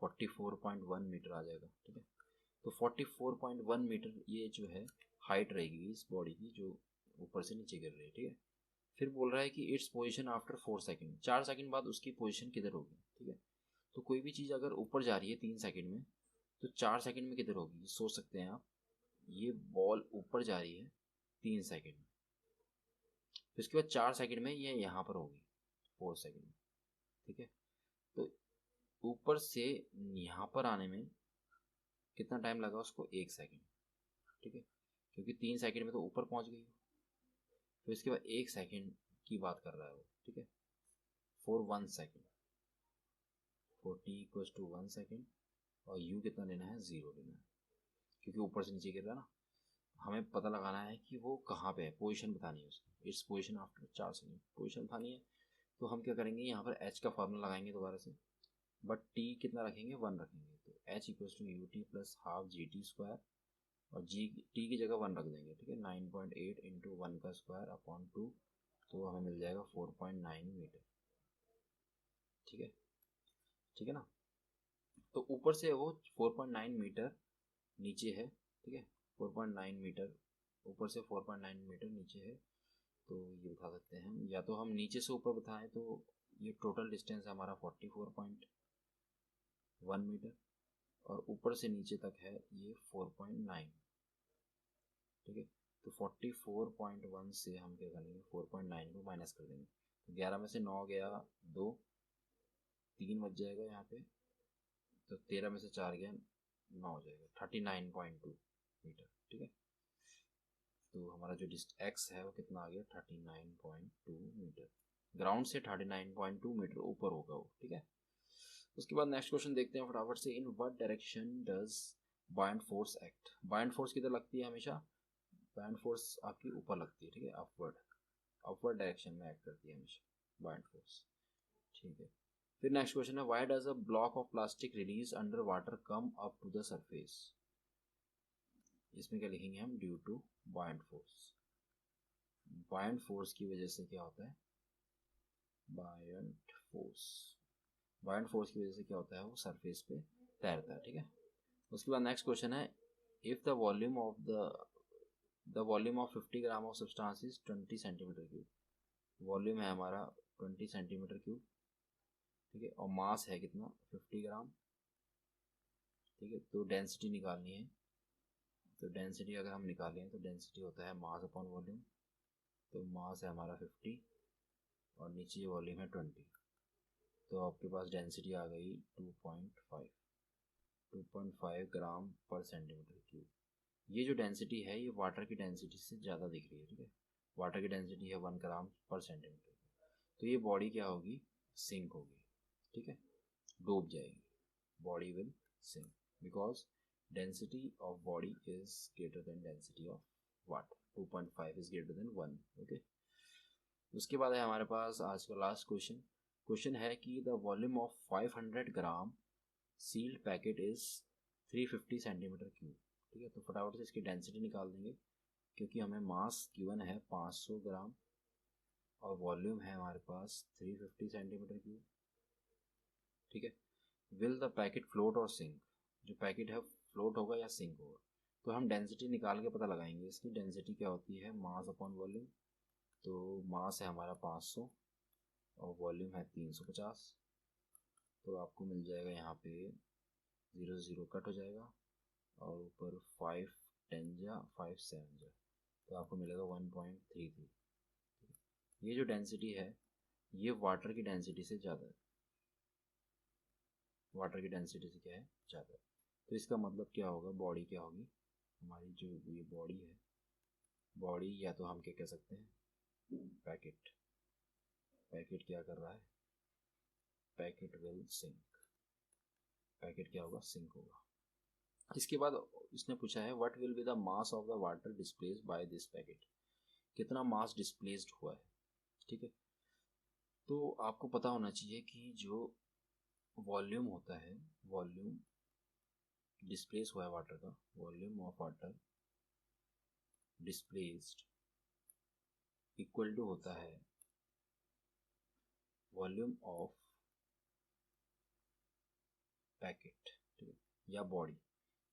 44.1 मीटर आ जाएगा, ठीक है। तो 44.1 मीटर ये जो है हाइट रहेगी इस बॉडी की जो ऊपर से नीचे गिर रही है, ठीक है। फिर बोल रहा है कि its position after 4 second, 4 second बाद उसकी पोजीशन किधर होगी, ठीक है। तो कोई भी चीज़ अगर ऊपर जा रही है 3 सेकंड में, तो 4 सेकंड में किधर होगी, सोच सकते हैं आप। ये बॉल ऊपर जा रही है 3 सेकंड में, फिर उसके बाद 4 सेकंड में ये यहाँ पर होगी 4 सेकंड में, ठीक है। तो ऊपर से यहाँ पर आने में कितना टाइम लगा उसको, 1 सेकंड, ठीक है, क्योंकि 3 सेकंड में तो ऊपर पहुँच गई। फिर इसके बाद 1 सेकंड की बात कर रहा है वो, ठीक है, for 1 second, for t = 1 second, और u कितना लेना है, 0 लेना है, क्योंकि ऊपर से नीचे गिर रहा है ना। हमें पता लगाना है कि वो कहाँ पे है, पोजीशन बतानी है उसकी, its position after 4 second, position बतानी है। तो हम क्या करेंगे, यहाँ पर h का फार्मूला लगाएंगे दोबारा से, बट t कितना रखेंगे, 1 रखेंगे, तो h equals to U T plus half G T square, और जी टी की जगह 1 रख देंगे, ठीक है, 9.8 इंटू 1 का स्क्वायर अपॉन 2, तो हमें मिल जाएगा 4.9 मीटर, ठीक है, ठीक है ना। तो ऊपर से वो 4.9 मीटर नीचे है, ठीक है, 4.9 मीटर ऊपर से 4.9 मीटर नीचे है, तो ये बता सकते हैं हम, या तो हम नीचे से ऊपर बताएं तो ये टोटल डिस्टेंस है हमारा 44.1 मीटर, और ऊपर से नीचे तक है ये 4.9, ठीक है। तो 44.1 से हम क्या करेंगे, 4.9 को माइनस कर देंगे, तो 11 में से 9 गया 2, 3 बच जाएगा यहाँ पे, तो 13 में से 4 गया 9 हो जाएगा, 39.2 मीटर, ठीक है। तो हमारा जो एक्स है वो कितना आ गया, 39.2 मीटर, ग्राउंड से 39.2 मीटर ऊपर होगा वो, ठीक है। उसके बाद नेक्स्ट क्वेश्चन देखते हैं फटाफट से, in what direction does buoyant force act. Buoyant force किधर लगती है हमेशा, बायंड फोर्स आपकी ऊपर लगती है, ठीक है, अपवर्ड डायरेक्शन में एक्ट करती है हमेशा बायंड फोर्स, ठीक है। फिर नेक्स्ट क्वेश्चन है, why does a block of plastic release under water come up to the surface. इसमें क्या लिखेंगे हम, due to buoyant force. Buoyant force की वजह से क्या होता है, बायंड फोर्स की वजह से क्या होता है, वो सरफेस पे तैरता है, ठीक है। उसके बाद नेक्स्ट क्वेश्चन है, if the volume of 50 gram of substance is 20 centimetre cube, volume है हमारा 20 सेंटीमीटर क्यूब, ठीक है, और मास है कितना, 50 ग्राम, ठीक है। तो डेंसिटी निकालनी है, तो डेंसिटी अगर हम निकालें तो डेंसिटी होता है मास अपॉन वॉल्यूम, तो मास है हमारा 50 और नीचे वॉल्यूम है 20, तो आपके पास डेंसिटी आ गई 2.5 ग्राम पर सेंटीमीटर क्यूब। ये जो डेंसिटी है ये वाटर की डेंसिटी से ज़्यादा दिख रही है, ठीक है, वाटर की डेंसिटी है 1 ग्राम पर सेंटीमीटर, तो ये बॉडी क्या होगी, सिंक होगी, ठीक है, डूब जाएगी, body will sink because density of body is greater than density of water, 2.5 is greater than 1, okay. उसके बाद है हमारे पास आज का लास्ट क्वेश्चन है कि the volume of 500 gram sealed packet is 350 centimetre cube, ठीक है। तो फटाफट से इसकी डेंसिटी निकाल देंगे, क्योंकि हमें मास गिवन है 500 ग्राम और वॉल्यूम है हमारे पास 350 सेंटीमीटर क्यूब, ठीक है। विल द पैकेट फ्लोट और सिंक, जो पैकेट है फ्लोट होगा या सिंक होगा, तो हम डेंसिटी निकाल के पता लगाएंगे। इसकी डेंसिटी क्या होती है, मास अपॉन वॉल्यूम, तो मास है हमारा 500 और वॉल्यूम है 350, तो आपको मिल जाएगा यहाँ पे 0 0 कट हो जाएगा और ऊपर 5 10 जा 5 7 जा, तो आपको मिलेगा 1.33। ये जो डेंसिटी है ये वाटर की डेंसिटी से ज़्यादा है, वाटर की डेंसिटी से क्या है, ज़्यादा है। तो इसका मतलब क्या होगा, बॉडी क्या होगी हमारी, जो ये बॉडी है, बॉडी या तो हम क्या कह सकते हैं, पैकेट क्या कर रहा है, पैकेट विल सिंक, पैकेट क्या होगा, सिंक होगा। इसके बाद इसने पूछा है, what will be the mass of the water displaced by this packet, कितना मास डिस्प्लेस्ड हुआ है, ठीक है। तो आपको पता होना चाहिए कि जो वॉल्यूम होता है, वॉल्यूम डिस्प्लेस हुआ है वाटर का, volume of water displaced equal to होता है वॉल्यूम ऑफ पैकेट, ठीक है, या बॉडी।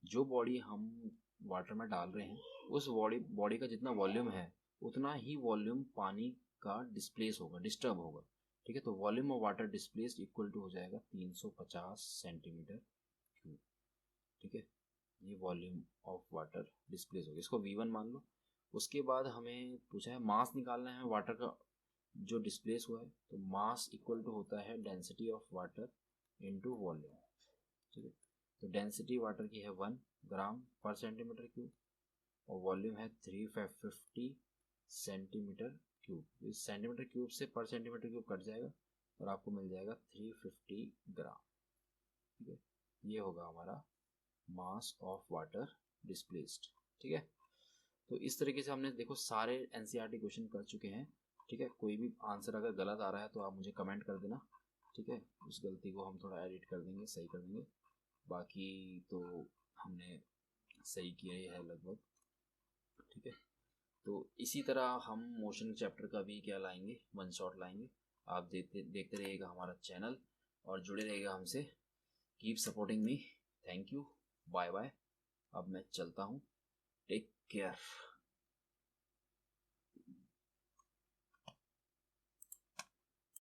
जो बॉडी हम वाटर में डाल रहे हैं उस बॉडी का जितना वॉल्यूम है उतना ही वॉल्यूम पानी का डिस्प्लेस होगा, डिस्टर्ब होगा, ठीक है। तो volume of water displaced equal to हो जाएगा 350 सेंटीमीटर क्यूब, ठीक है। ये वॉल्यूम ऑफ वाटर डिस्प्लेस होगा, इसको V1 मान लो। उसके बाद हमें पूछा है मास निकालना है वाटर का जो डिस्प्लेस हुआ है, तो मास इक्वल टू होता है density of water into volume, ठीक है। तो डेंसिटी वाटर की है 1 ग्राम पर सेंटीमीटर क्यूब और वॉल्यूम है 350 सेंटीमीटर क्यूब। इस सेंटीमीटर क्यूब से पर सेंटीमीटर क्यूब कट जाएगा और आपको मिल जाएगा 350 ग्राम, ठीक है। ये होगा हमारा मास ऑफ वाटर डिस्प्लेस्ड, ठीक है। तो इस तरीके से हमने देखो सारे एनसीईआरटी क्वेश्चन कर चुके हैं। ठीक है, कोई भी आंसर अगर गलत आ रहा है तो आप मुझे कमेंट कर देना, ठीक है, उस गलती को हम थोड़ा एडिट कर देंगे, सही कर देंगे। बाकी तो हमने सही किया ही है लगभग, ठीक है। तो इसी तरह हम मोशन चैप्टर का भी क्या लाएंगे, वन शॉट लाएंगे। आप देखते रहिएगा हमारा चैनल और जुड़े रहिएगा हमसे। Keep supporting me. Thank you, bye bye. अब मैं चलता हूँ, टेक केयर।